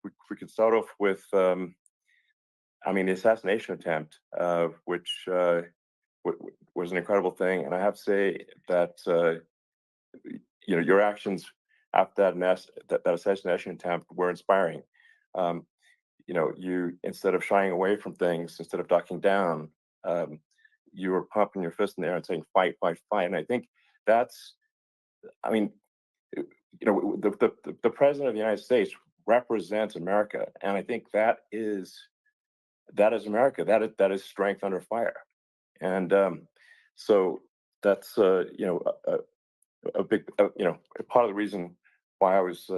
we could start off with, the assassination attempt, which was an incredible thing. And I have to say that, your actions after that assassination attempt were inspiring. You, instead of shying away from things, instead of ducking down, you were pumping your fist in the air and saying, fight, fight, fight. And I think that's, the president of the United States represents America. And I think that is America. That is strength under fire. And so that's, a big, part of the reason why I was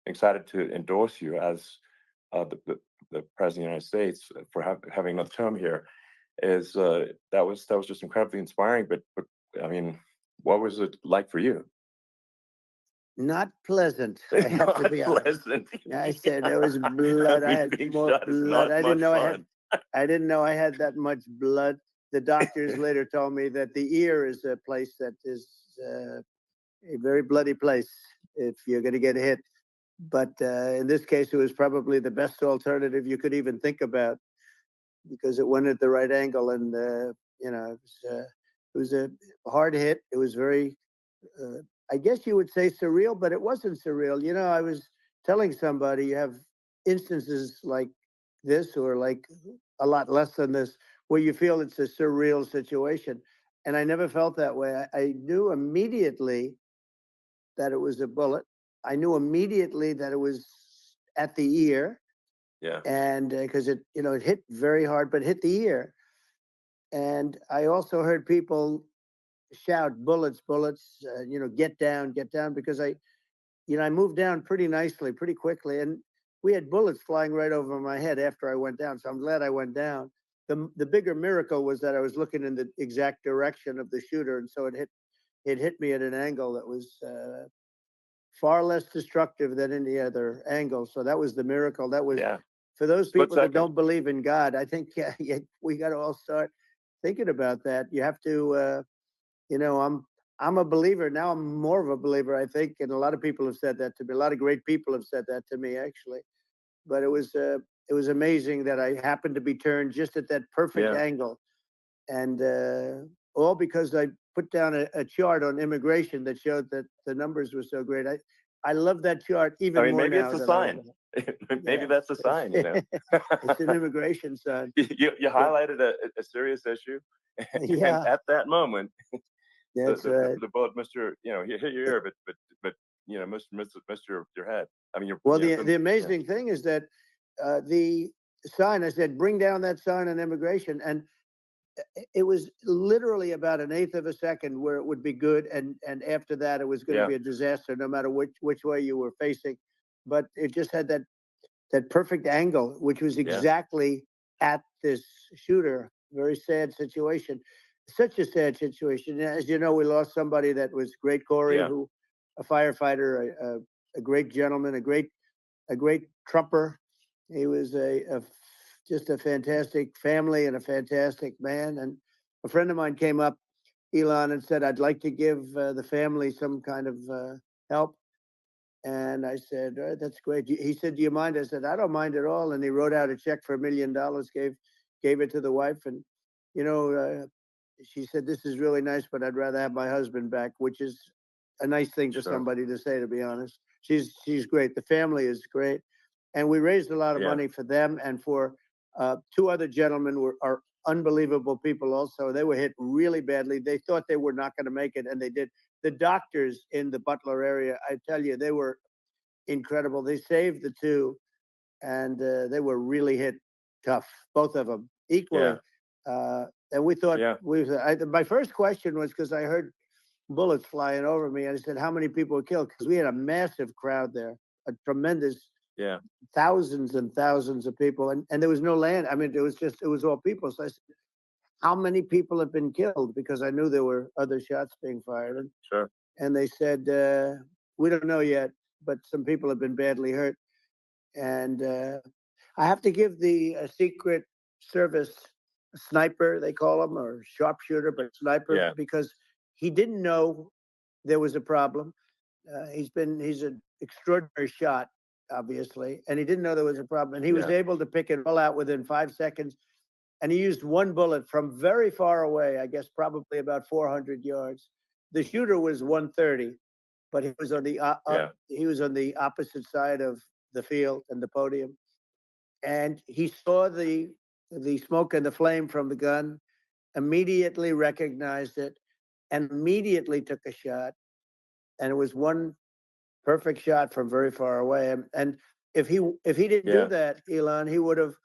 excited to endorse you as the president of the United States for having another term here is that was just incredibly inspiring. But what was it like for you? Not pleasant. I have to be honest. I said there was blood. I had more blood. I didn't know I had that much blood. The doctors later told me that the ear is a place that is a very bloody place if you're going to get hit. But in this case, it was probably the best alternative you could even think about because it went at the right angle. And, it was a hard hit. It was very, I guess you would say surreal, but it wasn't surreal. I was telling somebody you have instances like this or like a lot less than this where you feel it's a surreal situation. And I never felt that way. I knew immediately that it was a bullet. I knew immediately that it was at the ear. Yeah. And because it hit very hard, but hit the ear. And I also heard people shout, bullets, bullets, get down, because I moved down pretty nicely, pretty quickly. And we had bullets flying right over my head after I went down. So I'm glad I went down. The bigger miracle was that I was looking in the exact direction of the shooter. And so it hit me at an angle that was far less destructive than any other angle. So that was the miracle. That was, for those people that don't believe in God, I think we got to all start thinking about that. You have to, I'm a believer. Now I'm more of a believer, I think. And a lot of people have said that to me. A lot of great people have said that to me, actually. But it was amazing that I happened to be turned just at that perfect angle. And all because I put down a chart on immigration that showed that the numbers were so great. I love that chart even more maybe now. It's a sign. Maybe that's a sign, It's an immigration sign. You highlighted a serious issue. And at that moment, the bullet missed your, hit your ear, but missed your head. The amazing thing is that the sign, I said, bring down that sign on immigration. And it was literally about an eighth of a second where it would be good. And after that, it was going to be a disaster, no matter which way you were facing. But it just had that perfect angle, which was exactly at this shooter. Very sad situation. Such a sad situation. As you know, we lost somebody that was great, Corey, who a firefighter, a great gentleman, a great trumper. He was just a fantastic family and a fantastic man. And a friend of mine came up, Elon, and said, I'd like to give the family some kind of help. And I said, that's great. He said, do you mind? I said, I don't mind at all. And he wrote out a check for $1 million, gave it to the wife. And, she said, this is really nice, but I'd rather have my husband back, which is a nice thing for somebody to say, to be honest. She's great. The family is great. And we raised a lot of money for them and for two other gentlemen are unbelievable people also. They were hit really badly. They thought they were not going to make it, and they did. The doctors in the Butler area, I tell you, they were incredible. They saved the two, and they were really hit tough, both of them, equally. And we thought, my first question was, because I heard bullets flying over me, and I said, how many people were killed? Because we had a massive crowd there, a tremendous thousands and thousands of people, and there was no land. It was all people. So I said, how many people have been killed? Because I knew there were other shots being fired. And they said, we don't know yet, but some people have been badly hurt. And I have to give the Secret Service sniper, they call him, or sharpshooter, but sniper, because he didn't know there was a problem. He's an extraordinary shot. obviously, and he didn't know there was a problem. And he was Yeah. able to pick it all out within 5 seconds. And he used one bullet from very far away, I guess probably about 400 yards. The shooter was 130, but he was on the Yeah. he was on the opposite side of the field and the podium, and he saw the smoke and the flame from the gun, immediately recognized it, and immediately took a shot. And it was one perfect shot from very far away. And if he didn't do Yeah. that, Elon, he would have.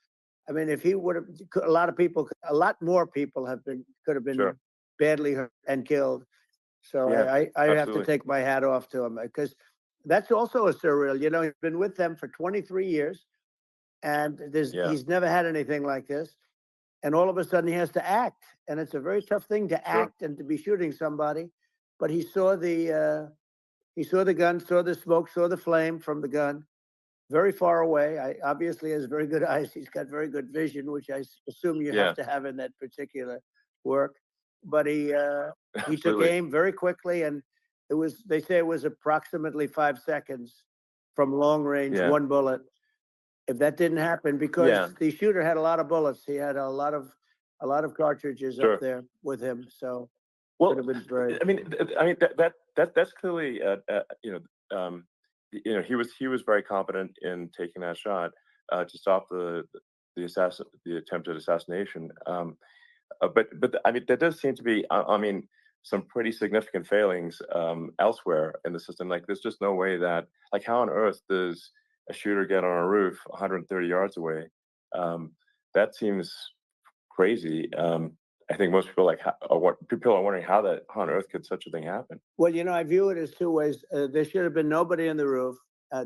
I mean, if he would have, a lot of people, a lot more people could have been Sure. badly hurt and killed. So Yeah. I have to Absolutely. take my hat off to him, because that's also a surreal. You know, he's been with them for 23 years, and Yeah. he's never had anything like this. And all of a sudden, he has to act, and it's a very tough thing to Sure. act and to be shooting somebody. But he saw the gun, saw the smoke, saw the flame from the gun, very far away. I obviously has very good eyes. He's got very good vision, which I assume you have Yeah. to have in that particular work. But he took Absolutely. aim very quickly, and they say it was approximately 5 seconds from long range, Yeah. one bullet. If that didn't happen, because Yeah. the shooter had a lot of bullets, he had a lot of cartridges up Sure. there with him, so Well, could have been very. I mean, that's clearly, he was very competent in taking that shot to stop the attempted assassination. But I mean, there does seem to be, I mean, some pretty significant failings elsewhere in the system. Like, there's just no way that, like, how on earth does a shooter get on a roof 130 yards away? That seems crazy. I think most people people are wondering how on earth could such a thing happen? Well, I view it as two ways. There should have been nobody on the roof.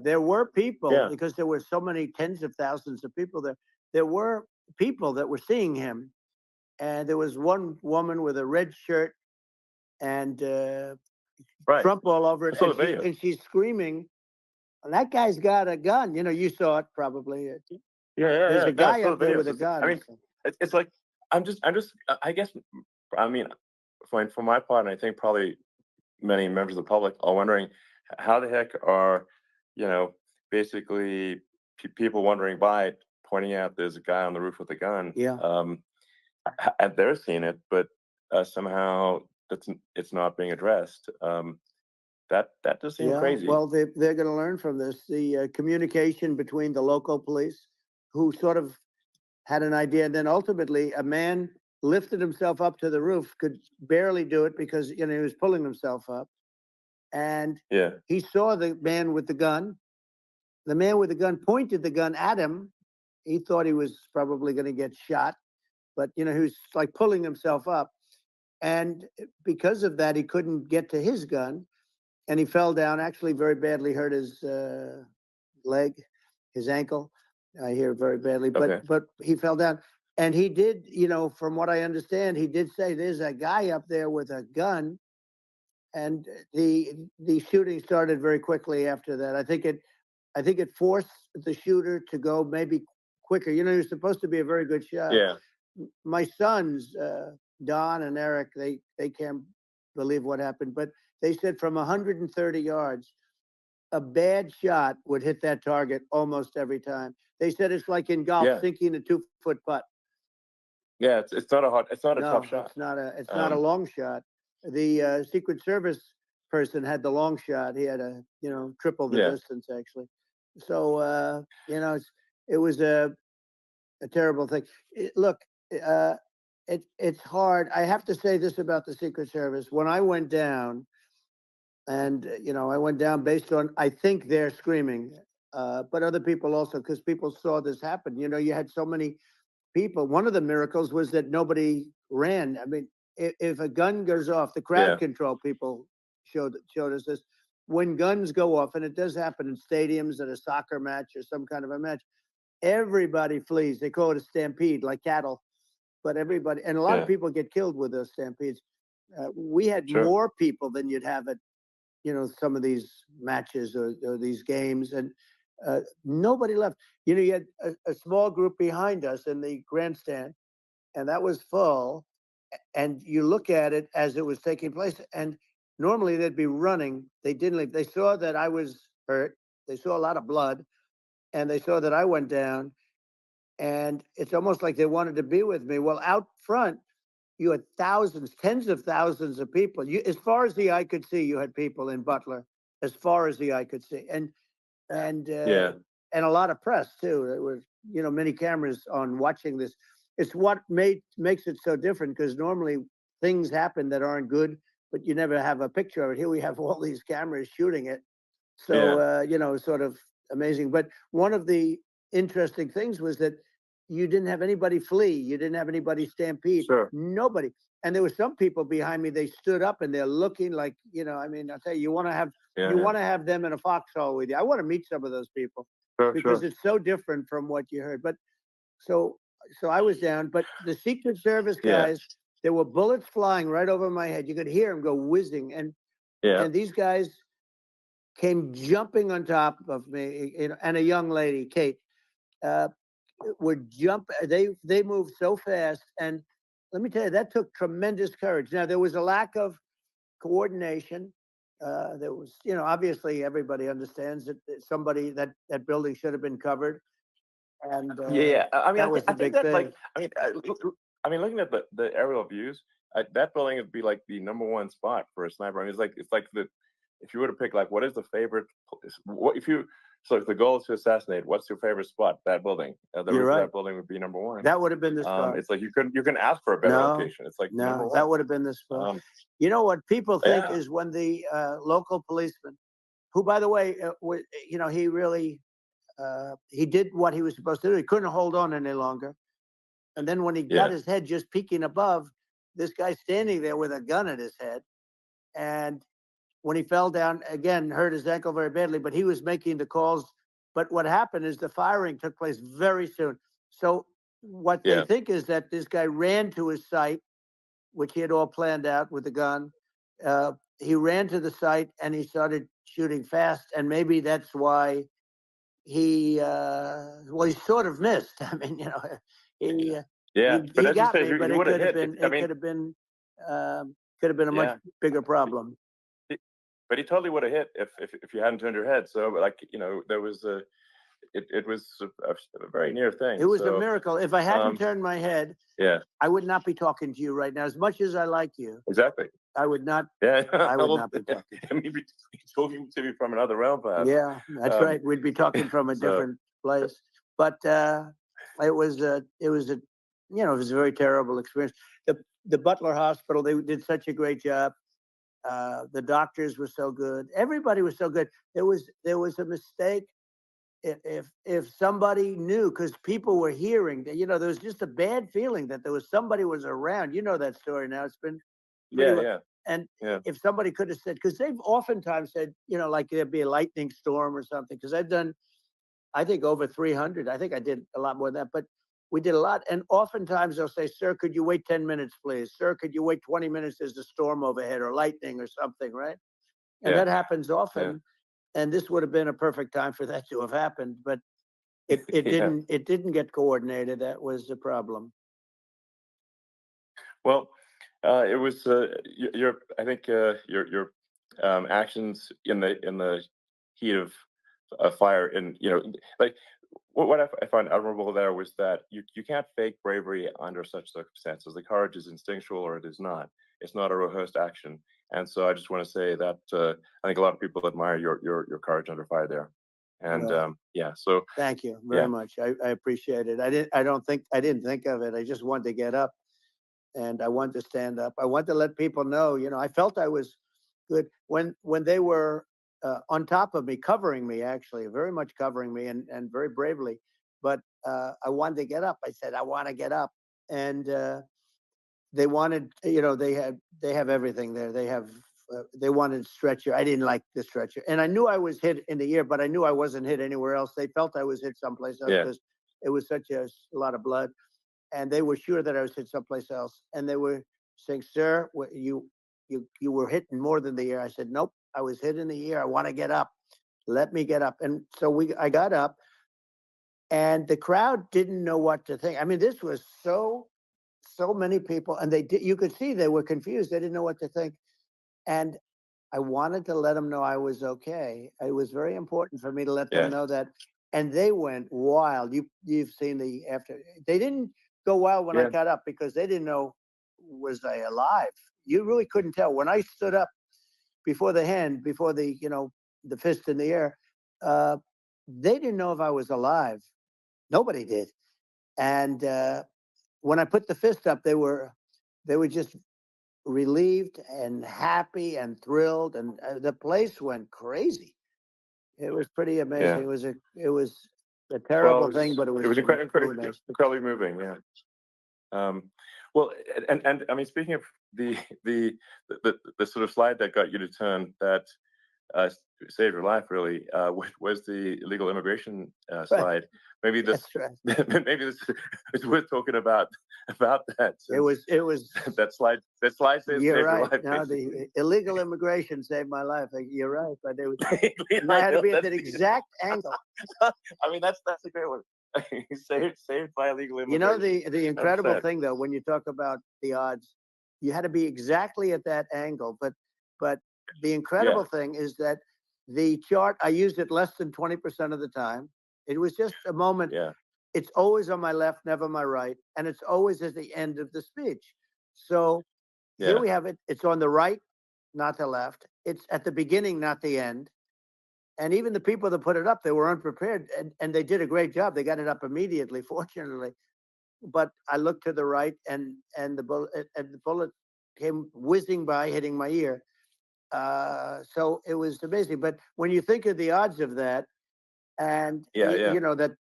There were people, Yeah. because there were so many tens of thousands of people there. There were people that were seeing him, and there was one woman with a red shirt and Right. Trump all over I it, saw and the video. she's screaming, "That guy's got a gun!" You saw it probably. Yeah, yeah, There's yeah. a No, I guy saw up the there videos. with a I gun. mean, it's like I guess, I mean, for my part, and I think probably many members of the public are wondering how the heck are, you know, basically people wondering by pointing out there's a guy on the roof with a gun. Yeah. And they're seeing it, but somehow it's not being addressed. That does seem Yeah, crazy. well, they're going to learn from this. The communication between the local police, who sort of had an idea, and then ultimately a man lifted himself up to the roof, could barely do it because he was pulling himself up, and Yeah, he saw the man with the gun. The man with the gun pointed the gun at him. He thought he was probably going to get shot, but he was like pulling himself up, and because of that, he couldn't get to his gun, and he fell down. Actually, very badly hurt his leg, his ankle. I hear very badly, okay. but he fell down, and he did. From what I understand, he did say there's a guy up there with a gun, and the shooting started very quickly after that. I think it forced the shooter to go maybe quicker. He was supposed to be a very good shot. Yeah, My sons, Don and Eric, they can't believe what happened, but they said from 130 yards, a bad shot would hit that target almost every time. They said it's like in golf, yeah, sinking a 2-foot putt. yeah. It's not a tough No, shot. it's not a long shot. The Secret Service person had the long shot. He had triple the Yeah, distance actually. So it was a terrible thing. Look, uh, it's hard. I have to say this about the Secret Service. When I went down, and I went down based on, I think, they're screaming, but other people also, because people saw this happen. You had so many people. One of the miracles was that nobody ran. I mean, if a gun goes off, the crowd yeah, control people showed us this. When guns go off, and it does happen in stadiums, at a soccer match or some kind of a match, everybody flees. They call it a stampede, like cattle. But everybody, and a lot of yeah. people get killed with those stampedes. We had Sure. more people than you'd have at some of these matches, or these games, and nobody left. You had a small group behind us in the grandstand, and that was full. And you look at it as it was taking place, and normally they'd be running. They didn't leave. They saw that I was hurt. They saw a lot of blood, and they saw that I went down, and it's almost like they wanted to be with me. Well, out front, you had thousands, tens of thousands of people. As far as the eye could see, you had people in Butler, as far as the eye could see, and Yeah. and a lot of press too. There was, many cameras on watching this. It's what makes it so different, because normally things happen that aren't good, but you never have a picture of it. Here we have all these cameras shooting it. So, sort of amazing. But one of the interesting things was that you didn't have anybody flee. You didn't have anybody stampede. Sure. Nobody. And there were some people behind me. They stood up and they're looking like, I mean, I'll tell you, you want to have them in a foxhole with you. I want to meet some of those people, because it's so different from what you heard. But so I was down. But the Secret Service guys, there were bullets flying right over my head. You could hear them go whizzing, and these guys came jumping on top of me, and a young lady, Kate, would jump. They moved so fast, and let me tell you, that took tremendous courage. Now, there was a lack of coordination. There was, obviously everybody understands that that building should have been covered, and I mean, that was the big thing. Like, I mean, looking at the aerial views, that building would be like the #1 spot for a sniper. I mean, it's like if you were to pick, like, what is the favorite, so if the goal is to assassinate, what's your favorite spot? That building. The roof of that building would be #1. That would have been the spot. It's like you can ask for a better location. It's like no, that would have been the spot. You know what people think is when the local policeman, who, by the way, he really he did what he was supposed to do. He couldn't hold on any longer, and then when he got his head just peeking above, this guy standing there with a gun at his head, and when he fell down again, hurt his ankle very badly, but he was making the calls. But what happened is the firing took place very soon. So what they think is that this guy ran to his site, which he had all planned out with the gun. He ran to the site and he started shooting fast. And maybe that's why he sort of missed. I mean, he got me, but it could have been, could have been a much bigger problem. But he totally would have hit if you hadn't turned your head. So, like, there was it was a very near thing. It was a miracle. If I hadn't turned my head, I would not be talking to you right now. As much as I like you, exactly, I would not. Yeah, I would not be talking. I mean, you'd be talking to me from another realm, perhaps. Yeah, that's right. We'd be talking from a different place. But it was a very terrible experience. The Butler Hospital, they did such a great job. The doctors were so good. Everybody was so good. There was a mistake if somebody knew, because people were hearing that, there was just a bad feeling that somebody was around. You know that story now. It's been And if somebody could have said, because they've oftentimes said, like there'd be a lightning storm or something, because I've done, I think, over 300. I think I did a lot more than that, but we did a lot. And oftentimes they'll say, sir, could you wait 10 minutes, please? Sir, could you wait 20 minutes? There's a storm overhead or lightning or something, right? And that happens often. And this would have been a perfect time for that to have happened, but it didn't get coordinated. That was the problem. Well, it was I think your actions in the heat of a fire, and like what I find admirable there was that you can't fake bravery under such circumstances. The courage is instinctual, or it is not. It's not a rehearsed action. And so I just want to say that I think a lot of people admire your courage under fire there. And so thank you very much. I appreciate it. I didn't think of it. I just wanted to get up, and I wanted to stand up. I wanted to let people know. I felt I was good when they were on top of me, covering me, actually, very much covering me, and very bravely. But I wanted to get up. I said, I want to get up, and they wanted, they have everything there. They wanted stretcher. I didn't like the stretcher, and I knew I was hit in the ear, but I knew I wasn't hit anywhere else. They felt I was hit someplace else because it was such a lot of blood, and they were sure that I was hit someplace else. And they were saying, "Sir, you were hit more than the ear." I said, "Nope, I was hit in the ear. I want to get up. Let me get up." And so I got up, and the crowd didn't know what to think. I mean, this was so many people, and you could see they were confused. They didn't know what to think. And I wanted to let them know I was okay. It was very important for me to let them know that and they went wild. You've seen the after. They didn't go wild when I got up because they didn't know was I alive. You really couldn't tell when I stood up before the hand, before the the fist in the air. They didn't know if I was alive. Nobody did. And when I put the fist up, they were just relieved and happy and thrilled, and the place went crazy. It was pretty amazing. Yeah. It was a terrible thing, but it was Incredibly moving. Yeah. Well, and I mean, speaking of the sort of slide that got you to turn that saved your life, really, was the illegal immigration slide. Maybe this, maybe this is worth talking about that. It was that slide saved you're your right. life. No, the illegal immigration saved my life. You're right, but it was, and I had to be at that exact angle. I mean, that's a great one. saved by illegal immigration. You know, the incredible thing though, when you talk about the odds, you had to be exactly at that angle. But the incredible thing is that the chart, I used it less than 20% of the time. It was just a moment. Yeah. It's always on my left, never my right, and it's always at the end of the speech. So here we have it. It's on the right, not the left. It's at the beginning, not the end. And even the people that put it up, they were unprepared, and they did a great job. They got it up immediately, fortunately. But I looked to the right, and the bullet came whizzing by, hitting my ear. So it was amazing. But when you think of the odds of that, and you know that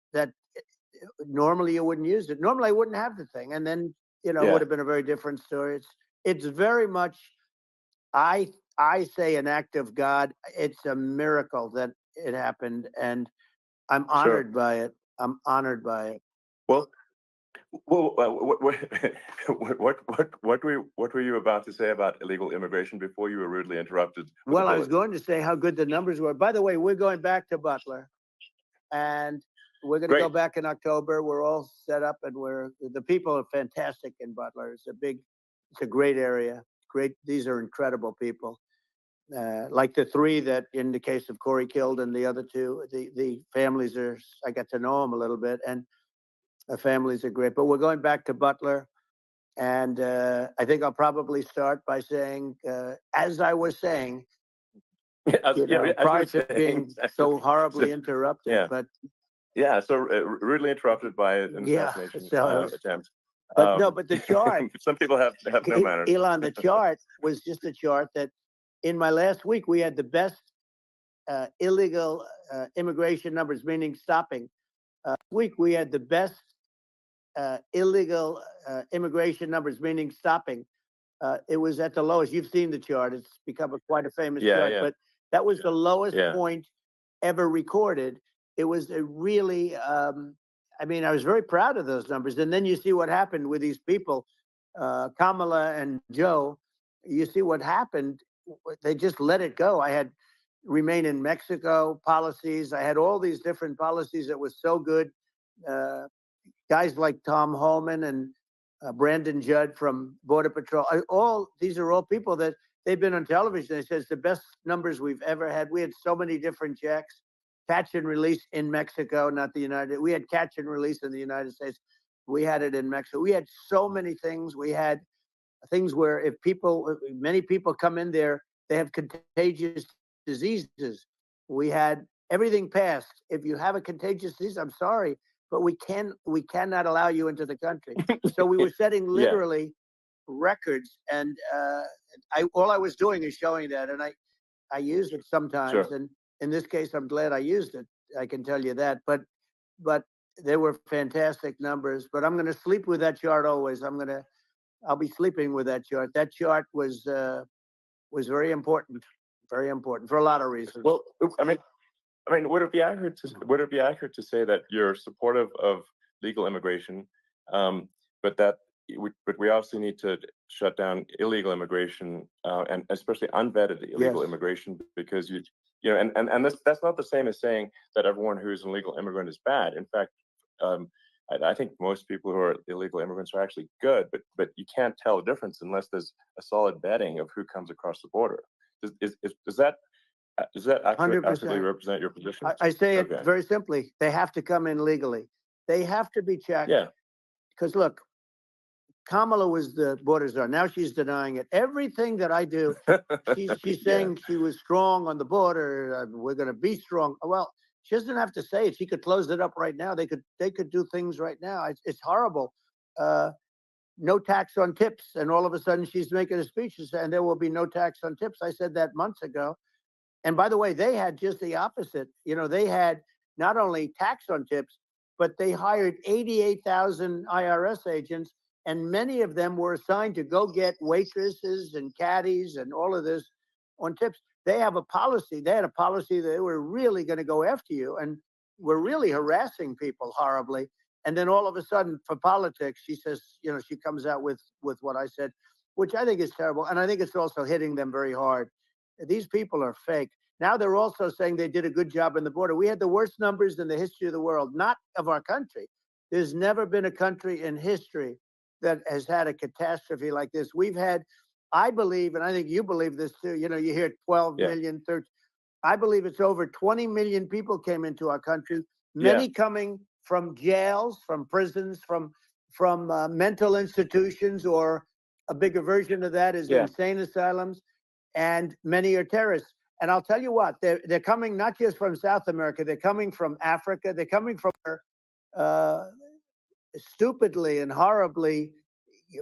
normally you wouldn't use it. Normally I wouldn't have the thing, and then it would have been a very different story. It's very much, I say, an act of God. It's a miracle that it happened, and I'm honored by it. I'm honored by it. Well, what were you about to say about illegal immigration before you were rudely interrupted? Well, I was going to say how good the numbers were. By the way, we're going back to Butler, and we're going to go back in October. We're all set up, and the people are fantastic in Butler. It's a great area. Great. These are incredible people. Like the three that, in the case of Corey, killed, and the other two, the families I got to know them a little bit, and the families are great. But we're going back to Butler, and I think I'll probably start by saying, as I was saying, prior to being so horribly interrupted, but so rudely interrupted by an assassination attempt. But no, but the chart. Some people have no manners. Elon, the chart was just a chart that, in my last week, we had the best illegal immigration numbers, meaning stopping. Week we had the best illegal immigration numbers, meaning stopping. It was at the lowest. You've seen the chart. It's become quite a famous chart. But that was the lowest point ever recorded. It was a really, I mean, I was very proud of those numbers. And then you see what happened with these people, Kamala and Joe. You see what happened. They just let it go. I had remain in Mexico policies. I had all these different policies that was so good. Guys like Tom Holman and Brandon Judd from Border Patrol. These are all people that they've been on television. They said it's the best numbers we've ever had. We had so many different checks, catch and release in Mexico, not the United. We had catch and release in the United States. We had it in Mexico. We had so many things. We had things where many people come in there, they have contagious diseases. We had everything passed. If you have a contagious disease, I'm sorry, but we cannot allow you into the country. So we were setting literally records, and all I was doing is showing that, and I use it sometimes. And in this case, I'm glad I used it. I can tell you that. But they were fantastic numbers. But I'm going to sleep with that chart always. I'll be sleeping with that chart. That chart was very important for a lot of reasons. Well, I mean, would it be accurate to say that you're supportive of legal immigration, but we also need to shut down illegal immigration, and especially unvetted illegal immigration, because that's not the same as saying that everyone who's an illegal immigrant is bad. In fact, I think most people who are illegal immigrants are actually good, but you can't tell the difference unless there's a solid vetting of who comes across the border. Does that does that actually 100%. represent your position? I say it Okay. very simply. They have to come in legally. They have to be checked. Yeah. Because look, Kamala was the border czar. Now she's denying it. Everything that I do, she's Yeah. saying she was strong on the border. We're going to be strong. Well, she doesn't have to say it. She could close it up right now. They could do things right now. It's horrible. No tax on tips, and all of a sudden she's making a speech and there will be no tax on tips. I said that months ago. And by the way, they had just the opposite. You know, they had not only tax on tips, but they hired 88,000 IRS agents, and many of them were assigned to go get waitresses and caddies and all of this on tips. They have a policy. They had a policy that they were really going to go after you and were really harassing people horribly. And then all of a sudden, for politics, she says, you know, she comes out with what I said, which I think is terrible. And I think it's also hitting them very hard. These people are fake. Now they're also saying they did a good job in the border. We had the worst numbers in the history of the world, not of our country. There's never been a country in history that has had a catastrophe like this. We've had, I believe, and I think you believe this too, you know, you hear 12 million, 13. I believe it's over 20 million people came into our country, many coming from jails, from prisons, from mental institutions, or a bigger version of that is insane asylums, and many are terrorists. And I'll tell you what, they're coming not just from South America, they're coming from Africa, they're coming from stupidly and horribly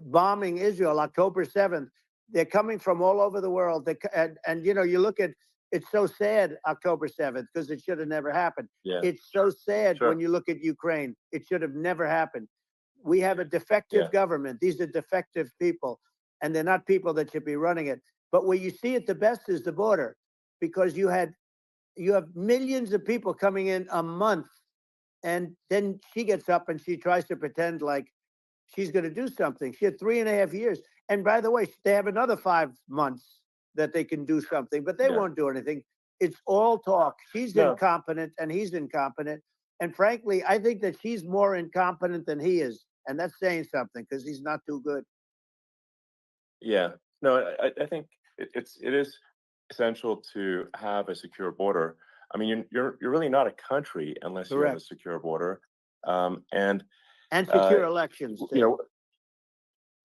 bombing Israel October 7th. They're coming from all over the world. And you know, you look at, it's so sad, October 7th, because it should have never happened. Yeah. It's so sad when you look at Ukraine. It should have never happened. We have a defective government. These are defective people, and they're not people that should be running it. But where you see it the best is the border, because you have millions of people coming in a month, and then she gets up and she tries to pretend like she's going to do something. She had 3.5 years. And by the way, they have another 5 months that they can do something, but they won't do anything. It's all talk. She's incompetent and he's incompetent. And frankly, I think that she's more incompetent than he is. And that's saying something, because he's not too good. Yeah. No, I think it is essential to have a secure border. I mean, you're really not a country unless you have a secure border. And secure elections too. You know,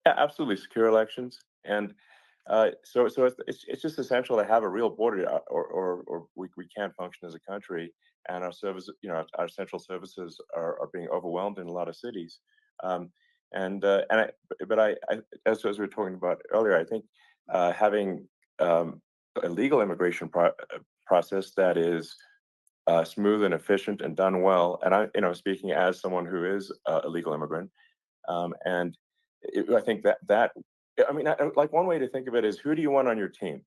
absolutely secure elections. And so it's just essential to have a real border, or we can't function as a country, and our service, you know, our central services are being overwhelmed in a lot of cities. But as we were talking about earlier, I think having a legal immigration process that is smooth and efficient and done well, and I, you know, speaking as someone who is a legal immigrant, I think that I mean, like, one way to think of it is, who do you want on your team?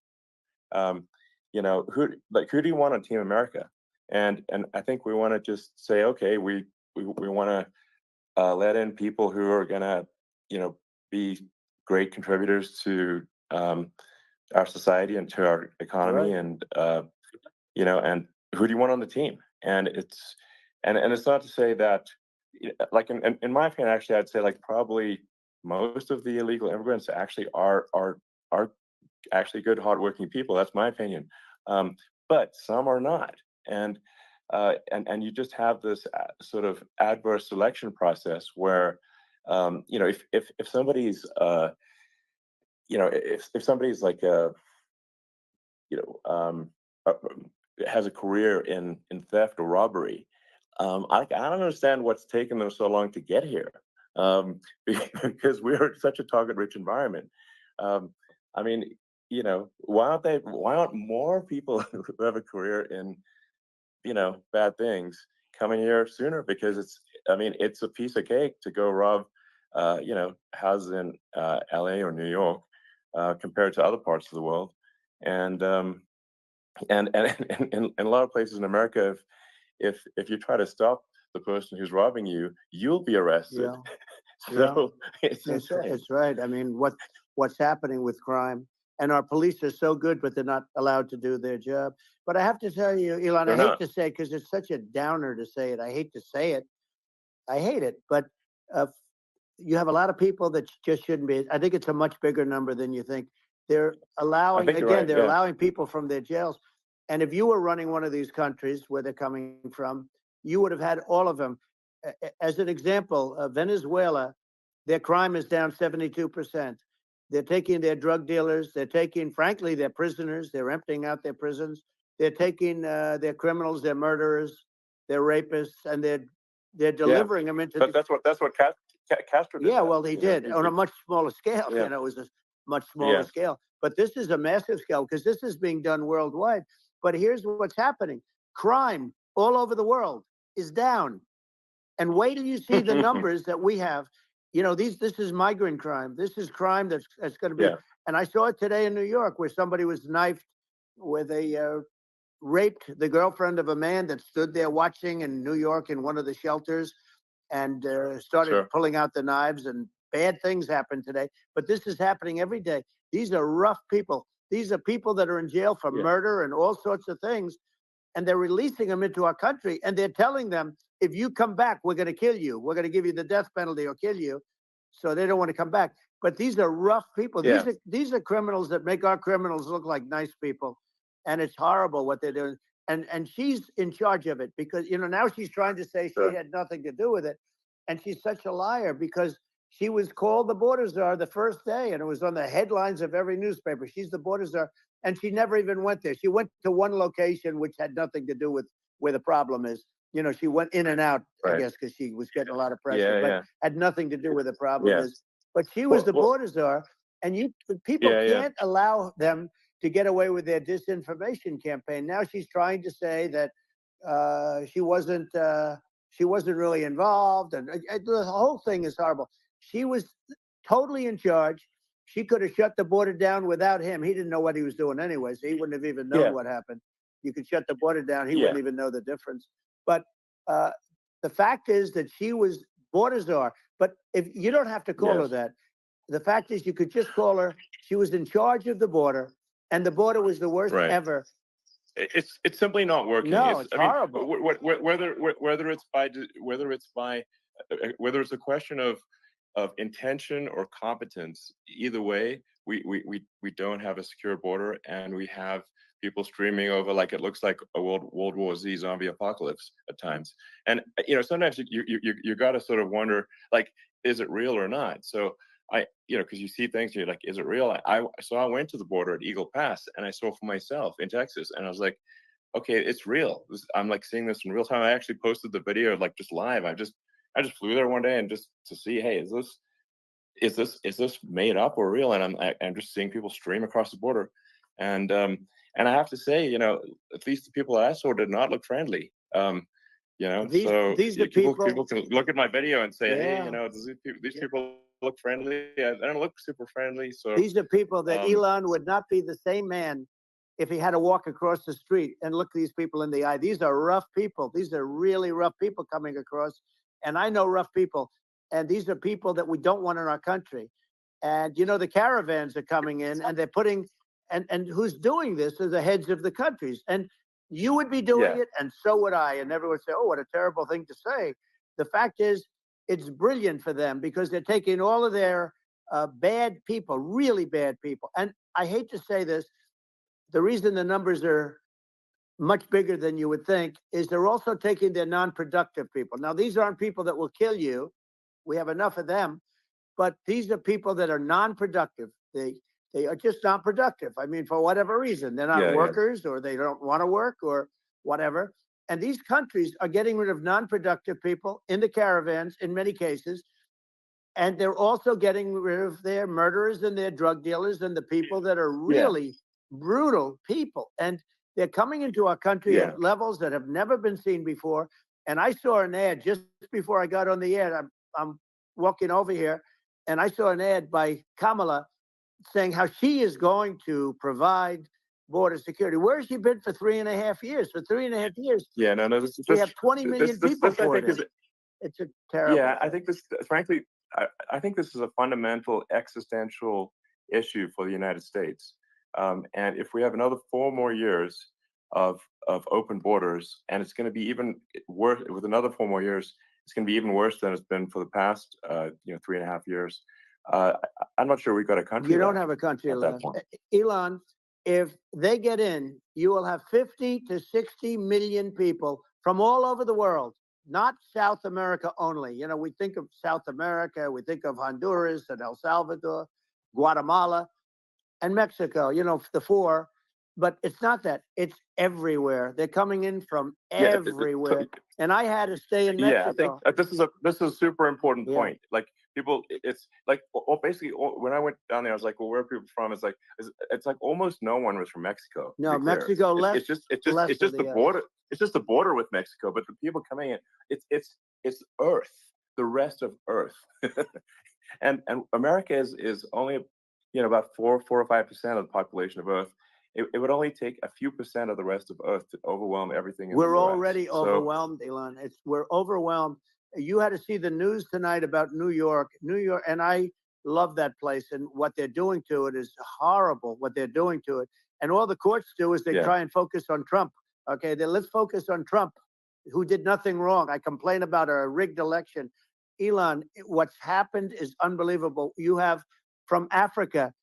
You know, who do you want on Team America? And I think we want to just say, okay, we want to let in people who are gonna, you know, be great contributors to our society and to our economy, and you know, and who do you want on the team? And it's not to say that, like, in my opinion, actually, I'd say, like, probably most of the illegal immigrants actually are actually good, hardworking people. That's my opinion. But some are not, and you just have this sort of adverse selection process where, you know, if somebody's you know, if somebody's like a, you know, uh, has a career in theft or robbery, I don't understand what's taken them so long to get here, because we're such a target-rich environment. I mean, you know, why aren't more people who have a career in, you know, bad things coming here sooner? Because I mean, it's a piece of cake to go rob, you know, houses in LA or New York, compared to other parts of the world. And in a lot of places in America, if you try to stop the person who's robbing you, you'll be arrested. So it's right. I mean, what's happening with crime, and our police are so good, but they're not allowed to do their job. But I have to tell you, Elon, I hate to say, because it's such a downer to say it. I hate to say it. I hate it. But you have a lot of people that just shouldn't be. I think it's a much bigger number than you think. They're allowing, again, they're allowing people from their jails. And if you were running one of these countries where they're coming from, you would have had all of them. As an example, Venezuela, their crime is down 72%. They're taking their drug dealers. They're taking, frankly, their prisoners. They're emptying out their prisons. They're taking their criminals, their murderers, their rapists, and they're delivering them into. But that's what Castro did. Yeah, well, he did on a much smaller scale. Yeah. It was a much smaller scale. But this is a massive scale because this is being done worldwide. But here's what's happening: crime all over the world is down. And wait till you see the numbers that we have. This is migrant crime. This is crime that's going to be. Yeah. And I saw it today in New York where somebody was knifed, where they raped the girlfriend of a man that stood there watching in New York in one of the shelters, and started pulling out the knives, and bad things happened today. But this is happening every day. These are rough people. These are people that are in jail for murder and all sorts of things. And they're releasing them into our country. And they're telling them, if you come back, we're going to kill you. We're going to give you the death penalty or kill you. So they don't want to come back. But these are rough people. Yeah. These are criminals that make our criminals look like nice people. And it's horrible what they're doing. And she's in charge of it because, now she's trying to say she had nothing to do with it. And she's such a liar because she was called the border czar the first day, and it was on the headlines of every newspaper. She's the border czar, and she never even went there. She went to one location which had nothing to do with where the problem is. She went in and out, I guess, because she was getting a lot of pressure, but had nothing to do with the problem is. But she was the border czar, and people can't allow them to get away with their disinformation campaign. Now she's trying to say that she wasn't really involved, and the whole thing is horrible. She was totally in charge. She could have shut the border down without him. He didn't know what he was doing anyway, so he wouldn't have even known what happened. You could shut the border down. He wouldn't even know the difference. But the fact is that she was border czar. But if you don't have to call her that, the fact is you could just call her. She was in charge of the border, and the border was the worst ever. It's simply not working. No, it's horrible. Whether it's a question of intention or competence, either way, we don't have a secure border, and we have people streaming over like it looks like a World War Z zombie apocalypse at times. And sometimes you got to sort of wonder, like, is it real or not? So because you see things, you're like, is it real? So I went to the border at Eagle Pass, and I saw for myself in Texas, and I was like, okay, it's real. I'm like seeing this in real time. I actually posted the video like just live. I just flew there one day and just to see, hey, is this made up or real? And I'm just seeing people stream across the border, and I have to say, at least the people that I saw did not look friendly. These are people can look at my video and say, hey, these people look friendly. I don't look super friendly. So these are people that Elon would not be the same man if he had to walk across the street and look these people in the eye. These are rough people. These are really rough people coming across. And I know rough people. And these are people that we don't want in our country. And, the caravans are coming in, and they're putting, and who's doing this are the heads of the countries. And you would be doing it, and so would I. And everyone would say, oh, what a terrible thing to say. The fact is, it's brilliant for them because they're taking all of their bad people, really bad people. And I hate to say this, the reason the numbers are much bigger than you would think is they're also taking their non-productive people. Now, these aren't people that will kill you. We have enough of them. But these are people that are non-productive. They are just not productive. I mean, for whatever reason, they're not workers, or they don't want to work, or whatever. And these countries are getting rid of non-productive people in the caravans in many cases. And they're also getting rid of their murderers and their drug dealers and the people that are really brutal people. And they're coming into our country at levels that have never been seen before. And I saw an ad just before I got on the air. I'm walking over here, and I saw an ad by Kamala saying how she is going to provide border security. Where has she been for 3.5 years? For 3.5 years, we have 20 million people for it. It's a terrible thing. I think this, frankly, I think this is a fundamental existential issue for the United States. And if we have another 4 more years of open borders, and it's going to be even worse with another 4 more years, it's going to be even worse than it's been for the past 3.5 years. I'm not sure we've got a country. You don't have a country left. Elon, if they get in, you will have 50 to 60 million people from all over the world, not South America only. You know, we think of South America, we think of Honduras and El Salvador, Guatemala, and Mexico, you know, the four. But it's not that. It's everywhere. They're coming in from Yeah, everywhere. And I had to stay in yeah, I think Mexico. this is a super important Yeah. point. Like people, it's like basically when I went down there, I was like, well, where are people from? It's like almost no one was from Mexico. to No, be clear. Mexico less. It's just less it's just of the the, border. It's just the border with Mexico. But the people coming in, it's Earth, the rest of Earth, and America is only about 4 or 5% of the population of Earth. It would only take a few percent of the rest of Earth to overwhelm everything in the We're US. already So overwhelmed, Elon. We're overwhelmed. You had to see the news tonight about New York, and I love that place. And what they're doing to it is horrible. What they're doing to it, and all the courts do is they yeah, try and focus on Trump. Okay, then let's focus on Trump, who did nothing wrong. I complain about a rigged election. Elon, what's happened is unbelievable. You have from Africa,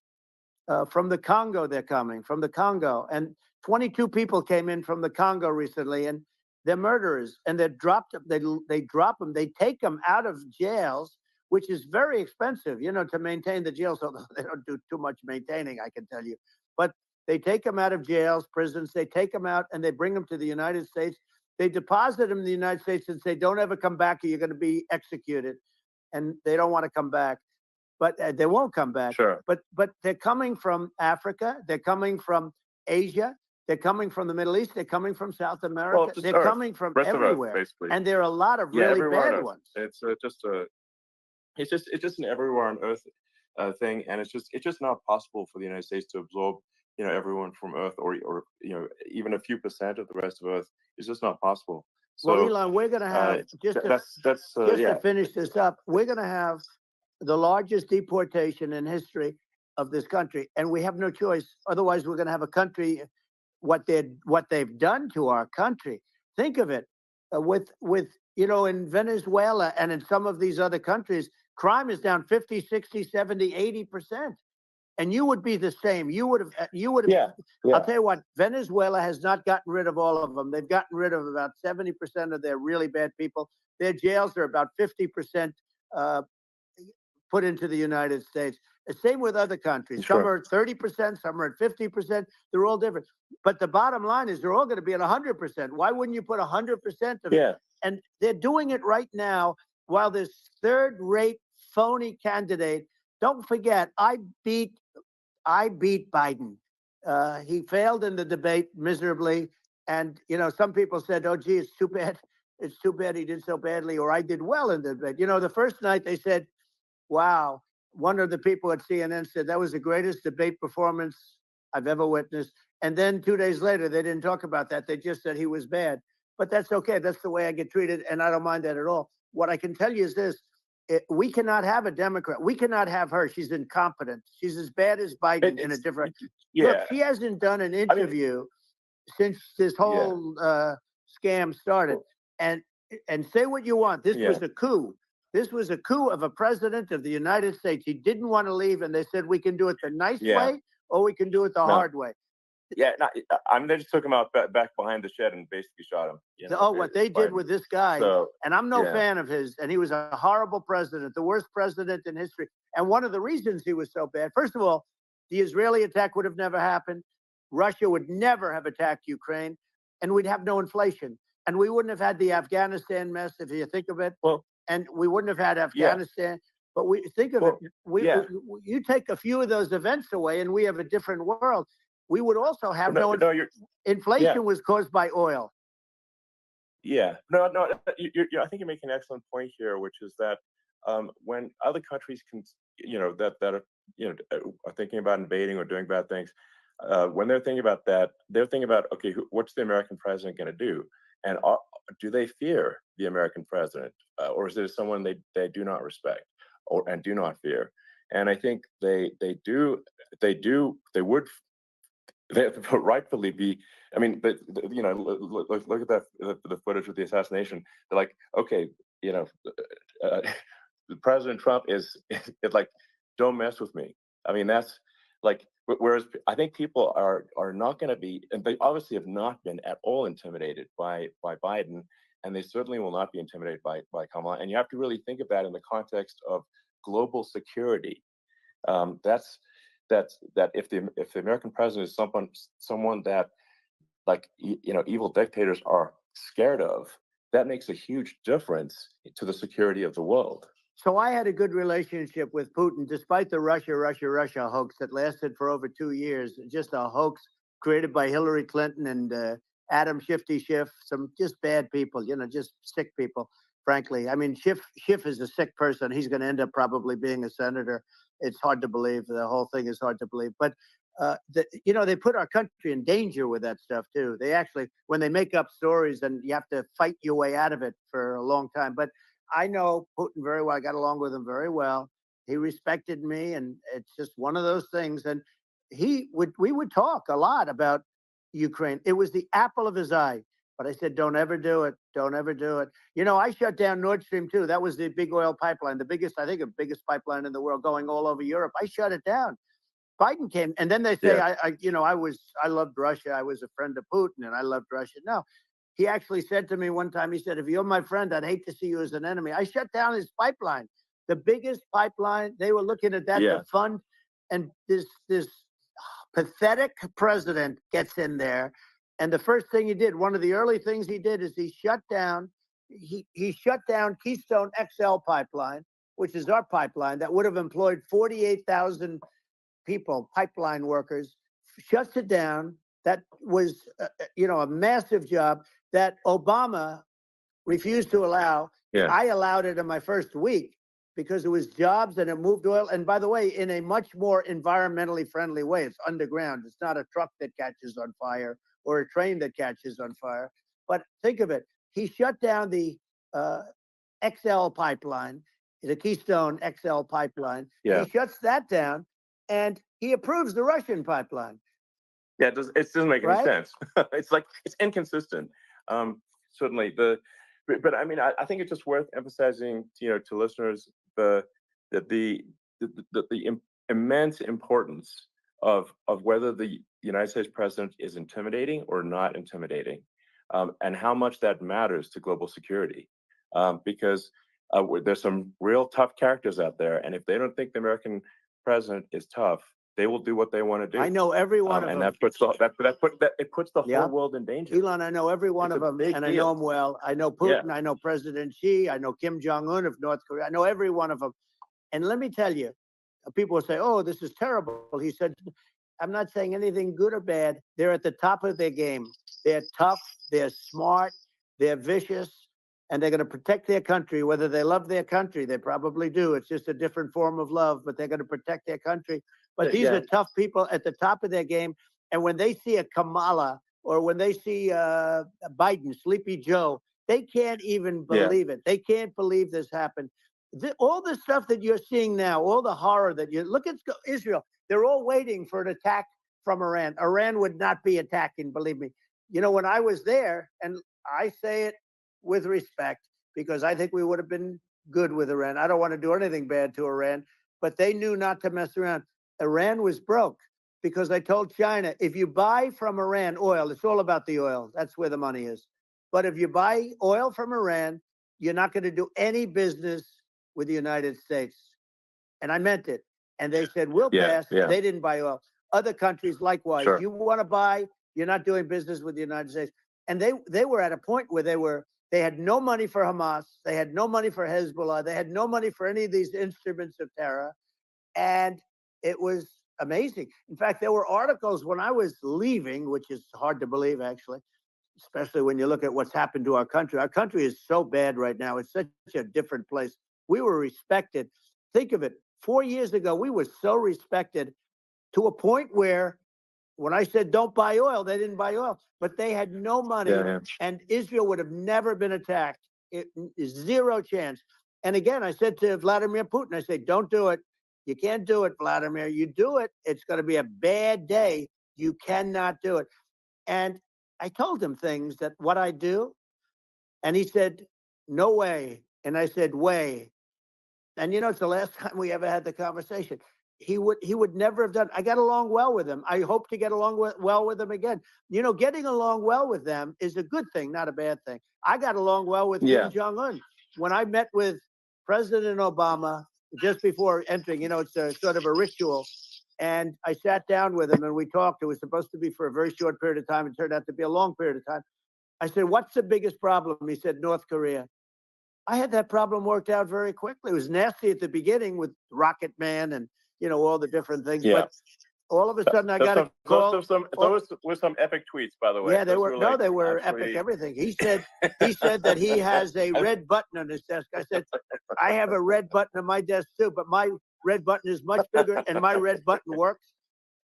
from the Congo, they're coming from the Congo, and 22 people came in from the Congo recently, and they're murderers, and they're dropped. They drop them. They take them out of jails, which is very expensive, you know, to maintain the jails. Although they don't do too much maintaining, I can tell you. But they take them out of jails, prisons. They take them out, and they bring them to the United States. They deposit them in the United States and say, "Don't ever come back, or you're going to be executed." And they don't want to come back, but they won't come back. sure. But they're coming from Africa. They're coming from Asia. They're coming from the Middle East. They're coming from South America. Just They're Earth, coming from rest of Earth, everywhere, basically. and there are a lot of Yeah, really everywhere on bad Earth. ones. It's just an everywhere on Earth thing, and it's just not possible for the United States to absorb everyone from Earth, or even a few percent of the rest of Earth. It's just not possible. Well, So Elon, we're going to have that's just yeah, to finish this up. We're going to have the largest deportation in history of this country, and we have no choice. Otherwise, we're going to have a country. What they've done to our country. Think of it, with in Venezuela and in some of these other countries, crime is down 50, 60, 70, 80%. And you would be the same. You would have. yeah, I'll tell you what. Venezuela has not gotten rid of all of them. They've gotten rid of about 70% of their really bad people. Their jails are about 50% put into the United States. The same with other countries. sure. Some are at 30%, some are at 50%. They're all different. But the bottom line is they're all going to be at 100%. Why wouldn't you put 100% of it? Yeah, And they're doing it right now while this third-rate phony candidate. Don't forget, I beat Biden. He failed in the debate miserably. And, some people said, oh, gee, it's too bad. It's too bad he did so badly, or I did well in the debate. The first night they said, wow. One of the people at CNN said that was the greatest debate performance I've ever witnessed. And then 2 days later, they didn't talk about that. They just said he was bad. But that's okay. That's the way I get treated, and I don't mind that at all. What I can tell you is this. We cannot have a Democrat. We cannot have her. She's incompetent. She's as bad as Biden in a different. yeah. Look, she hasn't done an interview since this whole scam started. And say what you want. This was a coup. This was a coup of a president of the United States. He didn't want to leave, and they said, we can do it the nice way, or we can do it the hard way. Yeah, they just took him out back behind the shed and basically shot him. What they did with this guy, and I'm no fan of his, and he was a horrible president, the worst president in history. And one of the reasons he was so bad, first of all, the Israeli attack would have never happened. Russia would never have attacked Ukraine, and we'd have no inflation. And we wouldn't have had the Afghanistan mess, if you think of it. Well, and we wouldn't have had Afghanistan. But we think of it. You take a few of those events away, and we have a different world. We would also have inflation was caused by oil. Yeah, no. I think you make an excellent point here, which is that when other countries can, that are thinking about invading or doing bad things, when they're thinking about that, they're thinking about, okay, what's the American president going to do? And do they fear the American president, or is there someone they do not respect and do not fear? And I think they would rightfully be. I mean, look at that the footage with the assassination. They're like, okay, President Trump is like, don't mess with me. I mean, that's like Whereas I think people are not going to be, and they obviously have not been at all intimidated by Biden, and they certainly will not be intimidated by Kamala. And you have to really think of that in the context of global security. That if the American president is someone that, like, evil dictators are scared of, that makes a huge difference to the security of the world. So I had a good relationship with Putin, despite the Russia hoax that lasted for over 2 years. Just a hoax created by Hillary Clinton and Adam Shifty Schiff, some just bad people, just sick people, frankly. I mean, Schiff is a sick person. He's going to end up probably being a senator. It's hard to believe. The whole thing is hard to believe. But, they put our country in danger with that stuff, too. They actually, when they make up stories, and you have to fight your way out of it for a long time. But I know Putin very well. I got along with him very well. He respected me, and it's just one of those things. And we would talk a lot about Ukraine. It was the apple of his eye. But I said, don't ever do it. Don't ever do it. I shut down Nord Stream 2. That was the big oil pipeline, the biggest pipeline in the world going all over Europe. I shut it down. Biden came, and then they say, Yeah. I loved Russia. I was a friend of Putin, and I loved Russia. No, he actually said to me one time, he said, if you're my friend, I'd hate to see you as an enemy. I shut down his pipeline, the biggest pipeline. They were looking at that to fund, and this pathetic president gets in there. And the first thing he did, one of the early things he did, is he shut down Keystone XL pipeline, which is our pipeline that would have employed 48,000 people, pipeline workers, shuts it down. That was, a massive job that Obama refused to allow. Yeah. I allowed it in my first week because it was jobs and it moved oil. And by the way, in a much more environmentally friendly way. It's underground. It's not a truck that catches on fire or a train that catches on fire. But think of it. He shut down the XL pipeline, the Keystone XL pipeline. Yeah. He shuts that down, and he approves the Russian pipeline. Yeah, it doesn't make any sense. It's inconsistent. Certainly, but I mean, I think it's just worth emphasizing, to listeners, the immense importance of whether the United States president is intimidating or not intimidating, and how much that matters to global security, because there's some real tough characters out there, and if they don't think the American president is tough, they will do what they want to do. I know every one of them. And that puts the whole world in danger. Elon, I know every one of them, and I know them well. I know Putin. I know President Xi. I know Kim Jong-un of North Korea. I know every one of them. And let me tell you, people will say, oh, this is terrible. He said, I'm not saying anything good or bad. They're at the top of their game. They're tough. They're smart. They're vicious. And they're going to protect their country, whether they love their country. They probably do. It's just a different form of love, but they're going to protect their country. But these are tough people at the top of their game. And when they see a Kamala or when they see Biden, Sleepy Joe, they can't even believe it. They can't believe this happened. All the stuff that you're seeing now, all the horror that you look at Israel, they're all waiting for an attack from Iran. Iran would not be attacking, believe me. When I was there, and I say it with respect because I think we would have been good with Iran. I don't want to do anything bad to Iran, but they knew not to mess around. Iran was broke because I told China, if you buy from Iran oil, it's all about the oil. That's where the money is. But if you buy oil from Iran, you're not going to do any business with the United States. And I meant it. And they said, we'll pass. They didn't buy oil. Other countries, likewise. Sure. You want to buy, you're not doing business with the United States. And they were at a point where they had no money for Hamas. They had no money for Hezbollah. They had no money for any of these instruments of terror. And it was amazing. In fact, there were articles when I was leaving, which is hard to believe, actually, especially when you look at what's happened to our country. Our country is so bad right now. It's such a different place. We were respected. Think of it. 4 years ago, we were so respected to a point where when I said don't buy oil, they didn't buy oil, but they had no money, and Israel would have never been attacked. It is zero chance. And again, I said to Vladimir Putin, I said, don't do it. You can't do it, Vladimir. You do it, it's going to be a bad day. You cannot do it. And I told him things that what I do. And he said, no way. And I said, way. And it's the last time we ever had the conversation. he would never have done. I got along well with him. I hope to get along well with him again. Getting along well with them is a good thing, not a bad thing. I got along well with Kim Jong-un. When I met with President Obama just before entering, it's a sort of a ritual. And I sat down with him and we talked. It was supposed to be for a very short period of time. It turned out to be a long period of time. I said, "What's the biggest problem?" He said, "North Korea." I had that problem worked out very quickly. It was nasty at the beginning with Rocket Man and all the different things. Yeah. But all of a sudden, I got a call. Those were some epic tweets, by the way. Yeah, they those were. Like they were absolutely... epic. Everything he said. He said that he has a red button on his desk. I said, "I have a red button on my desk too, but my red button is much bigger, and my red button works."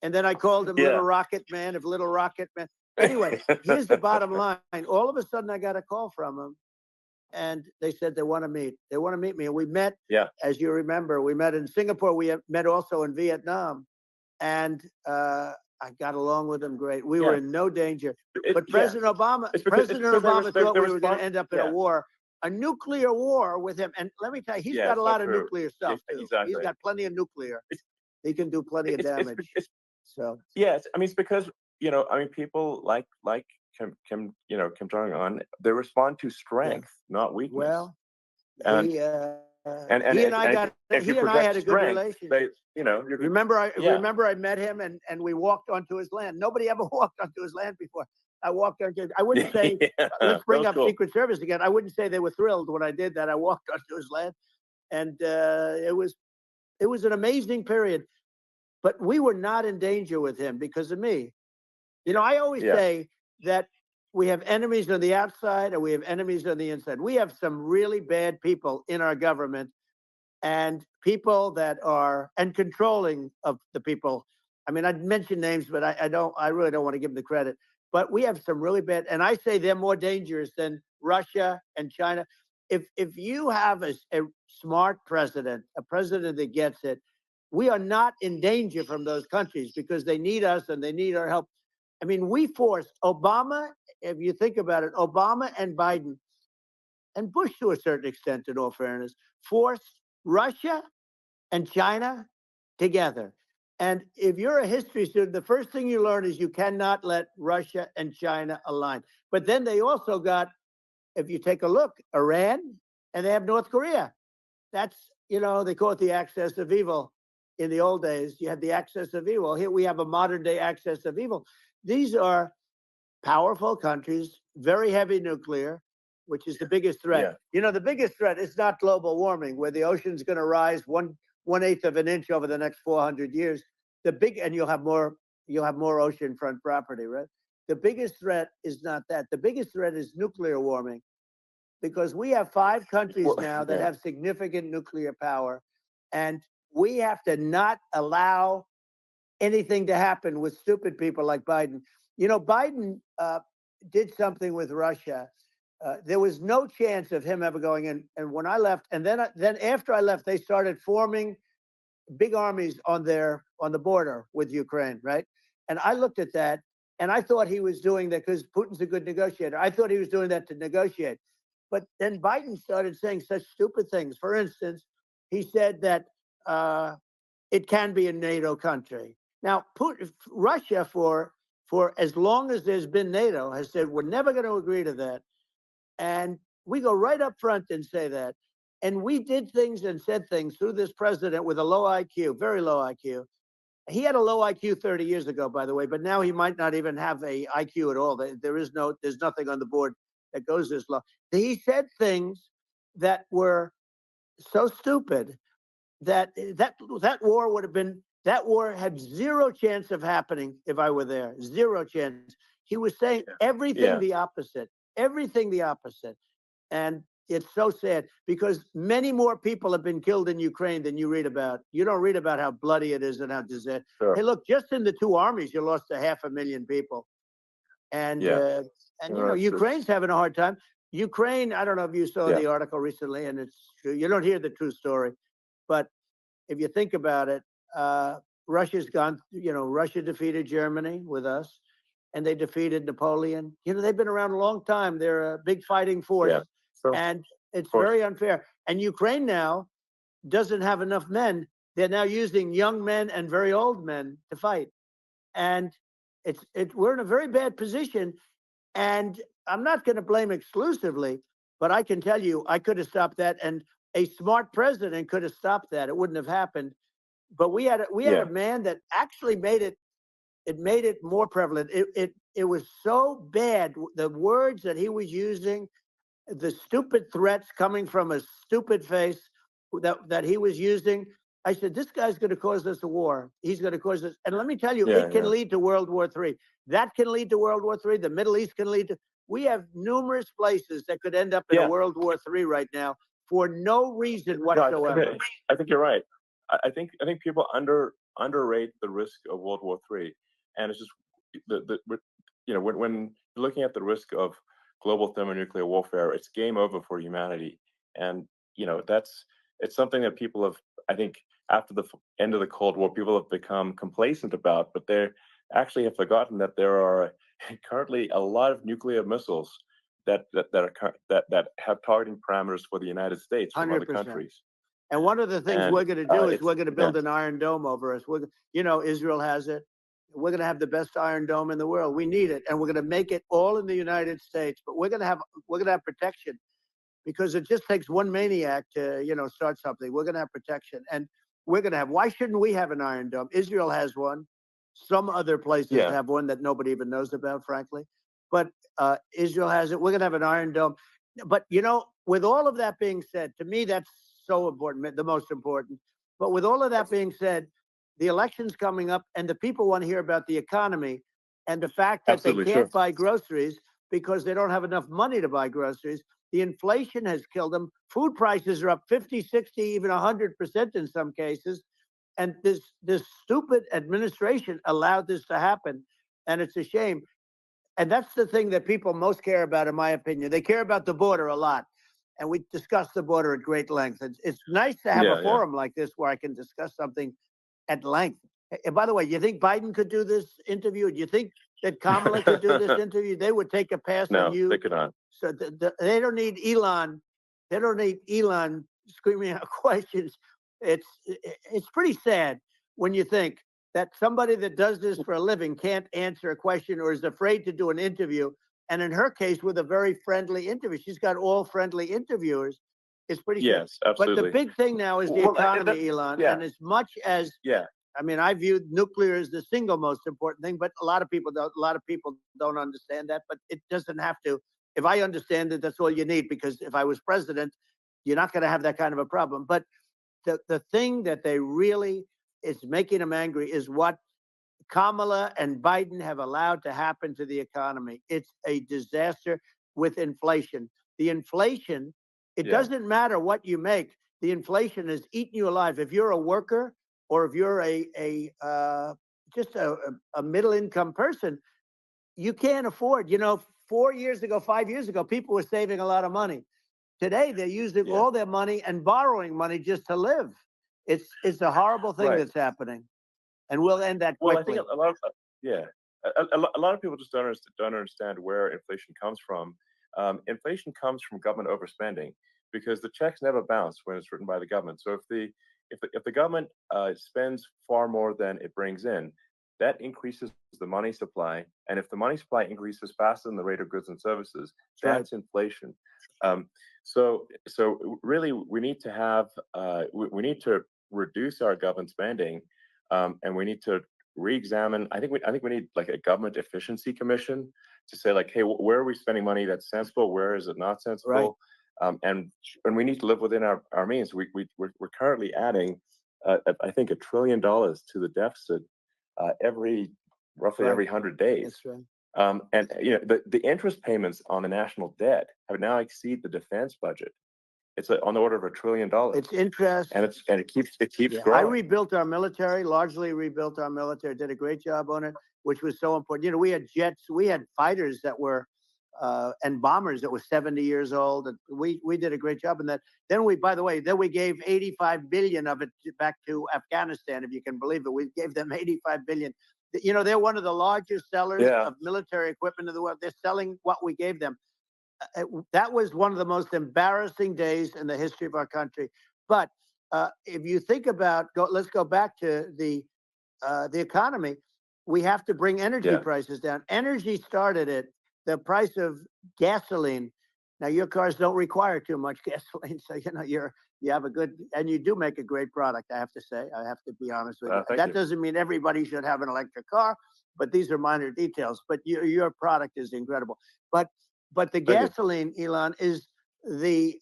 And then I called him Little Rocket Man of Little Rocket Man. Anyway, here's the bottom line. All of a sudden, I got a call from him. And they said they want to meet. They want to meet me. And we met, as you remember, we met in Singapore. We met also in Vietnam. And I got along with them great. We were in no danger. But President Obama thought we were going to end up in a war, a nuclear war with him. And let me tell you, he's got a lot of nuclear stuff, too. Exactly. He's got plenty of nuclear. He can do plenty of damage. It's because, people like Kim Jong-un, they respond to strength, not weakness. Well, and he and I had a good relationship. Remember I met him and we walked onto his land. Nobody ever walked onto his land before. I walked onto. I wouldn't say. Let's bring up Secret Service again. I wouldn't say they were thrilled when I did that. I walked onto his land, and it was an amazing period. But we were not in danger with him because of me. I always say that we have enemies on the outside and we have enemies on the inside. We have some really bad people in our government and people that are controlling of the people. I mean, I'd mention names, but I really don't want to give them the credit. But we have some really bad, and I say they're more dangerous than Russia and China. If you have a smart president, a president that gets it, we are not in danger from those countries because they need us and they need our help. I mean, we forced Obama, if you think about it, Obama and Biden, and Bush to a certain extent, in all fairness, forced Russia and China together. And if you're a history student, the first thing you learn is you cannot let Russia and China align. But then they also got, if you take a look, Iran, and they have North Korea. That's, they call it the axis of evil. In the old days, you had the axis of evil. Here we have a modern day axis of evil. These are powerful countries, very heavy nuclear, which is the biggest threat. The biggest threat is not global warming, where the ocean's going to rise 1/8 of an inch over the next 400 years. And you'll have more oceanfront property, right? The biggest threat is not that. The biggest threat is nuclear warming, because we have 5 countries now that have significant nuclear power, and we have to not allow anything to happen with stupid people like Biden. Biden did something with Russia. There was no chance of him ever going in. And when I left, and then after I left, they started forming big armies on the border with Ukraine, right? And I looked at that, and I thought he was doing that because Putin's a good negotiator. I thought he was doing that to negotiate. But then Biden started saying such stupid things. For instance, he said that it can be a NATO country. Now, Russia, for as long as there's been NATO, has said we're never going to agree to that. And we go right up front and say that. And we did things and said things through this president with a low IQ, very low IQ. He had a low IQ 30 years ago, by the way, but now he might not even have a IQ at all. There's nothing on the board that goes this low. He said things that were so stupid that war had zero chance of happening if I were there. Zero chance. He was saying everything the opposite. And it's so sad because many more people have been killed in Ukraine than you read about. You don't read about how bloody it is and how disastrous. Sure. Hey, look, just in the 2 armies, you lost 500,000 people. And Ukraine's having a hard time. Ukraine, I don't know if you saw the article recently, and it's true. You don't hear the true story. But if you think about it, Russia's gone, Russia defeated Germany with us, and they defeated Napoleon. They've been around a long time. They're a big fighting force. Yeah. And it's very unfair. And Ukraine now doesn't have enough men. They're now using young men and very old men to fight, and we're in a very bad position. And I'm not going to blame exclusively, but I can tell you, I could have stopped that, and a smart president could have stopped that. It wouldn't have happened. But we had a man that actually made it. It made it more prevalent. It was so bad. The words that he was using, the stupid threats coming from a stupid face that he was using. I said, this guy's going to cause us a war. He's going to cause us. And let me tell you, it can lead to World War III. That can lead to World War III. The Middle East can lead to. We have numerous places that could end up in a World War III right now for no reason whatsoever. No, I think you're right. I think people underrate the risk of World War III, and it's just when you're looking at the risk of global thermonuclear warfare, it's game over for humanity, and it's something that people have, I think, after the end of the Cold War, people have become complacent about, but they actually have forgotten that there are currently a lot of nuclear missiles that have targeting parameters for the United States from 100%. other countries. And one of the things we're going to do is we're going to build an Iron Dome over us. Israel has it. We're going to have the best Iron Dome in the world. We need it, and we're going to make it all in the United States. But we're going to have protection, because it just takes one maniac to start something. We're going to have protection, and we're going to have. Why shouldn't we have an Iron Dome? Israel has one. Some other places have one that nobody even knows about, frankly. But Israel has it. We're going to have an Iron Dome. But with all of that being said, to me that's so important, the most important. But with all of that being said, the election's coming up, and the people want to hear about the economy and the fact that they can't buy groceries because they don't have enough money to buy groceries. The inflation has killed them. Food prices are up 50, 60, even 100% in some cases. And this stupid administration allowed this to happen, and it's a shame. And that's the thing that people most care about, in my opinion. They care about the border a lot. And we discussed the border at great length. It's nice to have a forum like this where I can discuss something at length. And by the way, you think Biden could do this interview? Do you think that Kamala could do this interview? They would take a pass on you. No, they could not. So they don't need Elon. They don't need Elon screaming out questions. It's pretty sad when you think that somebody that does this for a living can't answer a question or is afraid to do an interview. And in her case, with a very friendly interview, she's got all friendly interviewers. It's pretty sad. Yes, absolutely. But the big thing now is the economy, Elon. And as much as I mean, I view nuclear as the single most important thing, but a lot of people don't understand that. But it doesn't have to. If I understand it, that's all you need. Because if I was president, you're not going to have that kind of a problem. But the thing that they really is making them angry is what Kamala and Biden have allowed to happen to the economy. It's a disaster with inflation. The inflation, it doesn't matter what you make. The inflation has eaten you alive. If you're a worker or if you're just a middle income person, you can't afford. 4 years ago, 5 years ago, people were saving a lot of money. Today, they're using all their money and borrowing money just to live. It's a horrible thing that's happening. And we'll end that quickly. Well, I think a lot of people just don't understand where inflation comes from. Inflation comes from government overspending, because the checks never bounce when it's written by the government. So if the government spends far more than it brings in, that increases the money supply. And if the money supply increases faster than the rate of goods and services, that's inflation. So really, we need to have we need to reduce our government spending. And we need to re-examine. I think we need like a government efficiency commission to say, like, hey, where are we spending money that's sensible? Where is it not sensible? And we need to live within our means. We're currently adding, I think, $1 trillion to the deficit roughly every 100 days. That's right. And the interest payments on the national debt have now exceeded the defense budget. It's on the order of $1 trillion. It's interest, and it keeps growing. I rebuilt our military, largely rebuilt our military. Did a great job on it, which was so important. We had jets, we had fighters that were, and bombers that were 70 years old, and we did a great job in that. Then we gave 85 billion of it back to Afghanistan, if you can believe it. We gave them 85 billion. They're one of the largest sellers of military equipment in the world. They're selling what we gave them. That was one of the most embarrassing days in the history of our country. But if you think about, let's go back to the economy. We have to bring energy Yeah. prices down. Energy started at the price of gasoline. Now your cars don't require too much gasoline, so you have a good, and you do make a great product. I have to say, I have to be honest with you. Thank That you. doesn't mean everybody should have an electric car, but these are minor details. But your product is incredible. But the Thank you. gasoline, Elon, is the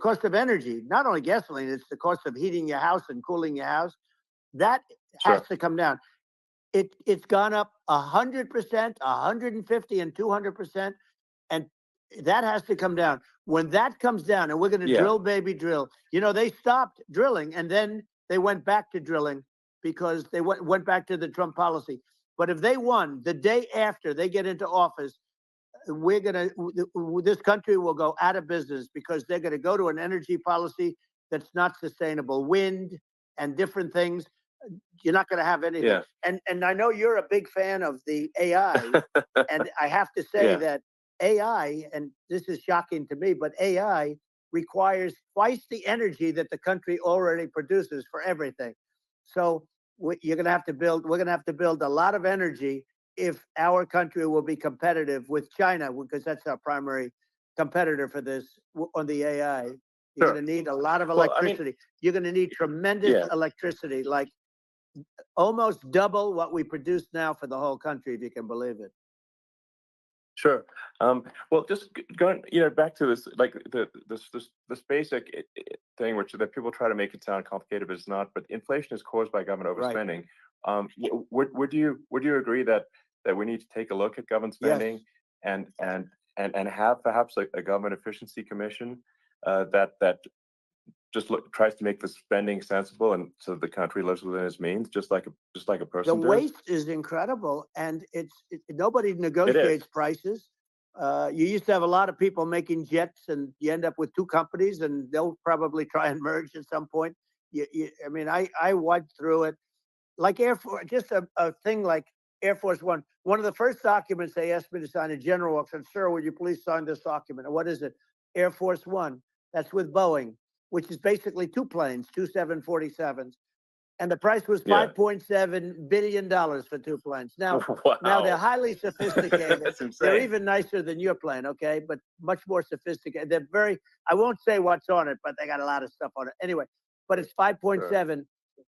cost of energy. Not only gasoline, it's the cost of heating your house and cooling your house. That has Sure. to come down. It's gone up 100%, 150, and 200%, and that has to come down. When that comes down, and we're going to Yeah. drill, baby, drill. They stopped drilling, and then they went back to drilling because they went back to the Trump policy. But if they won the day after they get into office, this country will go out of business because they're going to go to an energy policy that's not sustainable. Wind and different things. You're not going to have anything. Yeah. And I know you're a big fan of the AI, and I have to say Yeah. that AI, and this is shocking to me, but AI requires twice the energy that the country already produces for everything. So you're going to have to build. We're going to have to build a lot of energy if our country will be competitive with China, because that's our primary competitor for this on the AI. You're Sure. going to need a lot of Well, I mean, electricity. You're going to need tremendous yeah. electricity, like almost double what we produce now for the whole country, if you can believe it. Sure. Well, just going, back to this, like this basic thing, which that people try to make it sound complicated, but it's not. But inflation is caused by government Right. overspending. Would you agree that we need to take a look at government Yes. spending and have perhaps a government efficiency commission that just tries to make the spending sensible, and so the country lives within its means, just like a The person does? waste is incredible, and nobody negotiates prices. You used to have a lot of people making jets, and you end up with two companies, and they'll probably try and merge at some point. I mean, I went through it like Air Force, just a thing like Air Force One. One of the first documents they asked me to sign, a general I said, "Sir, would you please sign this document?" And what is it? Air Force One. That's with Boeing, which is basically two planes, two 747s. And the price was Yeah. $5.7 billion for two planes. Now, Wow. now they're highly sophisticated. That's insane. They're even nicer than your plane, okay? But much more sophisticated. They're very, I won't say what's on it, but they got a lot of stuff on it. Anyway, but it's 5.7.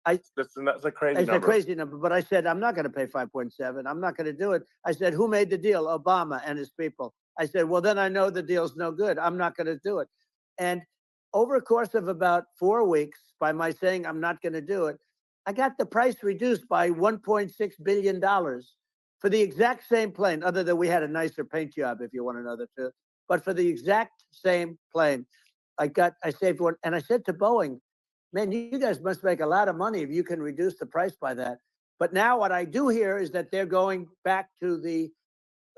That's a crazy It's number. a crazy number, but I said, I'm not going to pay 5.7. I'm not going to do it. I said, who made the deal? Obama and his people. I said, well, then I know the deal's no good. I'm not going to do it. And over a course of about 4 weeks, by my saying I'm not going to do it, I got the price reduced by $1.6 billion for the exact same plane, other than we had a nicer paint job, if you want to know the truth. But for the exact same plane, I saved one. And I said to Boeing, man, you guys must make a lot of money if you can reduce the price by that. But now what I do hear is that they're going back to the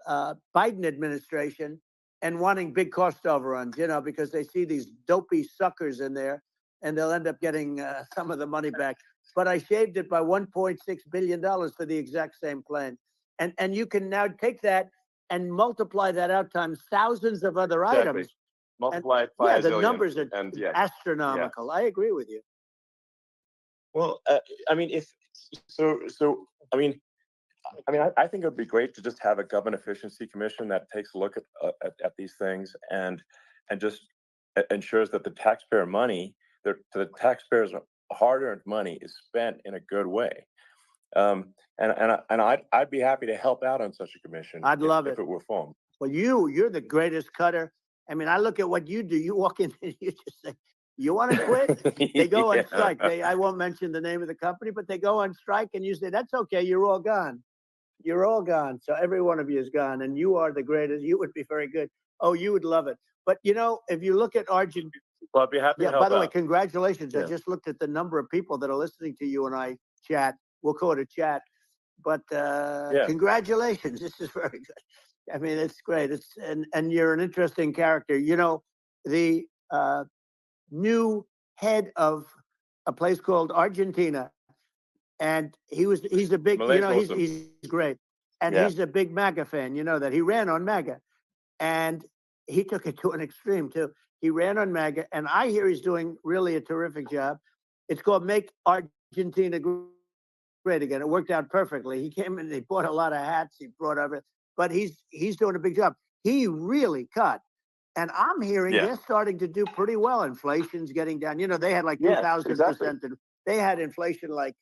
Biden administration and wanting big cost overruns, because they see these dopey suckers in there, and they'll end up getting some of the money back. But I shaved it by $1.6 billion for the exact same plane. And you can now take that and multiply that out times thousands of other items. Multiply it by a the zillion, numbers are and astronomical. I agree with you. Well, I mean, I think it would be great to just have a government efficiency commission that takes a look at these things and just ensures that the taxpayer money, the taxpayers' hard-earned money, is spent in a good way. And I'd be happy to help out on such a commission. I'd love if it were formed. Well, you're the greatest cutter. I mean, I look at what you do. You walk in and you just say, you want to quit? They go on strike. I won't mention the name of the company, but they go on strike, and you say, that's okay. You're all gone. You're all gone. So every one of you is gone, and you are the greatest. You would be very good. Oh, you would love it. But, if you look at Argentina. Well, I'd be happy to help by the way, out. congratulations. Yeah. I just looked at the number of people that are listening to you and I chat. We'll call it a chat. But congratulations. This is very good. I mean, it's great. And you're an interesting character. The new head of a place called Argentina, and he's a big, he's great, and he's a big MAGA fan. You know that he ran on MAGA, and he took it to an extreme too. He ran on MAGA, and I hear he's doing really a terrific job. It's called Make Argentina Great Again. It worked out perfectly. He came in, he bought a lot of hats, he brought everything, but he's doing a big job. He really cut. And I'm hearing Yeah. they're starting to do pretty well. Inflation's getting down. You know, they had like Yes, 2,000%. exactly. They had inflation like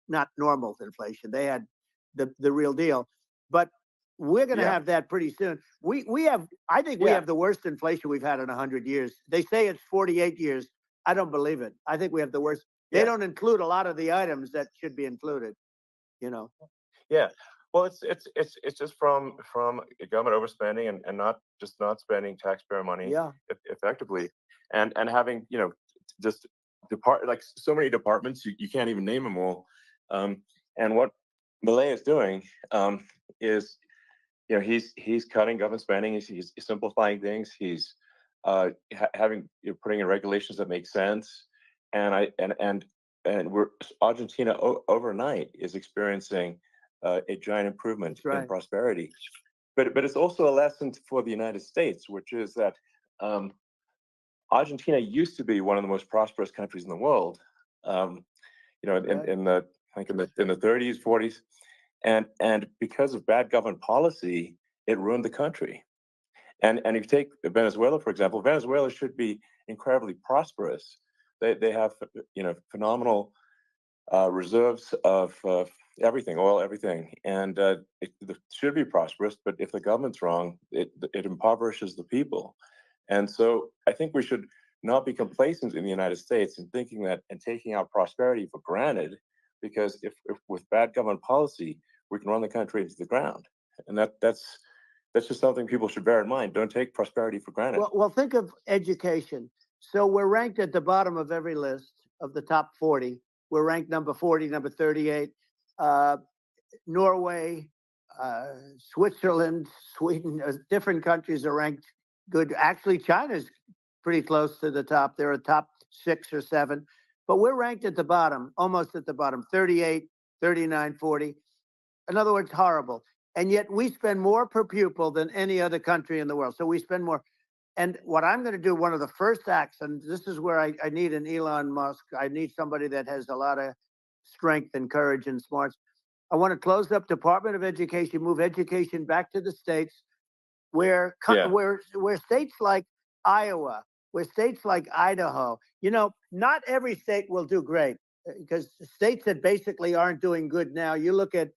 not normal inflation. They had the real deal. But we're going to Yeah. have that pretty soon. We have, I think we Yeah. have the worst inflation we've had in 100 years. They say it's 48 years. I don't believe it. I think we have the worst. They Yeah. don't include a lot of the items that should be included, you know. Yeah. Well, it's just from government overspending and not spending taxpayer money Yeah. effectively, and having, you know, just like so many departments you can't even name them all. And what Milei is doing is, you know, he's cutting government spending. He's simplifying things. He's having, you know, putting in regulations that make sense. And we're Argentina overnight is experiencing a giant improvement That's right. in prosperity. But it's also a lesson for the United States, which is that um, Argentina used to be one of the most prosperous countries in the world. You know, Right. in the I think in the 30s, 40s, and because of bad government policy, it ruined the country. And if you take Venezuela, for example, Venezuela should be incredibly prosperous. They have, you know, phenomenal reserves of everything, oil, everything, and it should be prosperous. But if the government's wrong, it impoverishes the people. And so I think we should not be complacent in the United States in thinking that and taking our prosperity for granted, because if with bad government policy we can run the country into the ground, and that's just something people should bear in mind. Don't take prosperity for granted. Well, think of education. So we're ranked at the bottom of every list of the top 40. We're ranked number 40, number 38. Uh, Norway, Switzerland, Sweden, different countries are ranked good. Actually, China's pretty close to the top. They're a top 6 or 7. But we're ranked at the bottom, almost at the bottom, 38, 39, 40. In other words, horrible. And yet we spend more per pupil than any other country in the world. So we spend more. And what I'm going to do, one of the first acts, and this is where I need an Elon Musk. I need somebody that has a lot of strength and courage and smarts. I want to close up Department of Education, move education back to the states, where Yeah. where states like Iowa, where states like Idaho, you know, not every state will do great, because states that basically aren't doing good now. You look at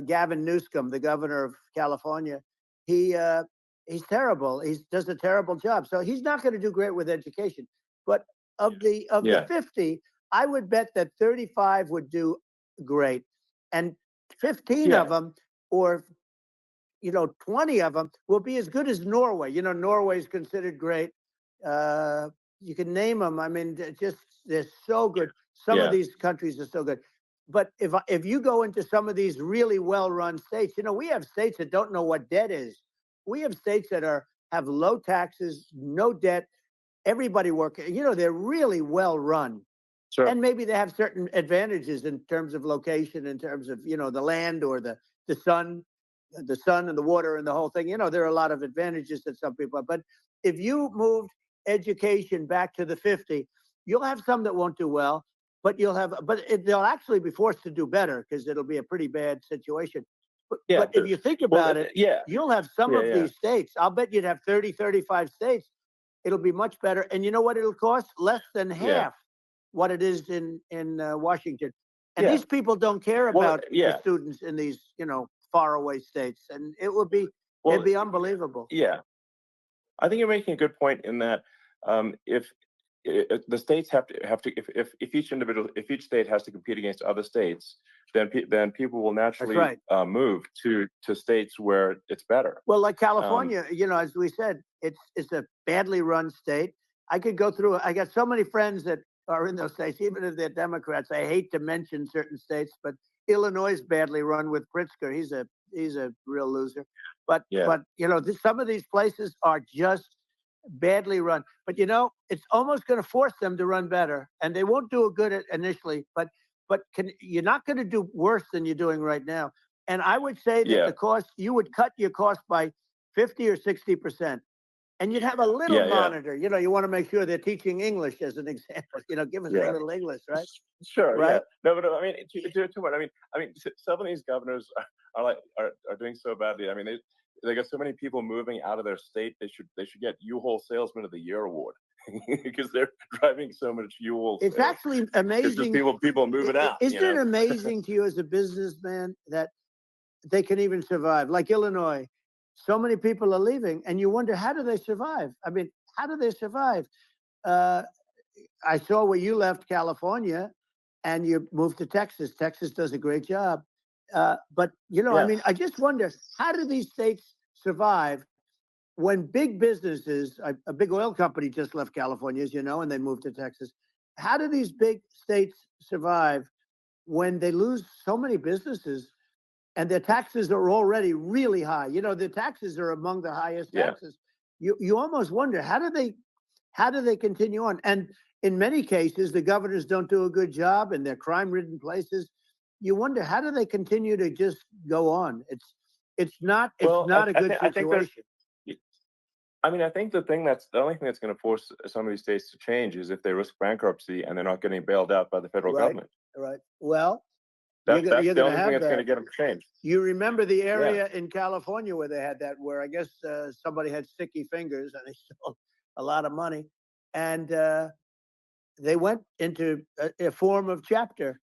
Gavin Newsom, the governor of California. He's terrible. He does a terrible job. So he's not going to do great with education. But of the Yeah. 50, I would bet that 35 would do great, and 15 Yeah. of them, or 20 of them will be as good as Norway. You know, Norway is considered great. You can name them. I mean, they're so good. Some of Yeah. these countries are so good. But if you go into some of these really well-run states, you know, we have states that don't know what debt is. We have states that have low taxes, no debt, everybody working. You know, they're really well run. Sure. And maybe they have certain advantages in terms of location, in terms of, you know, the land or the sun, and the water and the whole thing. You know, there are a lot of advantages that some people have. But if you moved education back to the 50, you'll have some that won't do well, but they'll actually be forced to do better, because it'll be a pretty bad situation. Yeah. But if you think Well, about it, yeah. you'll have some Yeah, of yeah. these states. I'll bet you'd have 30, 35 states. It'll be much better. And you know what it'll cost? Less than Yeah. half what it is in Washington. And Yeah. these people don't care Well, about yeah. the students in these, you know, faraway states. And it'd Well, be unbelievable. yeah. I think you're making a good point in that if the states have to if each state has to compete against other states, then people will naturally right. Move to states where it's better. Well, like California, you know, as we said, it's a badly run state. I could go through. I got so many friends that are in those states, even if they're Democrats. I hate to mention certain states, but Illinois is badly run with Pritzker. He's a real loser. But Yeah. but you know, some of these places are just badly run. But you know, it's almost going to force them to run better, and they won't do a good at initially. But you're not going to do worse than you're doing right now. And I would say that Yeah. the cost, you would cut your cost by 50 or 60%. And you'd have a little Yeah, yeah, monitor. You want to make sure they're teaching English as an example. Give us a yeah. little English, right? Sure, yeah. Right? No, but I mean, to what? Some of these governors are doing so badly. I mean, they got so many people moving out of their state. They should get U-Haul Salesman of the Year award because they're driving so much U-Haul It's sales. actually It's just amazing. people moving out. Isn't it amazing to you as a businessman that they can even survive? Like Illinois, so many people are leaving, and you wonder, how do they survive? I mean, how do they survive? Uh, I saw where you left California and you moved to Texas. Texas does a great job. But, I Yeah, mean, I just wonder, how do these states survive when big businesses, a big oil company just left California, as you know, and they moved to Texas. How do these big states survive when they lose so many businesses and their taxes are already really high? The taxes are among the highest yeah. taxes. You almost wonder, how do they continue on? And in many cases, the governors don't do a good job in their crime-ridden places. You wonder, how do they continue to just go on? It's Well, not a good I think there's. situation. I think the only thing that's going to force some of these states to change is if they risk bankruptcy and they're not getting bailed out by the federal Right, government. right. Well, That's you're the going to only thing have that's going to that. get them to change. You remember the Yeah, area in California where they had that, where I guess somebody had sticky fingers and they stole a lot of money, and they went into a form of chapter,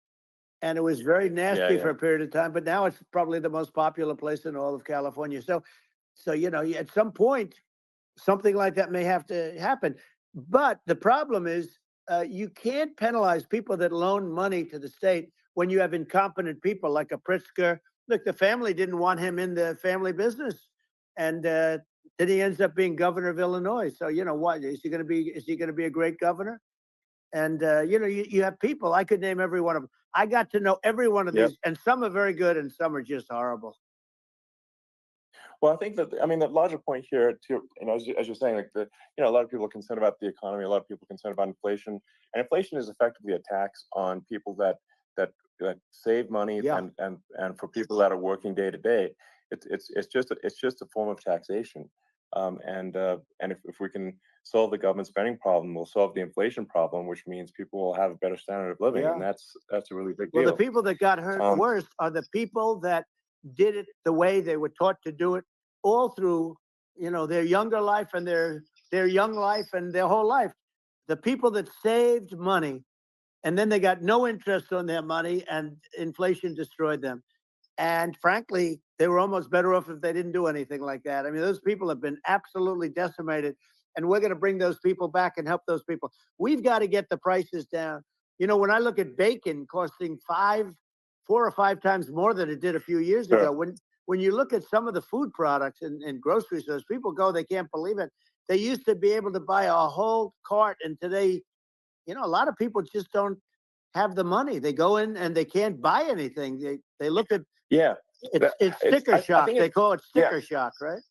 and it was very yeah, nasty yeah. for a period of time. But now it's probably the most popular place in all of California. So at some point, something like that may have to happen. But the problem is, you can't penalize people that loan money to the state when you have incompetent people like a Pritzker. Look, the family didn't want him in the family business, and then he ends up being governor of Illinois. So what is he going to be? Is he going to be a great governor? And you have people. I could name every one of them. I got to know every one of Yep. these, and some are very good, and some are just horrible. Well, I think that the larger point here, too, as you're saying, like a lot of people are concerned about the economy, a lot of people are concerned about inflation, and inflation is effectively a tax on people that save money, Yeah. and for people that are working day to day, it's just a form of taxation, and if we can solve the government spending problem, we'll solve the inflation problem, which means people will have a better standard of living, and Yeah. that's a really big Well, the deal. people that got hurt worst are the people that did it the way they were taught to do it all through, their younger life and their young life and their whole life. The people that saved money and then they got no interest on their money and inflation destroyed them. And frankly, they were almost better off if they didn't do anything like that. I mean, those people have been absolutely decimated, and we're going to bring those people back and help those people. We've got to get the prices down. When I look at bacon costing 4 or 5 times more than it did a few years Sure. ago, when you look at some of the food products in grocery stores, people go, they can't believe it. They used to be able to buy a whole cart, and today, a lot of people just don't have the money. They go in and they can't buy anything. They look at Yeah, it's it's sticker I shock. think They it call it yeah. sticker shock, right?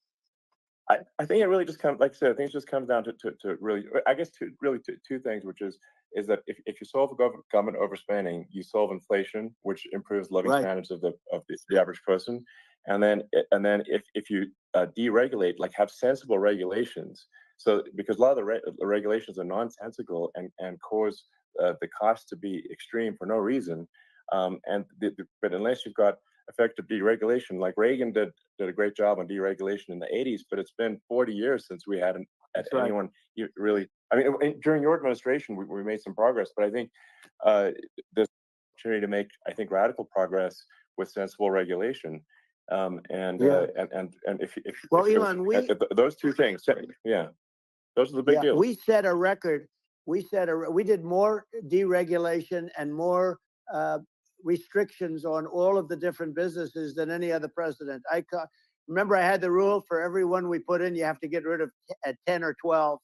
I think it really just comes, like I said, I think it just comes down to really, I guess, two things, which is that if you solve government overspending, you solve inflation, which improves living Right. standards of the average person, and then if you deregulate, like have sensible regulations, so because a lot of the regulations are nonsensical and cause the cost to be extreme for no reason, but unless you've got effective deregulation, like Reagan did a great job on deregulation in the 80s, but it's been 40 years since we had That's right. anyone really. I mean, during your administration, we made some progress, but I think there's opportunity to make, I think, radical progress with sensible regulation. And if Well, Elon, those two things, yeah, those are the big deals. we set a record. We did more deregulation and more restrictions on all of the different businesses than any other president. Remember, I had the rule for everyone we put in, you have to get rid of 10 or 12.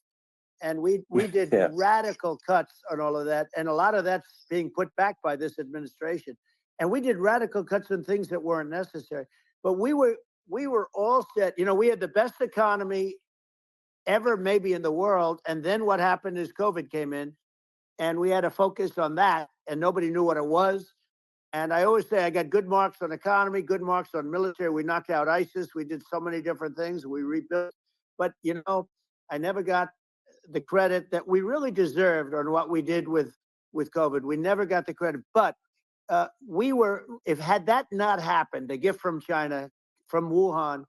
And we did Yeah. radical cuts on all of that. And a lot of that's being put back by this administration. And we did radical cuts on things that weren't necessary. But we were all set. We had the best economy ever maybe in the world. And then what happened is COVID came in, and we had to focus on that, and nobody knew what it was. And I always say I got good marks on economy, good marks on military. We knocked out ISIS. We did so many different things. We rebuilt. But, I never got the credit that we really deserved on what we did with COVID. We never got the credit, but we were. If had that not happened, a gift from China, from Wuhan,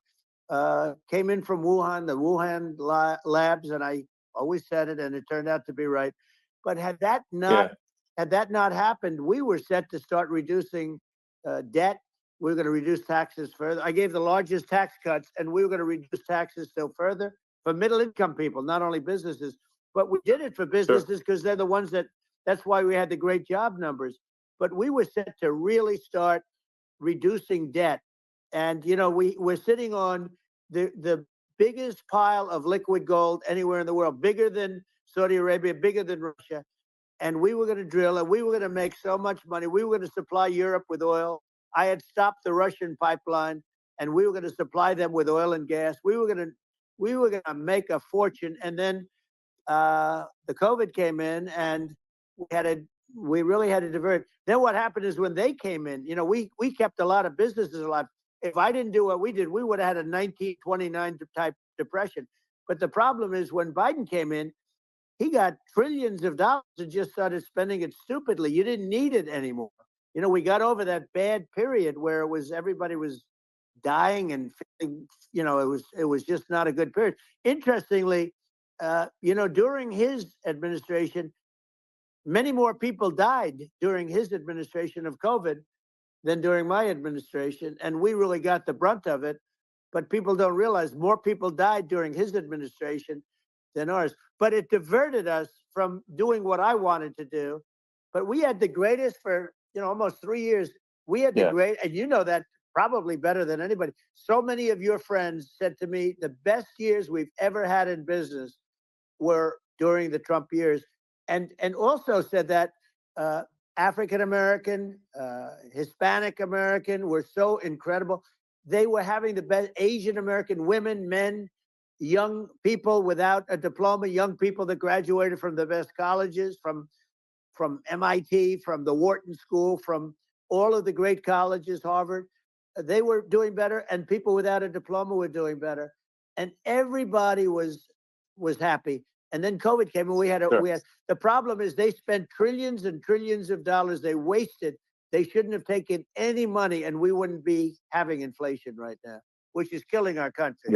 came in from Wuhan, the Wuhan labs, and I always said it, and it turned out to be right. But Yeah. had that not happened, we were set to start reducing debt. We were going to reduce taxes further. I gave the largest tax cuts, and we were going to reduce taxes still further for middle income people, not only businesses. But we did it for businesses because they're the ones that's why we had the great job numbers. But we were set to really start reducing debt. And, you know, we're sitting on the biggest pile of liquid gold anywhere in the world, bigger than Saudi Arabia, bigger than Russia. And we were going to drill, and we were going to make so much money. We were going to supply Europe with oil. I had stopped the Russian pipeline, and we were going to supply them with oil and gas. We were going to make a fortune. And then the COVID came in, and we really had to divert. Then what happened is when they came in, you know, we kept a lot of businesses alive. If I didn't do what we did, we would have had a 1929 type depression. But the problem is when Biden came in, he got trillions of dollars and just started spending it stupidly. You didn't need it anymore. You know, we got over that bad period where everybody was dying and, you know, it was just not a good period. Interestingly, you know, during his administration, many more people died during his administration of COVID than during my administration, and we really got the brunt of it. But people don't realize more people died during his administration than ours. But it diverted us from doing what I wanted to do. But we had the greatest for, you know, almost 3 years. We had the great, and you know that probably better than anybody. So many of your friends said to me, the best years we've ever had in business were during the Trump years, and also said that African American, Hispanic American were so incredible. They were having the best. Asian American women, men, young people without a diploma, young people that graduated from the best colleges, from MIT, from the Wharton School, from all of the great colleges, Harvard. They were doing better, and people without a diploma were doing better, and everybody was happy. And then COVID came, and we had the problem is they spent trillions and trillions of dollars. They wasted. They shouldn't have taken any money, and we wouldn't be having inflation right now, which is killing our country.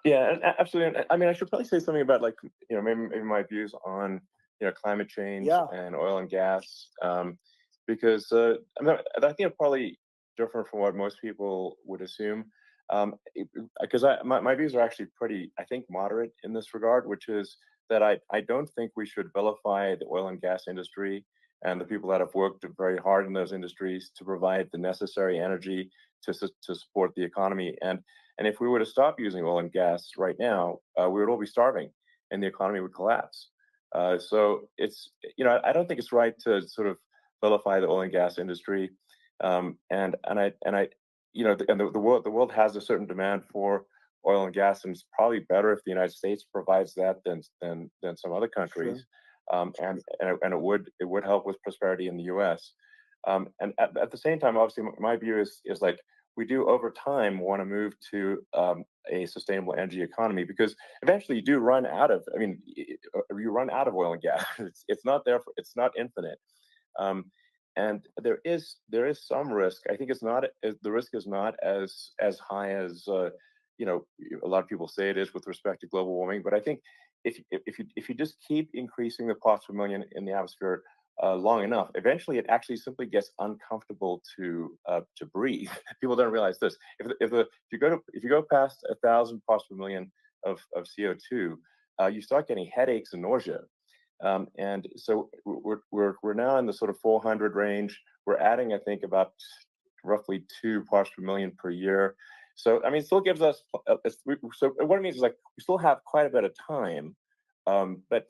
Yeah, absolutely. I mean, I should probably say something about, like, you know, maybe my views on, you know, climate change and oil and gas, because I mean, I think it's probably different from what most people would assume, because my views are actually pretty, I think, moderate in this regard, which is that I don't think we should vilify the oil and gas industry and the people that have worked very hard in those industries to provide the necessary energy to support the economy. And if we were to stop using oil and gas right now, we would all be starving, and the economy would collapse. So it's, you know, I don't think it's right to sort of vilify the oil and gas industry, and I, you know, the world has a certain demand for oil and gas, and it's probably better if the United States provides that than some other countries, and it would help with prosperity in the U.S. And at the same time, obviously, my view is like, we do over time want to move to a sustainable energy economy, because eventually you do run out of, I mean, you run out of oil and gas. It's not there, it's not infinite. And there is some risk. I think the risk is not as high as you know, a lot of people say it is with respect to global warming. But I think if you just keep increasing the parts per million in the atmosphere long enough, eventually it actually simply gets uncomfortable to breathe. People don't realize this. If you go past 1,000 parts per million of CO2, you start getting headaches and nausea. And so we're now in the sort of 400 range. We're adding, I think, about roughly 2 parts per million per year. So I mean, it still gives us. So what it means is, like, we still have quite a bit of time, but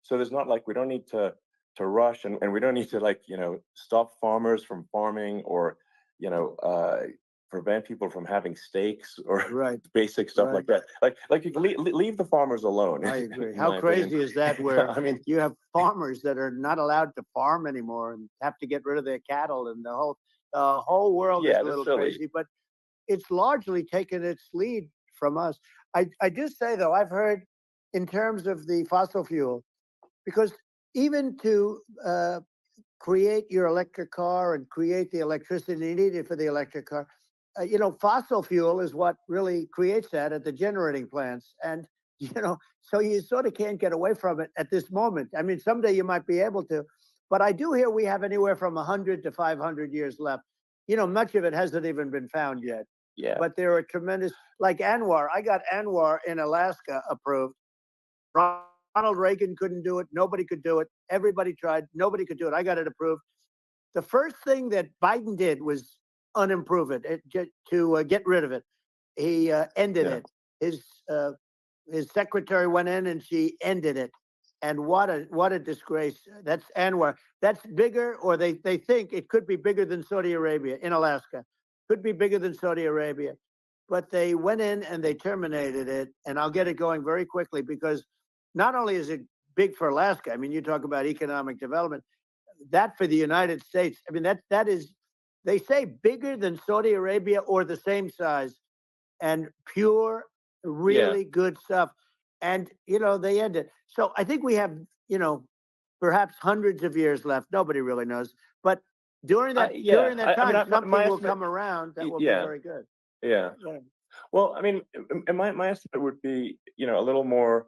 so there's not like we don't need to rush, and we don't need to, like, you know, stop farmers from farming, or, you know, prevent people from having steaks, or basic stuff like that. Like you can leave the farmers alone. I agree. How crazy is that? Where I mean, you have farmers that are not allowed to farm anymore and have to get rid of their cattle, and the whole world is a little crazy. But it's largely taken its lead from us. I do say though, I've heard in terms of the fossil fuel, because even to create your electric car and create the electricity needed for the electric car, fossil fuel is what really creates that at the generating plants. And, so you sort of can't get away from it at this moment. I mean, someday you might be able to, but I do hear we have anywhere from 100 to 500 years left. Much of it hasn't even been found yet. Yeah. But there are tremendous, like Anwar. I got Anwar in Alaska approved. Ronald Reagan couldn't do it. Nobody could do it. Everybody tried. Nobody could do it. I got it approved. The first thing that Biden did was unimprove it, to get rid of it. He ended it. His secretary went in and she ended it. And what a disgrace. That's Anwar. That's bigger, or they think it could be bigger than Saudi Arabia in Alaska. Could be bigger than Saudi Arabia. But they went in and they terminated it. And I'll get it going very quickly, because not only is it big for Alaska, I mean, you talk about economic development, that for the United States, I mean, that is, they say bigger than Saudi Arabia or the same size, and pure, really good stuff. And, they end it. So I think we have, perhaps hundreds of years left. Nobody really knows. But during that time, something will come around that will be very good. Yeah. Well, I mean, and my estimate would be, a little more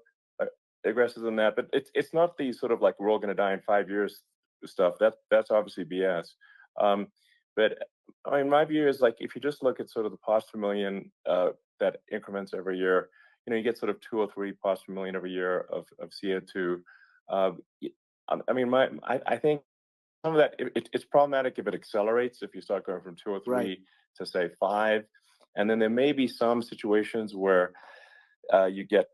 aggressive than that. But it's not the sort of like we're all going to die in 5 years stuff. That's obviously BS. But I mean, my view is, like, if you just look at sort of the parts per million that increments every year, you get sort of 2 or 3 parts per million every year of CO2. I mean, I think some of that it's problematic if it accelerates, if you start going from 2 or 3 to say 5, and then there may be some situations where you get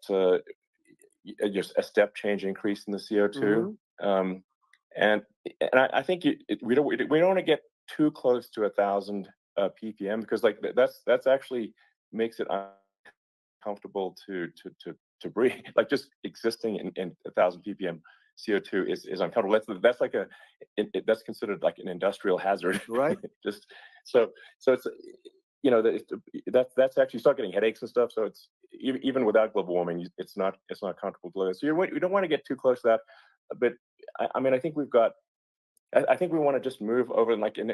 just a step change increase in the CO2. And I think we don't want to get too close to 1,000 ppm, because like that's actually makes it uncomfortable to breathe. Like just existing in 1,000 ppm CO2 is uncomfortable. That's like that's considered like an industrial hazard, right? Just so it's that's actually start getting headaches and stuff. So it's even without global warming, it's not comfortable to live. So you don't want to get too close to that. But I mean, I think we've got. I think we want to just move over, and like, and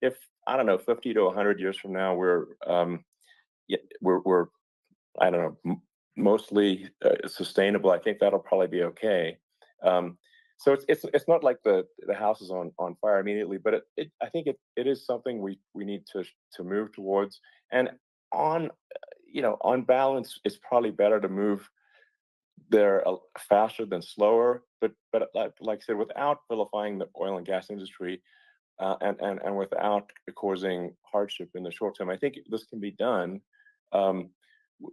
if I don't know, 50 to 100 years from now, we're I don't know, mostly sustainable. I think that'll probably be okay. So it's not like the house is on fire immediately, but I think it is something we need to move towards. And on balance, it's probably better to move there faster than slower. But like I said, without vilifying the oil and gas industry, and without causing hardship in the short term, I think this can be done.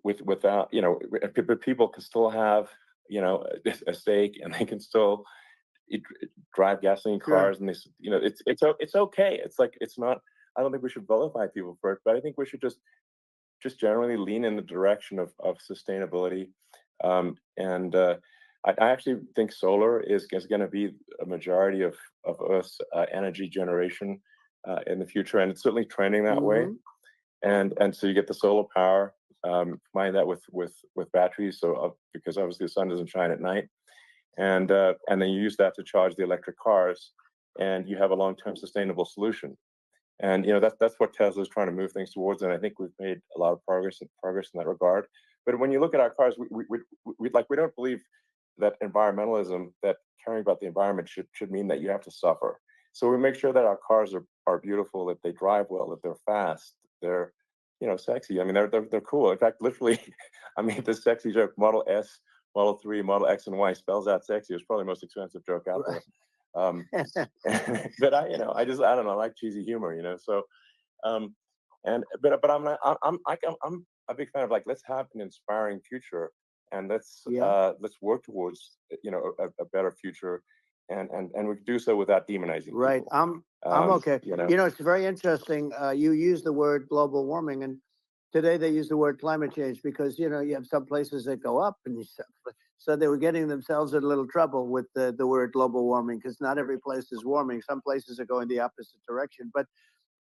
Without but people can still have a stake, and they can still drive gasoline cars, and it's okay. It's like, it's not. I don't think we should vilify people for it, but I think we should just generally lean in the direction of sustainability. And I actually think solar is going to be a majority of Earth's energy generation in the future, and it's certainly trending that way. And so you get the solar power, combine that with batteries, so because obviously the sun doesn't shine at night, and then you use that to charge the electric cars, and you have a long-term sustainable solution. And that's what Tesla is trying to move things towards, and I think we've made a lot of progress in that regard. But when you look at our cars, we don't believe that environmentalism, that caring about the environment should mean that you have to suffer. So we make sure that our cars are beautiful, that they drive well, that they're fast, they're sexy. I mean, they're cool. In fact, literally, I mean, the sexy joke, Model S, Model 3, Model X, and Y spells out sexy. It's probably the most expensive joke out there. But I don't know, I like cheesy humor, So, but I'm a big fan of, like, let's have an inspiring future, and let's work towards a better future, and we can do so without demonizing people. I'm okay. It's very interesting. You use the word global warming, and today they use the word climate change, because you have some places that go up, and so they were getting themselves in a little trouble with the word global warming, because not every place is warming. Some places are going the opposite direction. But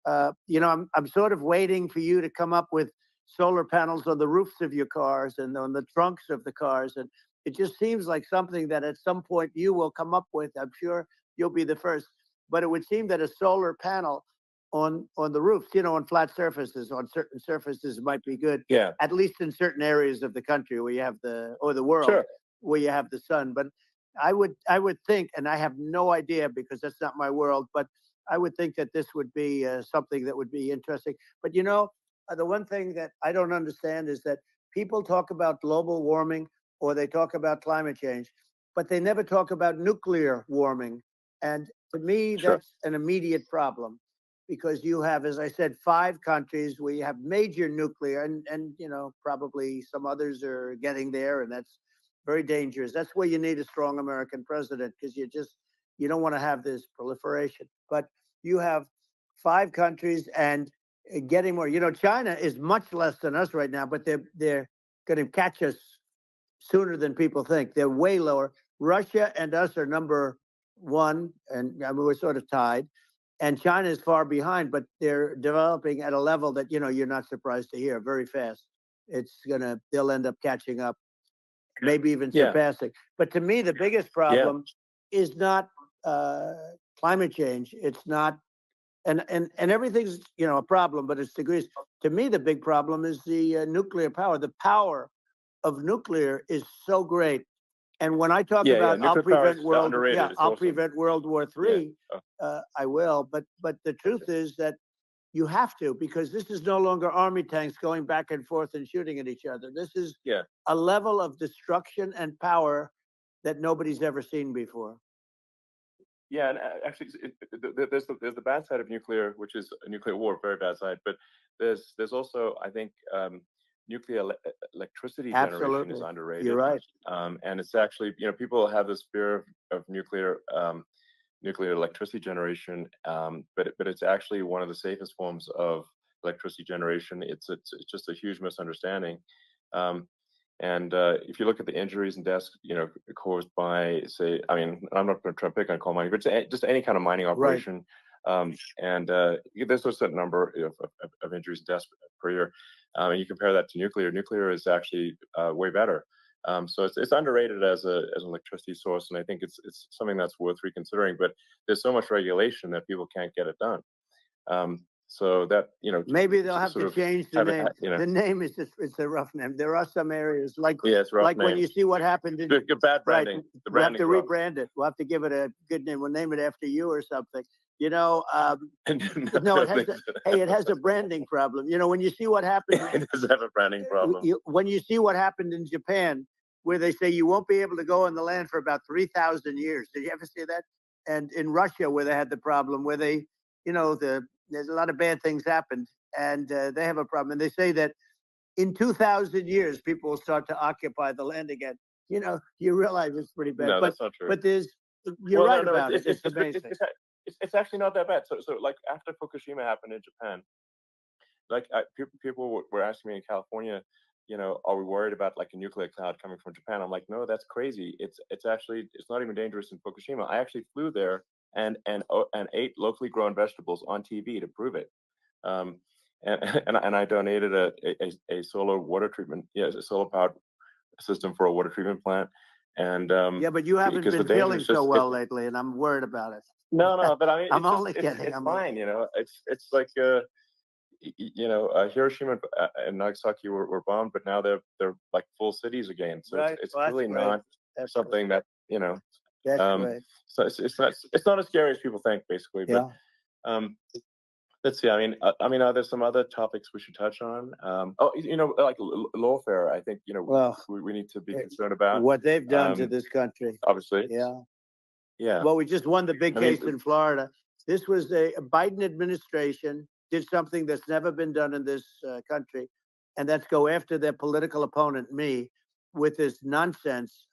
I'm sort of waiting for you to come up with solar panels on the roofs of your cars and on the trunks of the cars. And it just seems like something that at some point you will come up with. I'm sure you'll be the first. But it would seem that a solar panel on the roofs, on flat surfaces, on certain surfaces might be good. Yeah. At least in certain areas of the country where you have the world Sure. where you have the sun. But I would think, and I have no idea because that's not my world, but I would think that this would be something that would be interesting. But the one thing that I don't understand is that people talk about global warming or they talk about climate change, but they never talk about nuclear warming. And to me, Sure. that's an immediate problem because you have, as I said, 5 countries where you have major nuclear and probably some others are getting there, and that's very dangerous. That's where you need a strong American president because you don't want to have this proliferation. But you have 5 countries and getting more. China is much less than us right now, but they're going to catch us sooner than people think. They're way lower. Russia and us are number 1, and I mean, we're sort of tied. And China is far behind, but they're developing at a level that you're not surprised to hear very fast. They'll end up catching up, maybe even surpassing. But to me, the biggest problem is not climate change. It's not, and everything's a problem, but it's degrees. To me, the big problem is the nuclear power. The power of nuclear is so great. And when I talk about I'll prevent World War III, I will. But the truth is that you have to, because this is no longer army tanks going back and forth and shooting at each other. This is a level of destruction and power that nobody's ever seen before. Yeah, and actually, there's the bad side of nuclear, which is a nuclear war, very bad side. But there's also, I think, nuclear electricity generation is underrated. You're right. And it's actually, people have this fear of nuclear electricity generation, but it's actually one of the safest forms of electricity generation. It's just a huge misunderstanding. And if you look at the injuries and deaths, caused by, say, I mean, I'm not going to try to pick on coal mining, but just any kind of mining operation. Right. And there's a certain number of injuries and deaths per year. And you compare that to nuclear. Nuclear is actually way better. So it's underrated as an electricity source, and I think it's something that's worth reconsidering. But there's so much regulation that people can't get it done. So that maybe they'll have to change the name. The name is it's a rough name. There are some areas like when you see what happened in bad branding. Right, we'll have to rebrand it. We'll have to give it a good name. We'll name it after you or something. No, it has a branding problem. When you see what happened, it does have a branding problem. When you see what happened in Japan, where they say you won't be able to go on the land for about 3,000 years. Did you ever see that? And in Russia, where they had the problem, where they, there's a lot of bad things happened, and they have a problem. And they say that in 2,000 years, people will start to occupy the land again. You realize it's pretty bad. No, that's not true. But you're right about it. It's amazing. It's actually not that bad. So like after Fukushima happened in Japan, like people were asking me in California, are we worried about like a nuclear cloud coming from Japan? I'm like, no, that's crazy. It's not even dangerous in Fukushima. I actually flew there and ate locally grown vegetables on TV to prove it. And I donated a solar water treatment, a solar powered system for a water treatment plant. And but you haven't been feeling so well lately, and I'm worried about it. No, but I mean, I'm only kidding. It's fine, It's like Hiroshima and Nagasaki were bombed, but now they're like full cities again. So it's really not something that That's right. So it's not as scary as people think, basically. But let's see. I mean, are there some other topics we should touch on? Like lawfare. I think we need to be concerned about what they've done to this country. Obviously. Yeah. Well, we just won the big case in Florida. This was a Biden administration did something that's never been done in this country, and that's go after their political opponent, me, with this nonsense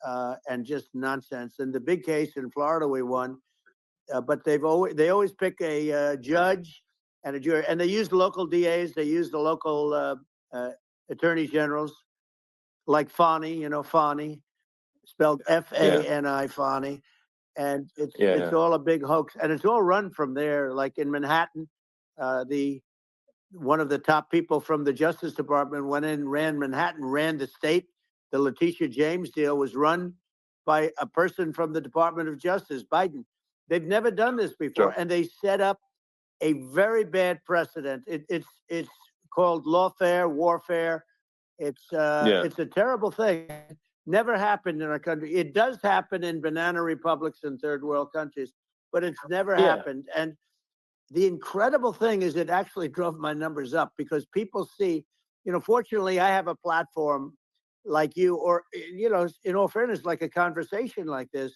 and just nonsense. And the big case in Florida we won, but they always pick a judge and a jury, and they use local DAs, they use the local attorney generals, like Fani, Fani, spelled Fani, Fani. And it's all a big hoax, and it's all run from there. Like in Manhattan, the one of the top people from the Justice Department went in, ran Manhattan, ran the state. The Letitia James deal was run by a person from the Department of Justice, Biden. They've never done this before, and they set up a very bad precedent. It's called lawfare, warfare. It's a terrible thing. Never happened in our country. It does happen in banana republics and third world countries, but it's never happened. And the incredible thing is it actually drove my numbers up because people see, fortunately I have a platform like you, or, in all fairness, like a conversation like this,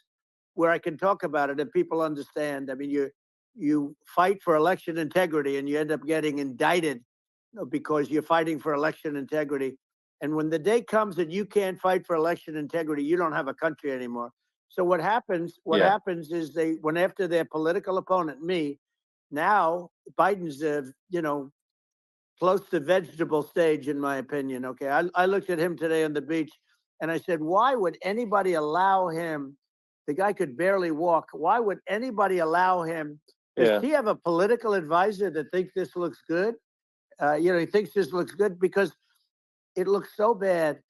where I can talk about it and people understand. I mean, you fight for election integrity and you end up getting indicted because you're fighting for election integrity. And when the day comes that you can't fight for election integrity, you don't have a country anymore. So what happens is they went after their political opponent, me. Now Biden's, close to vegetable stage, in my opinion. Okay, I looked at him today on the beach, and I said, why would anybody allow him? The guy could barely walk. Why would anybody allow him? Does he have a political advisor that thinks this looks good? He thinks this looks good because it looks so bad,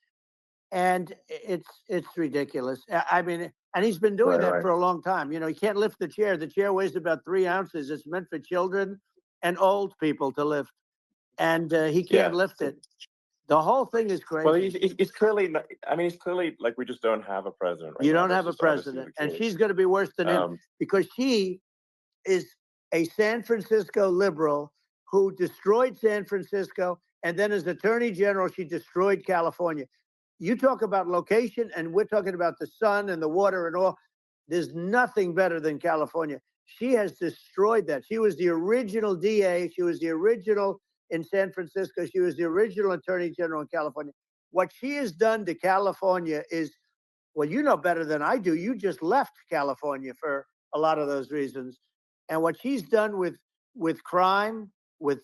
and it's ridiculous. I mean, and he's been doing that for a long time. He can't lift the chair. The chair weighs about 3 ounces. It's meant for children and old people to lift, and he can't lift it. The whole thing is crazy. Well, he's clearly not, I mean, he's clearly like, we just don't have a president right You now. don't have a president, and she's going to be worse than him because she is a San Francisco liberal who destroyed San Francisco, and then as Attorney General, she destroyed California. You talk about location, and we're talking about the sun and the water and all. There's nothing better than California. She has destroyed that. She was the original DA. She was the original in San Francisco. She was the original Attorney General in California. What she has done to California is, well, you know better than I do. You just left California for a lot of those reasons. And what she's done with crime, with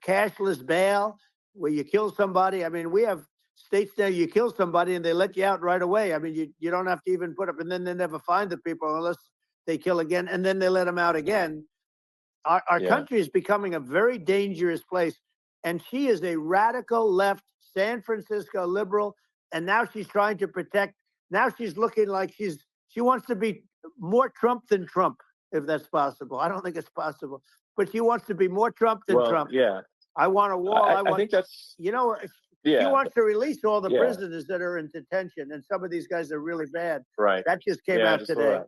cashless bail, where you kill somebody. I mean, we have states now you kill somebody and they let you out right away. I mean, you don't have to even put up, and then they never find the people unless they kill again, and then they let them out again. Our country is becoming a very dangerous place. And she is a radical left San Francisco liberal. And now she's trying to protect. Now she's looking like she wants to be more Trump than Trump, if that's possible. I don't think it's possible, but she wants to be more Trump than Trump. Yeah. I want a wall. I think that's, she wants to release all the prisoners that are in detention. And some of these guys are really bad. Right. That just came out today.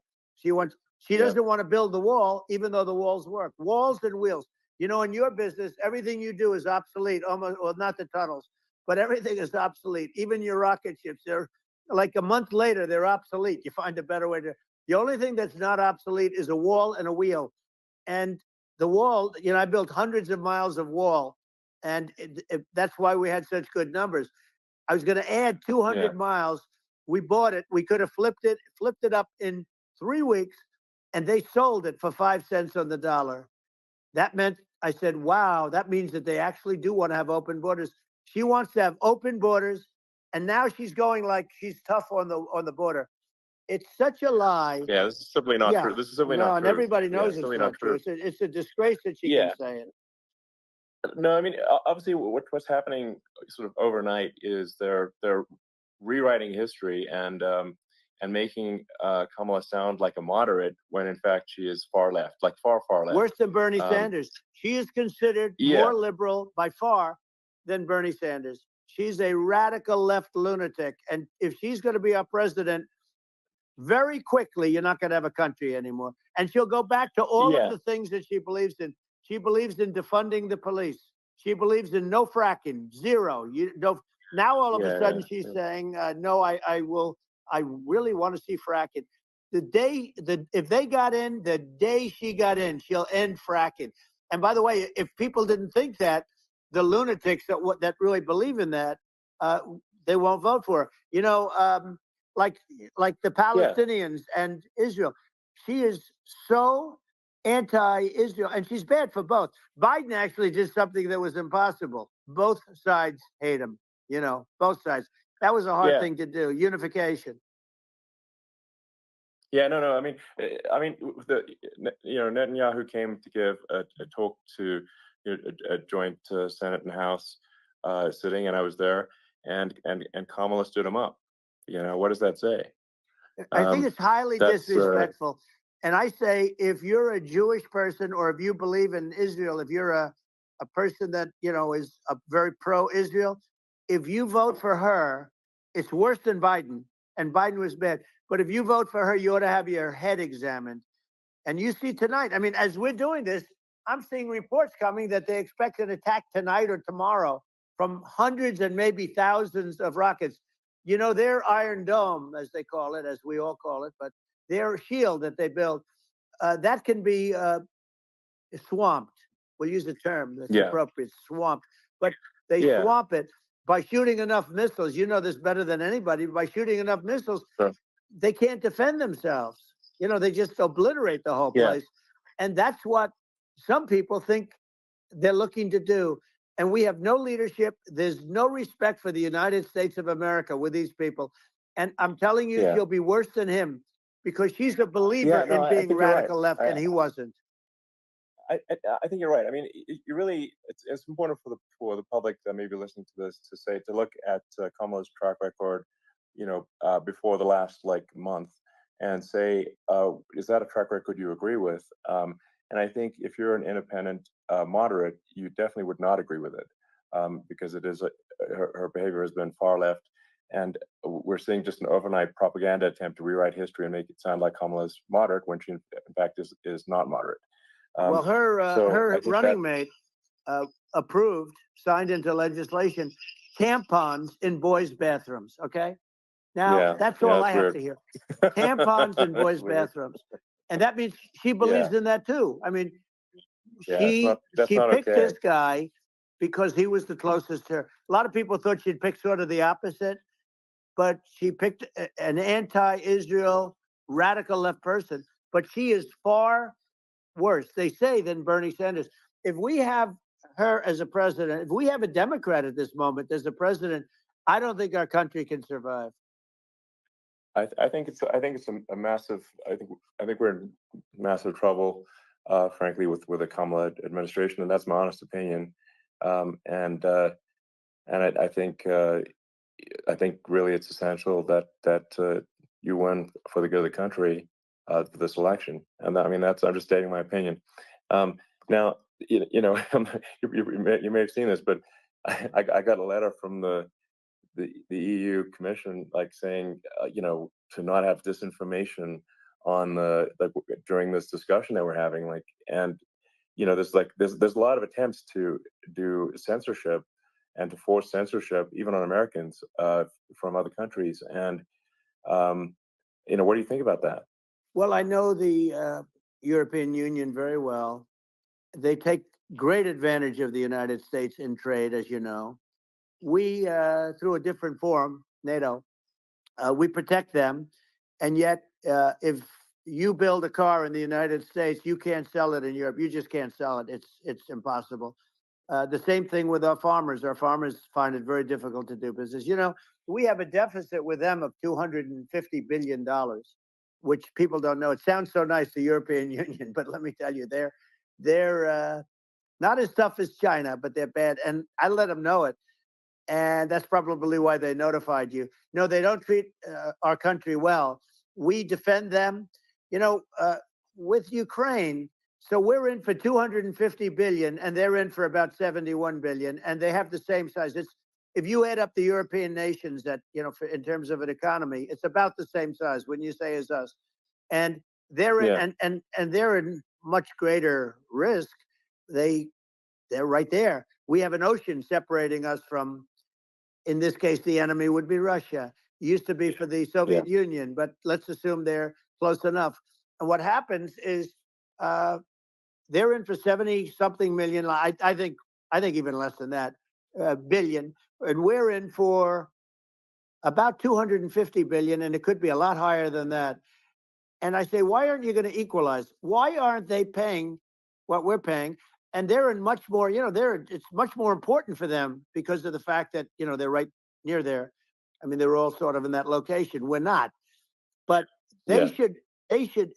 She doesn't want to build the wall, even though the walls work. Walls and wheels. In your business, everything you do is obsolete, almost, well, not the tunnels, but everything is obsolete. Even your rocket ships, they're like a month later, they're obsolete. You find a better way to. The only thing that's not obsolete is a wall and a wheel. And the wall, I built hundreds of miles of wall, and that's why we had such good numbers. I was going to add 200 miles. We bought it. We could have flipped it up in 3 weeks, and they sold it for 5 cents on the dollar. That meant, I said, wow, that means that they actually do want to have open borders. She wants to have open borders, and now she's going like she's tough on the border. It's such a lie. Yeah, this is simply not true. This is simply not true. And everybody knows it's not true. It's a disgrace that she can say it. No, I mean, obviously, what's happening sort of overnight is they're rewriting history and making Kamala sound like a moderate when in fact she is far left, like far left. Worse than Bernie Sanders. She is considered more liberal by far than Bernie Sanders. She's a radical left lunatic, and if she's going to be our president, very quickly you're not going to have a country anymore. And she'll go back to all of the things that she believes in. She believes in defunding the police. She believes in no fracking, zero. Now all of a sudden she's saying, no, I really want to see fracking. If they got in, the day she got in, she'll end fracking. And by the way, if people didn't think that, the lunatics that really believe in that, they won't vote for her. Like the Palestinians and Israel. She is so anti-Israel, and she's bad for both. Biden actually did something that was impossible. Both sides hate him, both sides. That was a hard thing to do, unification. Yeah, no. I mean, Netanyahu came to give a talk to a joint Senate and House sitting, and I was there, and Kamala stood him up. What does that say? I think it's highly That's disrespectful. And I say, if you're a Jewish person, or if you believe in Israel, if you're a person that, is a very pro-Israel, if you vote for her, it's worse than Biden. And Biden was bad. But if you vote for her, you ought to have your head examined. And you see tonight, I mean, as we're doing this, I'm seeing reports coming that they expect an attack tonight or tomorrow from hundreds and maybe thousands of rockets. Their Iron Dome, as they call it, as we all call it, but their shield that they build, that can be swamped. We'll use the term that's appropriate, swamped. But they swamp it by shooting enough missiles. You know this better than anybody. By shooting enough missiles, they can't defend themselves. They just obliterate the whole place. And that's what some people think they're looking to do. And we have no leadership. There's no respect for the United States of America with these people. And I'm telling you, she'll be worse than him, because she's a believer in being radical left, and he wasn't. I think you're right. I mean, you really, it's important for the public that may be listening to this to look at Kamala's track record, before the last month, and say, is that a track record you agree with? And I think if you're an independent moderate, you definitely would not agree with it, because it is her behavior has been far left, and we're seeing just an overnight propaganda attempt to rewrite history and make it sound like Kamala's moderate when she in fact is not moderate. Well, her running mate signed into legislation, tampons in boys' bathrooms. Okay, now that's all I have to hear. Tampons in boys' bathrooms, and that means she believes in that too. I mean, she picked this guy because he was the closest to her. A lot of people thought she'd pick sort of the opposite, but she picked an anti-Israel radical left person. But she is far worse, they say, than Bernie Sanders. If we have her as a president, if we have a Democrat at this moment as a president, I don't think our country can survive. I think it's a massive. I think we're in massive trouble, frankly, with the Kamala administration, and that's my honest opinion. And I think really it's essential that you win for the good of the country for this election, and I mean that's understating my opinion. Now, you may have seen this, but I got a letter from the EU Commission, saying, to not have disinformation on during this discussion that we're having, and there's a lot of attempts to do censorship and to force censorship even on Americans from other countries, and what do you think about that? Well, I know the European Union very well. They take great advantage of the United States in trade, as you know. We, through a different forum, NATO, we protect them. And yet, if you build a car in the United States, you can't sell it in Europe. You just can't sell it. It's impossible. The same thing with our farmers. Our farmers find it very difficult to do business. We have a deficit with them of $250 billion, which people don't know. It sounds so nice, the European Union, but let me tell you, they're not as tough as China, but they're bad. And I let them know it. And that's probably why they notified you. No, they don't treat our country well. We defend them, with Ukraine. So we're in for 250 billion, and they're in for about 71 billion, and they have the same size. If you add up the European nations that, in terms of an economy, it's about the same size, when you say, as us. And they're in, and they're in much greater risk. They're right there. We have an ocean separating us from, in this case, the enemy would be Russia. It used to be for the Soviet Union, but let's assume they're close enough. And what happens is they're in for 70-something million. I think even less than that, billion. And we're in for about 250 billion, and it could be a lot higher than that. And I say, why aren't you going to equalize? Why aren't they paying what we're paying? And they're in much more, it's much more important for them because of the fact that, they're right near there. I mean, they're all sort of in that location. We're not. But they should,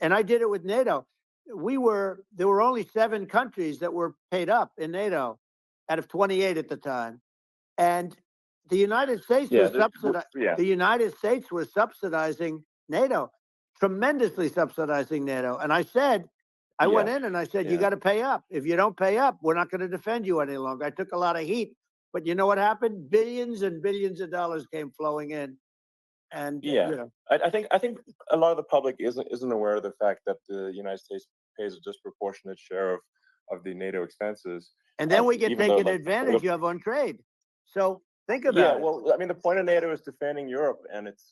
and I did it with NATO. there were only 7 countries that were paid up in NATO out of 28 at the time. And the United States Yeah, was the United States was subsidizing NATO, tremendously subsidizing NATO. And I said, I went in and I said, you got to pay up. If you don't pay up, we're not going to defend you any longer. I took a lot of heat, but you know what happened? Billions and billions of dollars came flowing in. And yeah, I think a lot of the public isn't aware of the fact that the United States pays a disproportionate share of the NATO expenses. And then we get taken advantage of on trade. So think about it. Well, I mean, the point of NATO is defending Europe, and it's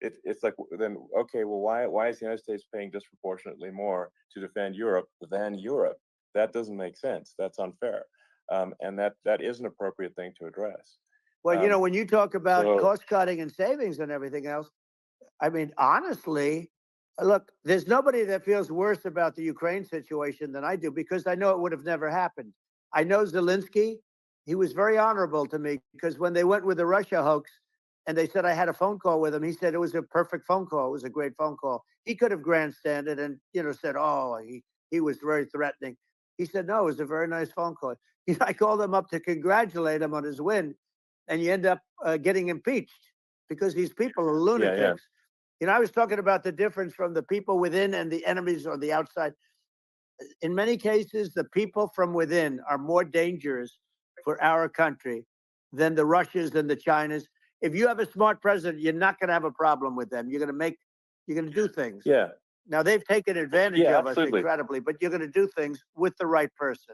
it's like, then okay, well, why is the United States paying disproportionately more to defend Europe than Europe? That doesn't make sense. That's unfair, and that is an appropriate thing to address. Well, when you talk about cost cutting and savings and everything else, I mean, honestly, look, there's nobody that feels worse about the Ukraine situation than I do, because I know it would have never happened. I know Zelensky. He was very honorable to me, because when they went with the Russia hoax and they said I had a phone call with him, he said it was a perfect phone call. It was a great phone call. He could have grandstanded and, said, oh, he was very threatening. He said, no, it was a very nice phone call. I called him up to congratulate him on his win, and you end up getting impeached because these people are lunatics. I was talking about the difference from the people within and the enemies on the outside. In many cases, the people from within are more dangerous for our country than the Russians and the Chinas. If you have a smart president, you're not going to have a problem with them. You're going to do things. Yeah. Now, they've taken advantage of absolutely. us incredibly, but you're going to do things with the right person.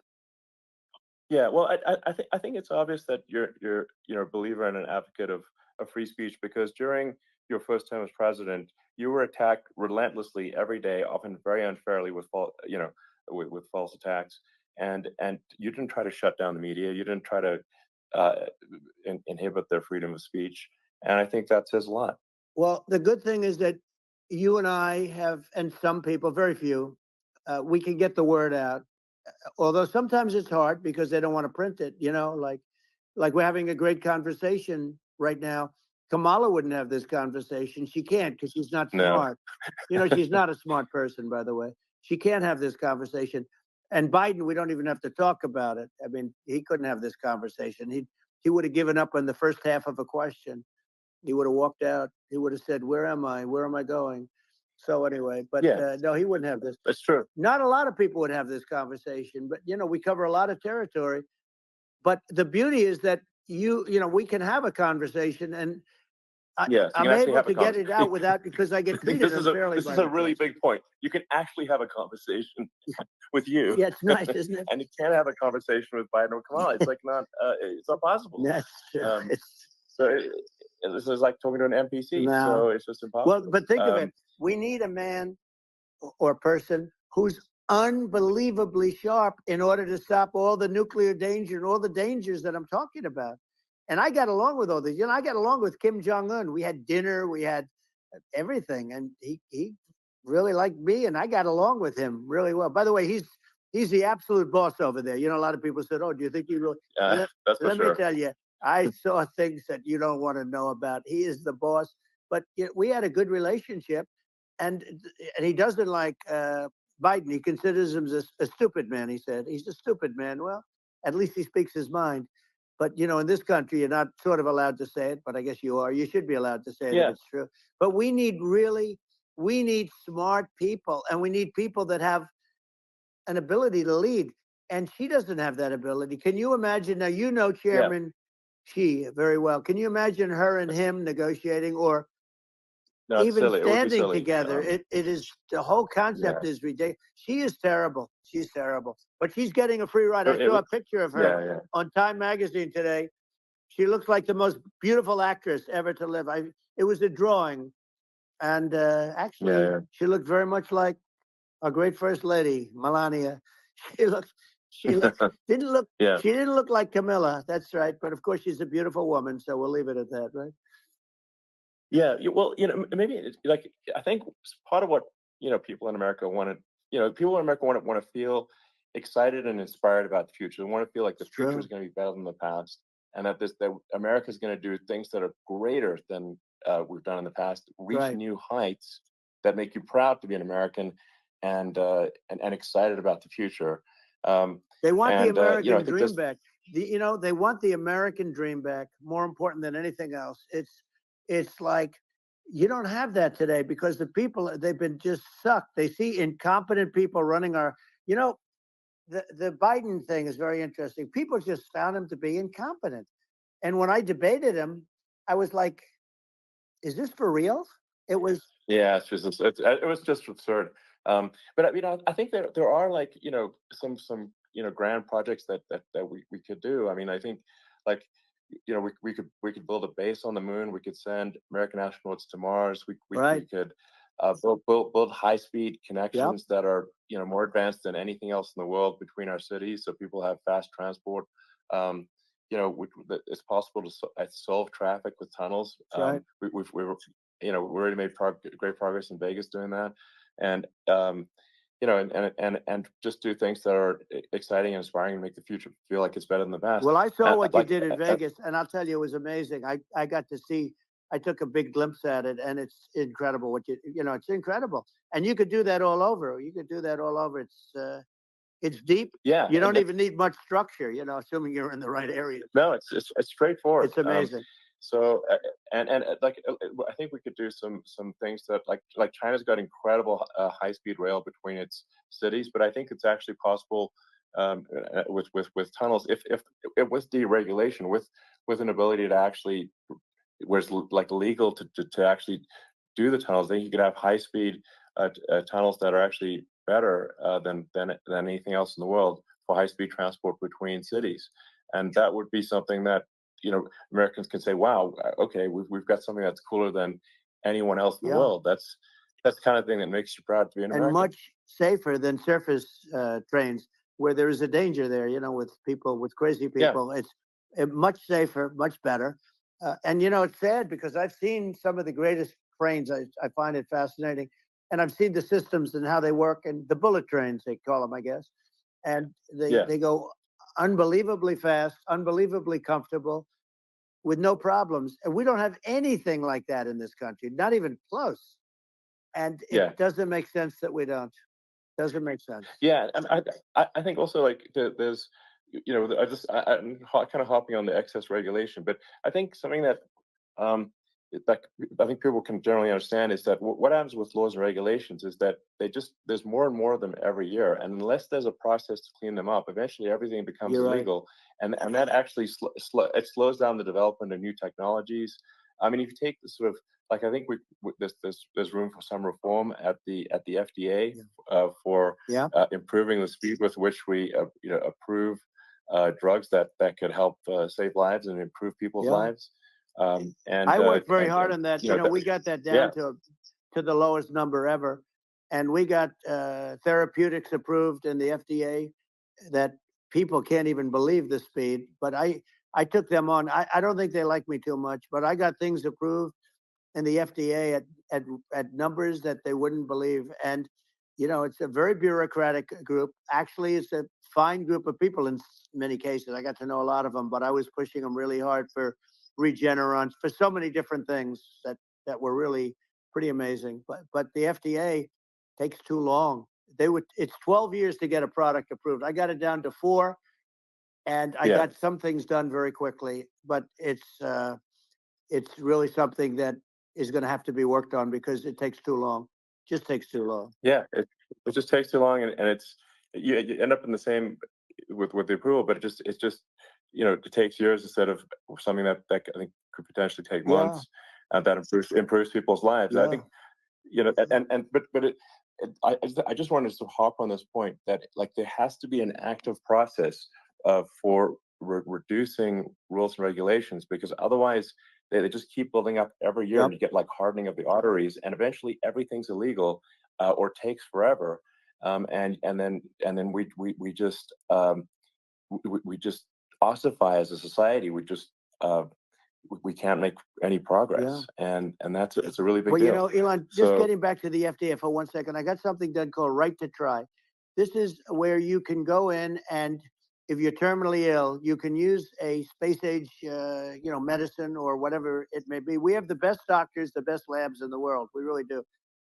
Yeah, well, I think it's obvious that you're a believer and an advocate of free speech, because during your first term as president, you were attacked relentlessly every day, often very unfairly with with false attacks, and you didn't try to shut down the media. You didn't try to inhibit their freedom of speech, and I think that says a lot. Well, the good thing is that you and I have, and some people, very few, we can get the word out. Although sometimes it's hard because they don't want to print it, like we're having a great conversation right now. Kamala wouldn't have this conversation. She can't, because she's not smart. She's not a smart person, by the way. She can't have this conversation. And Biden, we don't even have to talk about it. I mean, he couldn't have this conversation. He would have given up on the first half of a question. He would have walked out. He would have said, where am I? Where am I going? So anyway, but no, he wouldn't have this. That's true. Not a lot of people would have this conversation, but we cover a lot of territory. But the beauty is that we can have a conversation, and I'm able to get it out without, because I get treated unfairly. This is a really big point. You can actually have a conversation with you. Yeah, it's nice, isn't it? And you can't have a conversation with Biden or Kamala. It's like it's not possible. That's this is like talking to an NPC. No. So it's just impossible. Well, but think of it. We need a man or person who's unbelievably sharp in order to stop all the nuclear danger and all the dangers that I'm talking about. And I got along with all these. I got along with Kim Jong-un. We had dinner. We had everything. And he really liked me, and I got along with him really well. By the way, he's the absolute boss over there. A lot of people said, oh, do you think he really? Let me tell you, I saw things that you don't want to know about. He is the boss. But we had a good relationship. And he doesn't like Biden. He considers him a stupid man, he said. He's a stupid man. Well, at least he speaks his mind. But, in this country, you're not sort of allowed to say it, but I guess you are. You should be allowed to say it if it's true. But we need smart people, and we need people that have an ability to lead. And she doesn't have that ability. Can you imagine? Now, Chairman Xi very well. Can you imagine her and him negotiating, or even standing together? It is, the whole concept is ridiculous. She is terrible. She's terrible. But she's getting a free ride. I saw a picture of her on Time Magazine today. She looks like the most beautiful actress ever to live. It was a drawing. And actually, she looked very much like our great First Lady, Melania. She didn't look like Camilla. That's right. But of course, she's a beautiful woman. So we'll leave it at that, right? Yeah, well, maybe it's like, I think part of what people in America want to feel excited and inspired about the future. They want to feel like the future is going to be better than the past, and that America is going to do things that are greater than we've done in the past, reach new heights that make you proud to be an American. and excited about the future. They want the And I American think dream this, back. They want the American dream back. More important than anything else. It's like you don't have that today because the people, they've been just sucked. They see incompetent people running our. You know, the Biden thing is very interesting. People just found him to be incompetent. And when I debated him, I was like, "Is this for real?" It was. yeah, it was just absurd. But I think there are, like, some grand projects that we could do. I mean, I think, like, we could build a base on the moon. We could send American astronauts to Mars. We Right. could build high speed Yep. connections that are more advanced than anything else in the world between our cities, so people have fast transport. Um, it's possible to solve traffic with tunnels. That's right. We already made great progress in Vegas doing that, and and just do things that are exciting and inspiring and make the future feel like it's better than the past. Well, I saw And, what you like, did in Vegas, and I'll tell you, it was amazing. I got to see. I took a big glimpse at it, and it's incredible. It's incredible, and you could do that all over. You could do that all over. It's deep. yeah, You and don't even need much structure. Assuming you're in the right areas. no, it's straightforward. It's amazing. So like, I think we could do some things that, like China's got incredible high speed rail between its cities, but I think it's actually possible, with tunnels, if with deregulation, with an ability to actually, where it's like legal to actually do the tunnels. Then you could have high speed tunnels that are actually better than anything else in the world for high speed transport between cities, and that would be something that Americans can say, "Wow, okay, we've got something that's cooler than anyone else in the Yeah. world." That's the kind of thing that makes you proud to be an And American. much safer than surface trains, where there is a danger there. With crazy Yeah, people, it's much safer, much better. And it's sad because I've seen some of the greatest trains. I find it fascinating, and I've seen the systems and how they work, and the bullet trains they call them, I guess. And yeah, they go unbelievably fast, unbelievably comfortable, with no problems. And we don't have anything like that in this country, not even close. And yeah. it doesn't make sense that we don't. Doesn't make sense. Yeah, and I think also, like, there's, I'm kind of hopping on the excess regulation, but I think something that, like, I think people can generally understand is that what happens with laws and regulations is that there's more and more of them every year, and unless there's a process to clean them up, eventually everything becomes You're right. illegal, and that actually it slows down the development of new technologies. I mean, if you take the sort of, like, I think there's room for some reform at the FDA, Yeah. for Yeah. improving the speed with which we approve drugs that could help save lives and improve people's Yeah. lives. And I worked very hard and on that. that, We got that yeah, down to the lowest number ever, and we got therapeutics approved in the FDA that people can't even believe the speed. But I took them on. I don't think they like me too much, but I got things approved in the FDA at numbers that they wouldn't believe. And it's a very bureaucratic group. Actually, it's a fine group of people in many cases. I got to know a lot of them, but I was pushing them really hard for Regeneron, for so many different things that were really pretty amazing. But the FDA takes too long. It's 12 years to get a product approved. I got it down to 4, and I yeah, got some things done very quickly. But it's really something that is going to have to be worked on because it takes too long. Just takes too long. yeah. It just takes too long, and you end up in the same with the approval, but it's just it takes years instead of something that I think could potentially take Yeah. months, and that improves people's lives. I Yeah. think, I just wanted to hop on this point that, like, there has to be an active process for reducing rules and regulations, because otherwise they just keep building up every year, Yep. and you get, like, hardening of the arteries, and eventually everything's illegal, or takes forever, and then we just ossify as a society. Uh, we can't make any progress, and it's a really big Well, deal. Elon, just So, getting back to the FDA for 1 second, I got something done called Right to Try. This is where you can go in, and if you're terminally ill, you can use a space age, medicine or whatever it may be. We have the best doctors, the best labs in the world. We really do.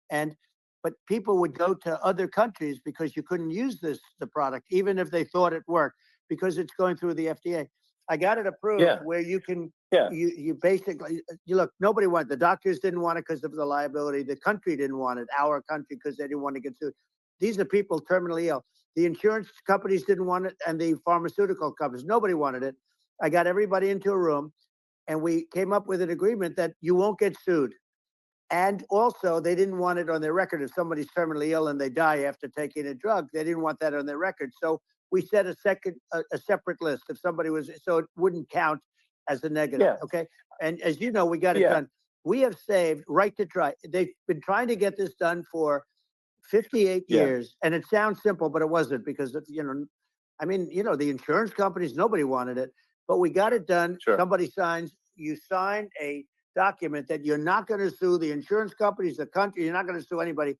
And but people would go to other countries because you couldn't use the product, even if they thought it worked, because it's going through the FDA. I got it approved where you can, you basically, you look, nobody wanted, the doctors didn't want it because of the liability. The country didn't want it, our country, because they didn't want to get sued. These are people terminally ill. The insurance companies didn't want it, and the pharmaceutical companies, nobody wanted it. I got everybody into a room, and we came up with an agreement that you won't get sued. And also, they didn't want it on their record. If somebody's terminally ill and they die after taking a drug, they didn't want that on their record. So we set a separate list. If somebody was, so it wouldn't count as a negative. Yeah. Okay. And as you know, we got it done. We have saved right to try. They've been trying to get this done for 58 years. And it sounds simple, but it wasn't, because, you know, I mean, you know, the insurance companies, nobody wanted it, but we got it done. Sure. Somebody signs, you sign a document that you're not going to sue the insurance companies, the country, you're not going to sue anybody.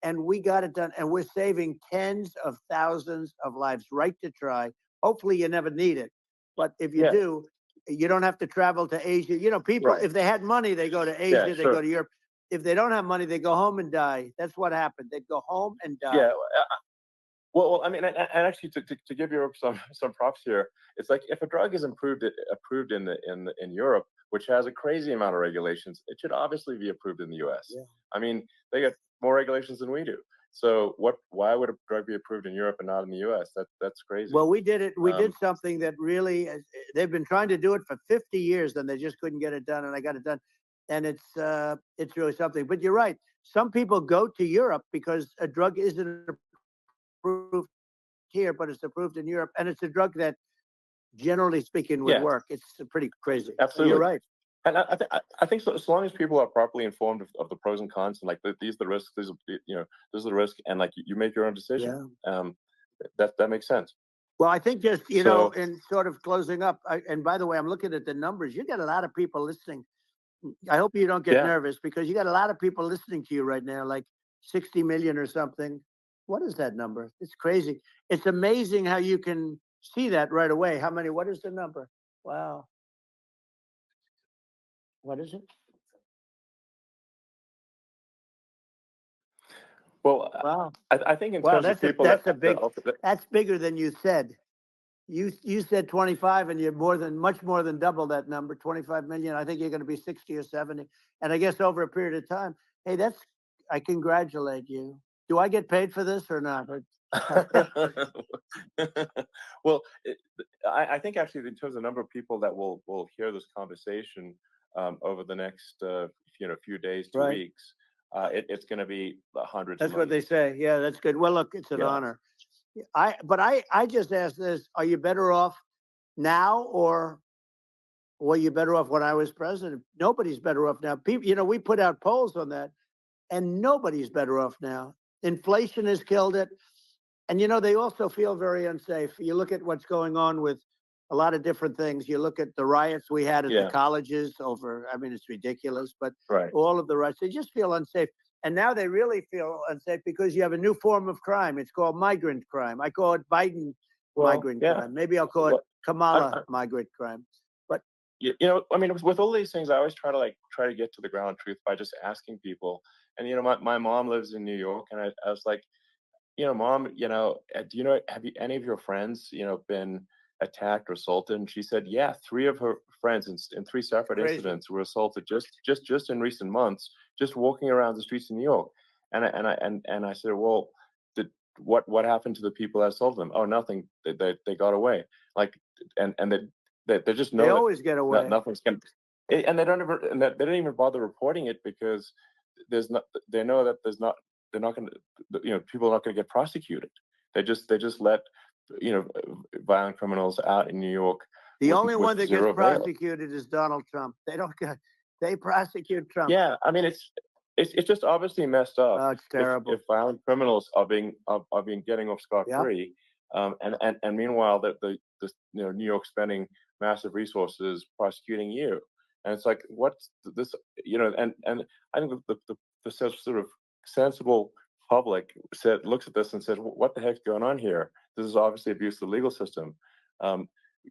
And we got it done. And we're saving tens of thousands of lives. Right to try. Hopefully you never need it. But if you do, you don't have to travel to Asia. You know, people, if they had money, they go to Asia, they go to Europe. If they don't have money, they go home and die. That's what happened. They'd go home and die. Yeah. Well, I mean, and actually, to give Europe some props here, it's like if a drug is approved in Europe, which has a crazy amount of regulations, it should obviously be approved in the U.S. Yeah. I mean, they get more regulations than we do. So why would a drug be approved in Europe and not in the U.S.? That's crazy. Well, we did it. We did something that really, they've been trying to do it for 50 years, and they just couldn't get it done, and I got it done. And it's really something. But you're right. Some people go to Europe because a drug isn't approved here, but it's approved in Europe, and it's a drug that, generally speaking, would work. It's pretty crazy. Absolutely, you're right. And I think so, as long as people are properly informed of the pros and cons, and like these are the risks, these are, you know, this is the risk, and like you make your own decision. That makes sense. Well, I think just, you know, in sort of closing up, and by the way, I'm looking at the numbers. You got a lot of people listening. I hope you don't get nervous, because you got a lot of people listening to you right now, like 60 million or something. What is that number? It's crazy. It's amazing how you can see that right away. How many? What is the number? Wow. What is it? Well, wow. I think in terms of people, that's bigger than you said. You said 25, and you're much more than double that number, 25 million. I think you're going to be 60 or 70. And I guess over a period of time, hey, I congratulate you. Do I get paid for this or not? Well, I think actually in terms of the number of people that will hear this conversation over the next few days to weeks, it's going to be hundreds. That's what they say. Yeah, that's good. Well, look, it's an honor. But I just asked this: are you better off now, or were you better off when I was president? Nobody's better off now. People, you know, we put out polls on that, and nobody's better off now. Inflation has killed it. And, you know, they also feel very unsafe. You look at what's going on with a lot of different things. You look at the riots we had at the colleges over, I mean, it's ridiculous, but all of the riots, they just feel unsafe. And now they really feel unsafe because you have a new form of crime. It's called migrant crime. I call it Biden migrant crime. Maybe I'll call it Kamala migrant crime. But you know, I mean, with all these things, I always try to get to the ground truth by just asking people. And, you know, my mom lives in New York, and I was like, you know, Mom, you know, do you know, have any of your friends, you know, been attacked or assaulted? And she said, yeah, 3 of her friends in 3 separate incidents were assaulted just in recent months, just walking around the streets in New York. And I said, well, what happened to the people that assaulted them? Oh, nothing. They got away. Like, and they just know they always get away. Nothing's going to, and they don't even bother reporting it, because they know that they're not going to, you know, people are not going to get prosecuted. They just let, you know, violent criminals out in New York. The only one that gets prosecuted is Donald Trump. They prosecute Trump. Yeah, I mean, it's just obviously messed up. Oh, it's terrible. If violent criminals are being getting off scot-free, and meanwhile the you know, New York spending massive resources prosecuting you, and it's like, what's this, you know? And I think the sort of sensible public looks at this and says, what the heck's going on here? This is obviously abuse of the legal system.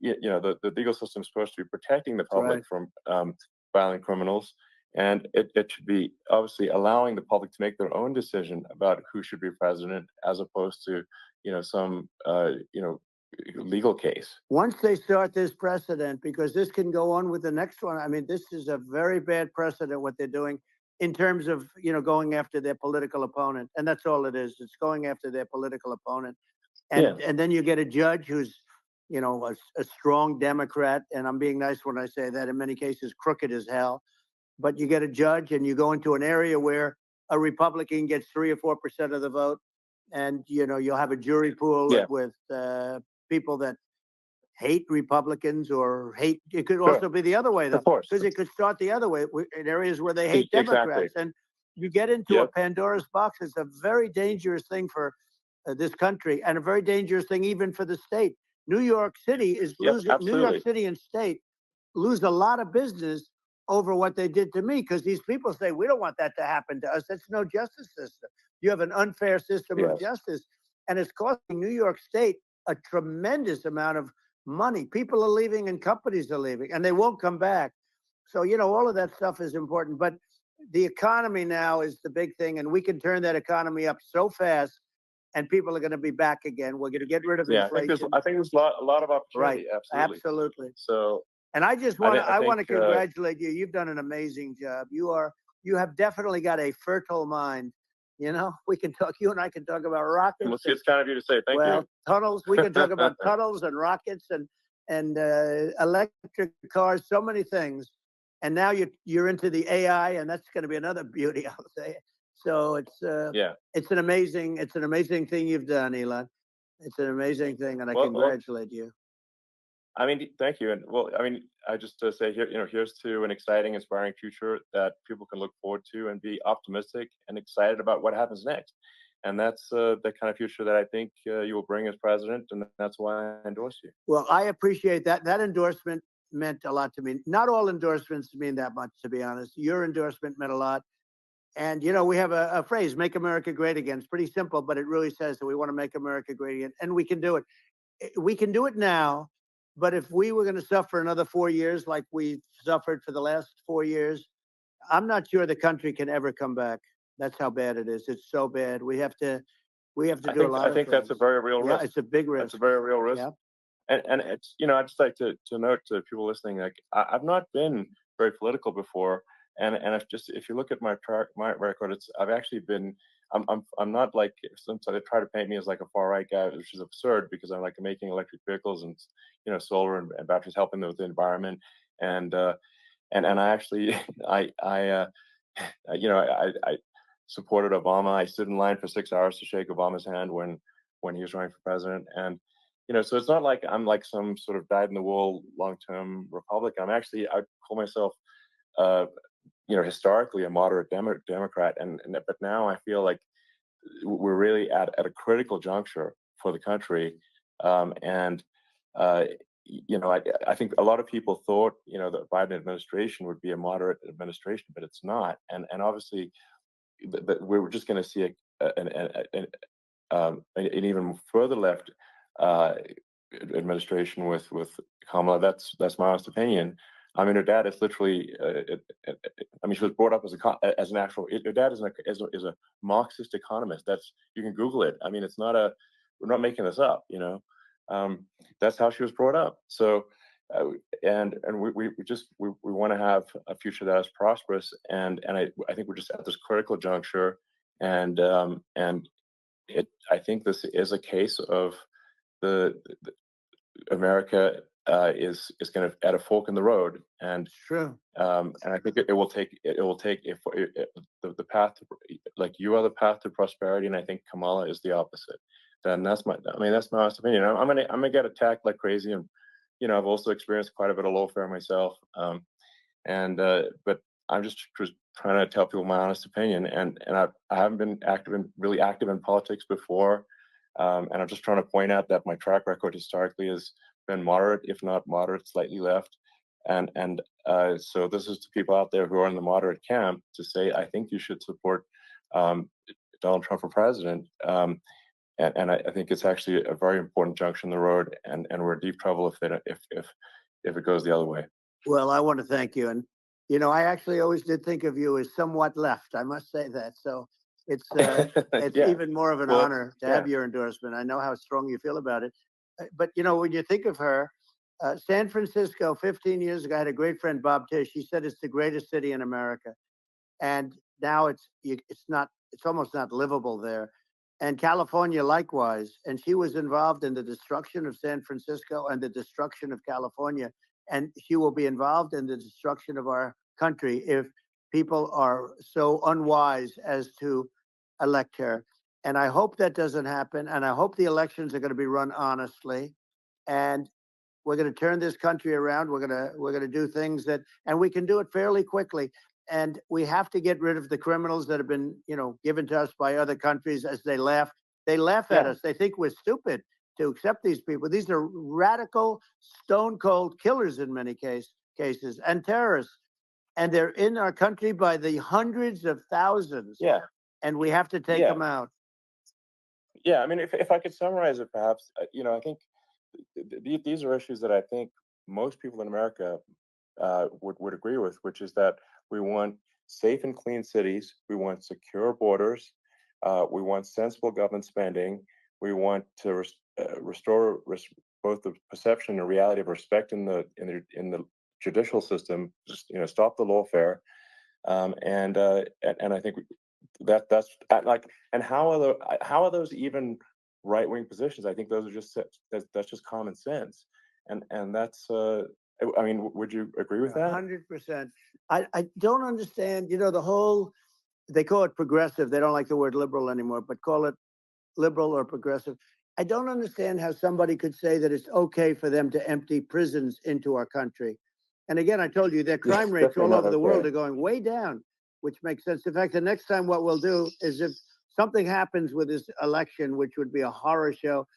You know, the legal system is supposed to be protecting the public from violent criminals, And it should be obviously allowing the public to make their own decision about who should be president, as opposed to, some, legal case. Once they start this precedent, because this can go on with the next one. I mean, this is a very bad precedent what they're doing in terms of going after their political opponent, and that's all it is. It's going after their political opponent, Yeah. and then you get a judge who's a strong Democrat, and I'm being nice when I say that. In many cases, crooked as hell. But you get a judge, and you go into an area where a Republican gets 3 or 4% of the vote, and you'll have a jury pool Yeah. with people that hate Republicans or hate. It could Sure. also be the other way, though, Of course. because it could start the other way in areas where they hate Democrats, Exactly. and you get into a Yep. Pandora's box. It's a very dangerous thing for this country, and a very dangerous thing even for the state. New York City is Yep. losing. New York Absolutely. City and state lose a lot of business over what they did to me, because these people say, we don't want that to happen to us. That's no justice system. You have an unfair system of Yes. justice, and it's costing New York State a tremendous amount of money. People are leaving and companies are leaving, and they won't come back. So, all of that stuff is important. But the economy now is the big thing, and we can turn that economy up so fast, and people are going to be back again. We're going to get rid of Yeah. inflation. I think there's a lot of Right. opportunity. Absolutely. Absolutely. So, And I just I, want thi- to I I want to think, congratulate you. You've done an amazing job. You have definitely got a fertile mind. We can talk. You and I can talk about rockets. it's kind of you to say. Thank Well, you. tunnels. We can talk about tunnels and rockets and electric cars. So many things. And now you're into the AI, and that's going to be another beauty, I'll say. So Yeah. it's an amazing thing you've done, Elon. It's an amazing thing, and I Well, congratulate you. I mean, thank you. And well, I mean, I just to say here, here's to an exciting, inspiring future that people can look forward to and be optimistic and excited about what happens next. And that's the kind of future that I think you will bring as president, and that's why I endorse you. Well, I appreciate that. That endorsement meant a lot to me. Not all endorsements mean that much, to be honest. Your endorsement meant a lot. And, we have a phrase, make America great again. It's pretty simple, but it really says that we want to make America great again. And we can do it. We can do it now. But if we were going to suffer another 4 years like we've suffered for the last 4 years, I'm not sure the country can ever come back. That's how bad it is. It's so bad. We have to do a lot I of think that's a things. very real Yeah, risk. it's a big risk. That's a very real risk. Yeah. And it's I'd just like to note to people listening, like I've not been very political before, and if you look at my record, I've actually been. I'm not like some they try to paint me as like a far right guy, which is absurd because I'm like making electric vehicles and solar and batteries, helping with the environment, and I actually I supported Obama. I stood in line for 6 hours to shake Obama's hand when he was running for president, and so it's not like I'm like some sort of dyed in the wool long-term Republican. I call myself historically a moderate Democrat, but now I feel like we're really at a critical juncture for the country, and I think a lot of people thought the Biden administration would be a moderate administration, but it's not, and obviously we're just going to see an even further left administration with Kamala. That's my honest opinion. I mean, her dad is literally. I mean, she was brought up as an actual. Her dad is a Marxist economist. You can Google it. I mean, it's not we're not making this up. That's how she was brought up. So, and we want to have a future that is prosperous. And I think we're just at this critical juncture. And I think this is a case of the America is kind of at a fork in the road, and True. And I think it will take the path to, like you are the path to prosperity, and I think Kamala is the opposite. Then that's my honest opinion. I'm gonna get attacked like crazy, and I've also experienced quite a bit of lawfare myself, but I'm just trying to tell people my honest opinion, and I haven't been really active in politics before. And I'm just trying to point out that my track record historically has been moderate, if not moderate, slightly left. And so this is to people out there who are in the moderate camp to say, I think you should support Donald Trump for president. And I think it's actually a very important junction in the road, and we're in deep trouble if it goes the other way. Well, I want to thank you. And I actually always did think of you as somewhat left. I must say that. So it's it's Yeah. even more of an Well, honor to yeah. have your endorsement. I know how strong you feel about it. But when you think of her, San Francisco, 15 years ago, I had a great friend, Bob Tish. He said it's the greatest city in America, and now it's not. It's almost not livable there. And California likewise. And she was involved in the destruction of San Francisco and the destruction of California. And she will be involved in the destruction of our country if people are so unwise as to elect her. And I hope that doesn't happen. And I hope the elections are going to be run honestly. And we're going to turn this country around. We're going to do things and we can do it fairly quickly. And we have to get rid of the criminals that have been, given to us by other countries as they laugh. They laugh at us. They think we're stupid to accept these people. These are radical, stone cold killers in many cases and terrorists. And they're in our country by the hundreds of thousands. Yeah. And we have to take them out. Yeah. I mean, if I could summarize it, perhaps, I think these are issues that I think most people in America would agree with, which is that we want safe and clean cities, we want secure borders, we want sensible government spending, we want to restore both the perception and reality of respect in the judicial system. Just stop the lawfare, and I think that's like. And how are those even right-wing positions? I think those are that's just common sense, and that's. I mean, would you agree with that? 100%. I don't understand. The whole, they call it progressive. They don't like the word liberal anymore, but call it liberal or progressive. I don't understand how somebody could say that it's okay for them to empty prisons into our country. And again, I told you their crime rates all over the world are going way down, which makes sense. In fact, the next time what we'll do is, if something happens with this election, which would be a horror show,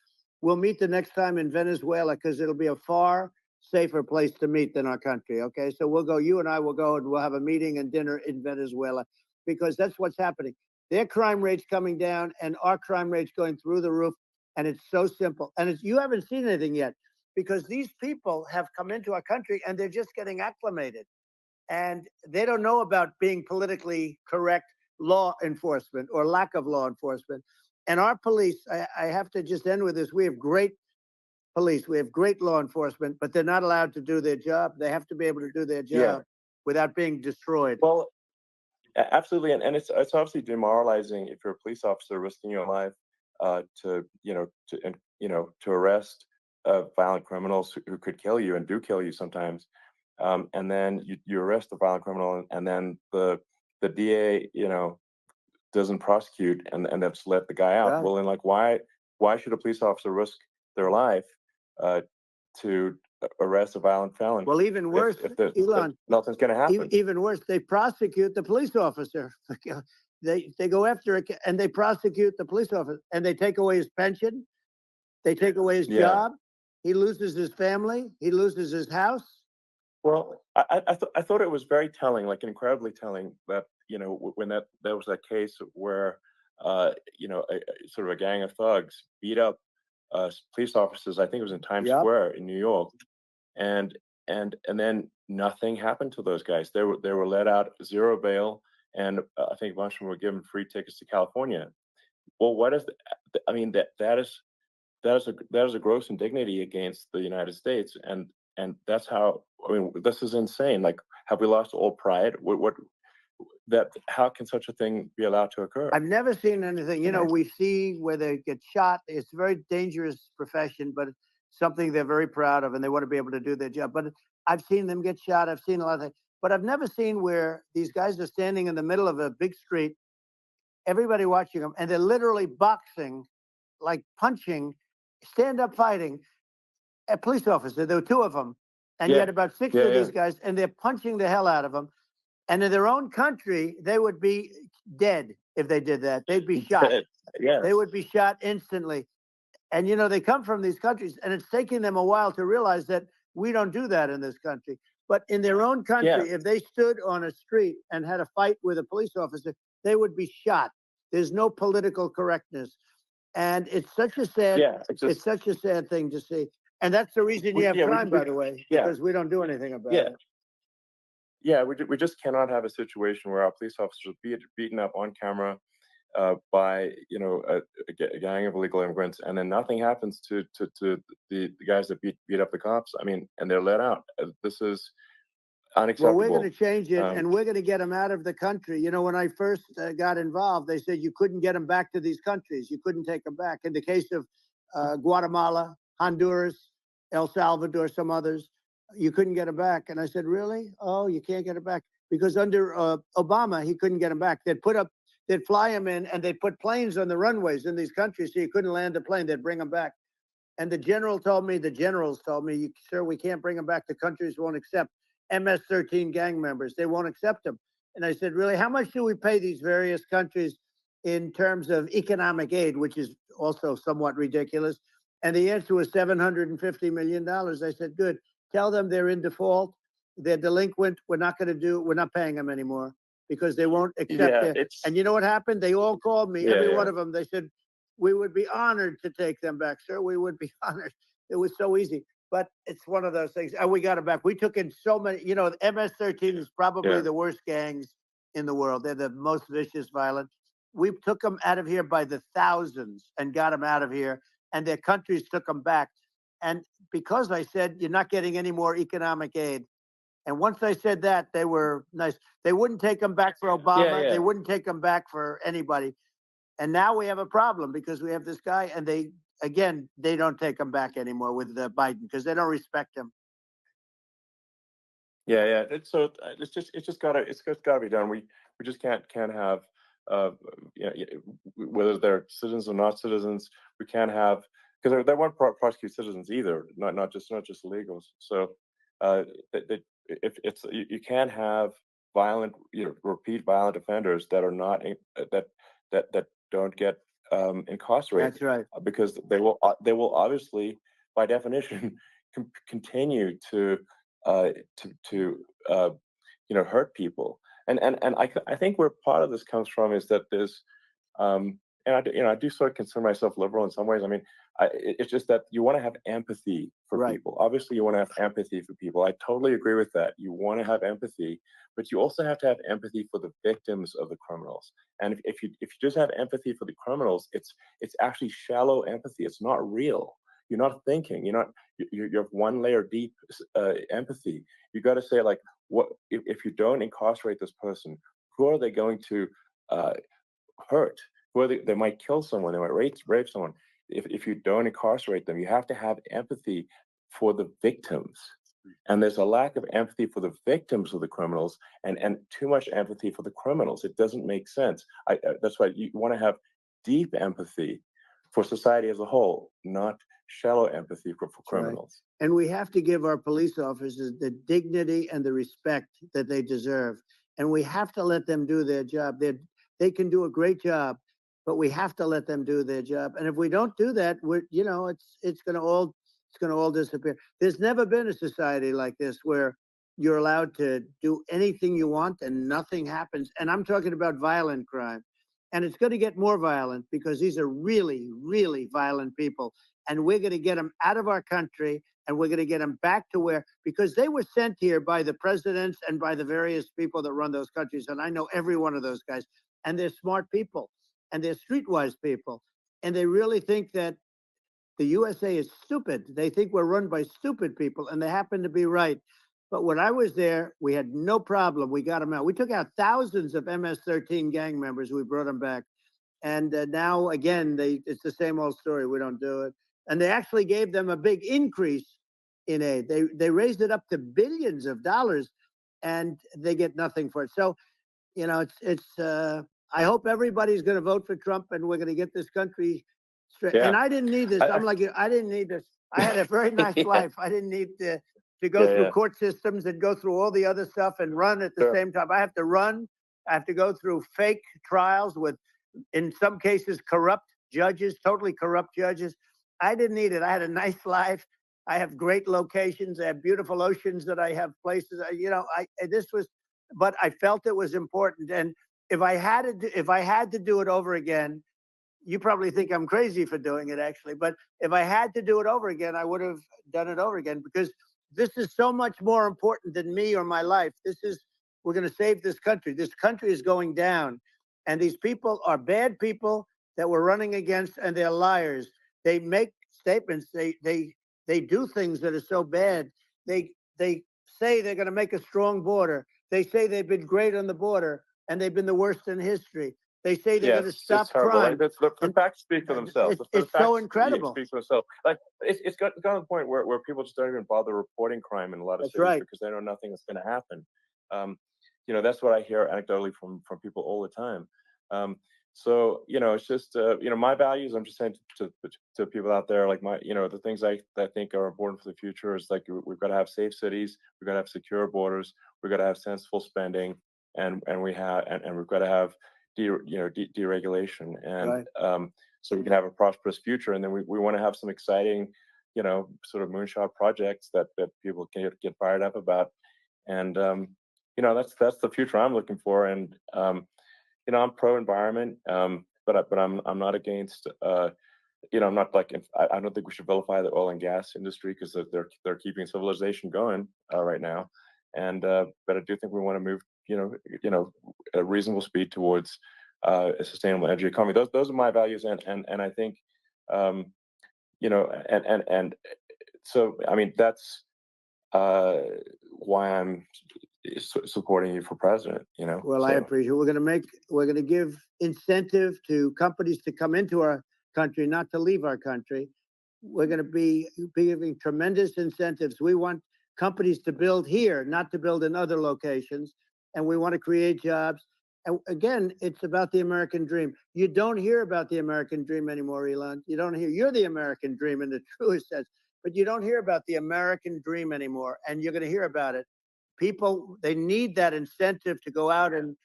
we'll meet the next time in Venezuela, because it'll be a far safer place to meet than our country. Okay, so you and I will go and we'll have a meeting and dinner in Venezuela, because that's what's happening. Their crime rates coming down and our crime rates going through the roof. And it's so simple. And you haven't seen anything yet, because these people have come into our country and they're just getting acclimated. And they don't know about being politically correct law enforcement or lack of law enforcement. And our police, I have to just end with this. We have great police. We have great law enforcement, but they're not allowed to do their job. They have to be able to do their job without being destroyed. Well, absolutely, and it's obviously demoralizing if you're a police officer risking your life to arrest violent criminals who could kill you and do kill you sometimes, and then you arrest the violent criminal, and then the DA doesn't prosecute and that's let the guy out. Well, then, like, why should a police officer risk their life to arrest a violent felon? Well, even worse, Elon, if nothing's going to happen. Even worse, they prosecute the police officer. They go after it and they prosecute the police officer, and they take away his pension. They take away his job. He loses his family. He loses his house. Well, I thought it was very telling, like incredibly telling, that when there was that case where sort of a gang of thugs beat up police officers. I think it was in Times Square in New York, and then nothing happened to those guys. They were let out, zero bail, and I think a bunch of them were given free tickets to California. Well, what is? I mean, that is a gross indignity against the United States, and that's how. I mean, this is insane. Like, have we lost all pride? How can such a thing be allowed to occur? I've never seen anything. We see where they get shot. It's a very dangerous profession, but it's something they're very proud of, and they want to be able to do their job. But I've seen them get shot. I've seen a lot of things, but I've never seen where these guys are standing in the middle of a big street, everybody watching them, and they're literally boxing, like punching, stand-up fighting a police officer. There were two of them, and you had about six of these guys, and they're punching the hell out of them. And in their own country, they would be dead if they did that. They'd be shot. They would be shot instantly. And, they come from these countries, and it's taking them a while to realize that we don't do that in this country. But in their own country, if they stood on a street and had a fight with a police officer, they would be shot. There's no political correctness. And it's such a sad, it's such a sad thing to see. And that's the reason you have crime, by the way, because we don't do anything about it. Yeah, we just cannot have a situation where our police officers are beaten up on camera by a gang of illegal immigrants, and then nothing happens to the guys that beat up the cops. I mean, and they're let out. This is Well, we're going to unacceptable. change it, and we're going to get them out of the country. You know, when I first got involved, they said you couldn't get them back to these countries. You couldn't take them back. In the case of Guatemala, Honduras, El Salvador, some others, you couldn't get them back. And I said, really? Oh, you can't get them back? Because under Obama, he couldn't get them back. They'd fly them in, and they'd put planes on the runways in these countries, so you couldn't land a plane. They'd bring them back. And the generals told me, sir, we can't bring them back. The countries won't accept MS-13 gang members. They won't accept them. And I said, really, how much do we pay these various countries in terms of economic aid, which is also somewhat ridiculous? And the answer was $750 million. I said, good. Tell them they're in default. They're delinquent. We're not paying them anymore because they won't accept it. And you know what happened? They all called me, every one of them. They said, we would be honored to take them back, sir. We would be honored. It was so easy. But it's one of those things. And we got it back. We took in so many, MS-13 is probably the worst gangs in the world. They're the most vicious, violent. We took them out of here by the thousands and got them out of here. And their countries took them back. And because I said, you're not getting any more economic aid. And once I said that, they were nice. They wouldn't take them back for Obama. They wouldn't take them back for anybody. And now we have a problem because we have this guy, and they don't take him back anymore with Biden because they don't respect him. Yeah. It's just gotta be done. We just can't have whether they're citizens or not citizens. We can't have, because they won't prosecute citizens either, not just illegals. So if you can't have violent, repeat violent offenders that are not that don't get incarcerated. That's right. Because they will obviously, by definition, continue to hurt people. And I think where part of this comes from is that there's and I do sort of consider myself liberal in some ways. I mean, it's just that you want to have empathy for people. Obviously, you want to have empathy for people. I totally agree with that. You want to have empathy, but you also have to have empathy for the victims of the criminals. And if you just have empathy for the criminals, it's actually shallow empathy. It's not real. You're not thinking. You have one layer deep empathy. You got to say, like, what if you don't incarcerate this person? Who are they going to hurt? Who are they might kill someone. They might rape someone. If you don't incarcerate them, you have to have empathy for the victims. And there's a lack of empathy for the victims of the criminals, and too much empathy for the criminals. It doesn't make sense. That's why you want to have deep empathy for society as a whole, not shallow empathy for criminals. Right. And we have to give our police officers the dignity and the respect that they deserve. And we have to let them do their job. They can do a great job, but we have to let them do their job. And if we don't do that, it's going to all disappear. There's never been a society like this where you're allowed to do anything you want and nothing happens. And I'm talking about violent crime. And it's going to get more violent because these are really, really violent people. And we're going to get them out of our country, and we're going to get them back to because they were sent here by the presidents and by the various people that run those countries. And I know every one of those guys. And they're smart people, and they're streetwise people. And they really think that the USA is stupid. They think we're run by stupid people, and they happen to be right. But when I was there, we had no problem. We got them out. We took out thousands of MS-13 gang members. We brought them back. And now, again, it's the same old story. We don't do it. And they actually gave them a big increase in aid. They raised it up to billions of dollars, and they get nothing for it. So, I hope everybody's going to vote for Trump, and we're going to get this country straight. Yeah. And I didn't need this. I'm like you. I didn't need this. I had a very nice life. I didn't need to go through court systems and go through all the other stuff and run at the same time. I have to run. I have to go through fake trials with, in some cases, corrupt judges, totally corrupt judges. I didn't need it. I had a nice life. I have great locations. I have beautiful oceans that I have places. But I felt it was important. And if I had to do it over again, you probably think I'm crazy for doing it, actually. But if I had to do it over again, I would have done it over again, because this is so much more important than me or my life. This is we're going to save this country. This country is going down. And these people are bad people that we're running against, and they're liars. They make statements. They do things that are so bad. They say they're going to make a strong border. They say they've been great on the border, and they've been the worst in history. They say they're going to stop crime. Like, the facts speak for themselves. It's so incredible. Speak for themselves. Like it's got to the point where people just don't even bother reporting crime in a lot of cities because they know nothing is going to happen. That's what I hear anecdotally from people all the time. So it's just my values. I'm just saying to people out there, like the things I think are important for the future is like we've got to have safe cities, we've got to have secure borders, we've got to have sensible spending, and we've got to have deregulation, and so we can have a prosperous future. And then we want to have some exciting, sort of moonshot projects that people can get fired up about. And that's the future I'm looking for. And I'm pro environment, but I'm not against. I'm not like I don't think we should vilify the oil and gas industry because they're keeping civilization going right now. And but I do think we want to move a reasonable speed towards a sustainable energy economy. Those are my values, and I think and so I mean that's why I'm supporting you for president. Well, I appreciate it. We're going to give incentive to companies to come into our country, not to leave our country. We're going to be giving tremendous incentives. We want companies to build here, not to build in other locations. And we want to create jobs. And again, it's about the American dream. You don't hear about the American dream anymore, Elon. You don't hear. You're the American dream in the truest sense, but you don't hear about the American dream anymore. And you're going to hear about it. People, they need that incentive to go out and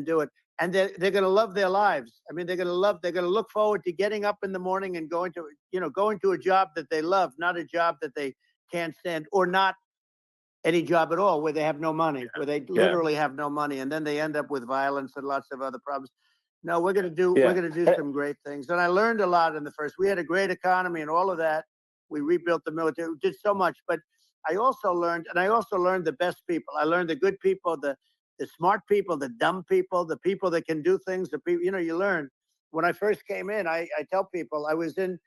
do it. And they're going to love their lives. I mean, they're going to look forward to getting up in the morning and going to a job that they love, not a job that they can't stand, or not any job at all where they have no money, where they literally have no money. And then they end up with violence and lots of other problems. No, we're going to do some great things. And I learned a lot in the first. We had a great economy and all of that. We rebuilt the military. We did so much. But I also learned the best people. I learned the good people, the smart people, the dumb people, the people that can do things. The people, you learn. When I first came in, I tell people I was in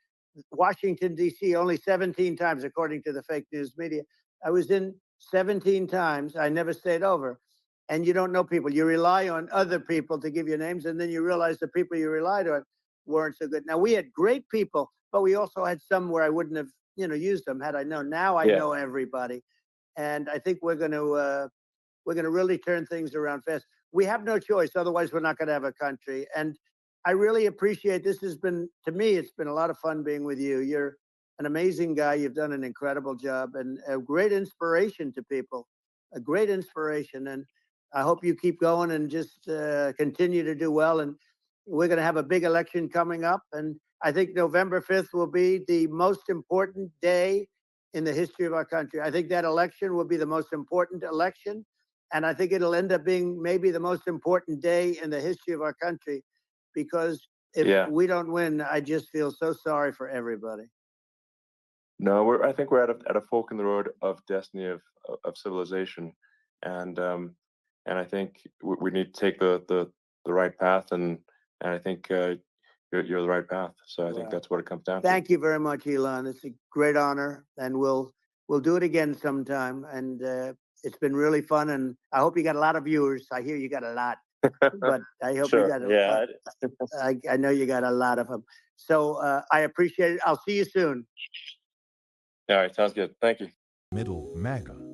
Washington, D.C. only 17 times, according to the fake news media. I was in 17 times. I never stayed over. And you don't know people. You rely on other people to give you names, and then you realize the people you relied on weren't so good. Now, we had great people, but we also had some where I wouldn't have used them had I known. Now I know everybody. And I think we're going to really turn things around fast. We have no choice. Otherwise, we're not going to have a country. And I really appreciate this. To me, it's been a lot of fun being with you. You're an amazing guy. You've done an incredible job and a great inspiration to people, a great inspiration. And I hope you keep going and just continue to do well. And we're going to have a big election coming up. And I think November 5th will be the most important day in the history of our country. I think that election will be the most important election. And I think it'll end up being maybe the most important day in the history of our country, because if we don't win, I just feel so sorry for everybody. No, I think we're at a fork in the road of destiny of civilization, and I think we need to take the right path, and I think you're the right path. So I think that's what it comes down to. Thank you very much, Elon. It's a great honor, and we'll do it again sometime. And it's been really fun, and I hope you got a lot of viewers. I hear you got a lot, but I hope you got I know you got a lot of them. So I appreciate it. I'll see you soon. All right, sounds good. Thank you. Middle MAGA.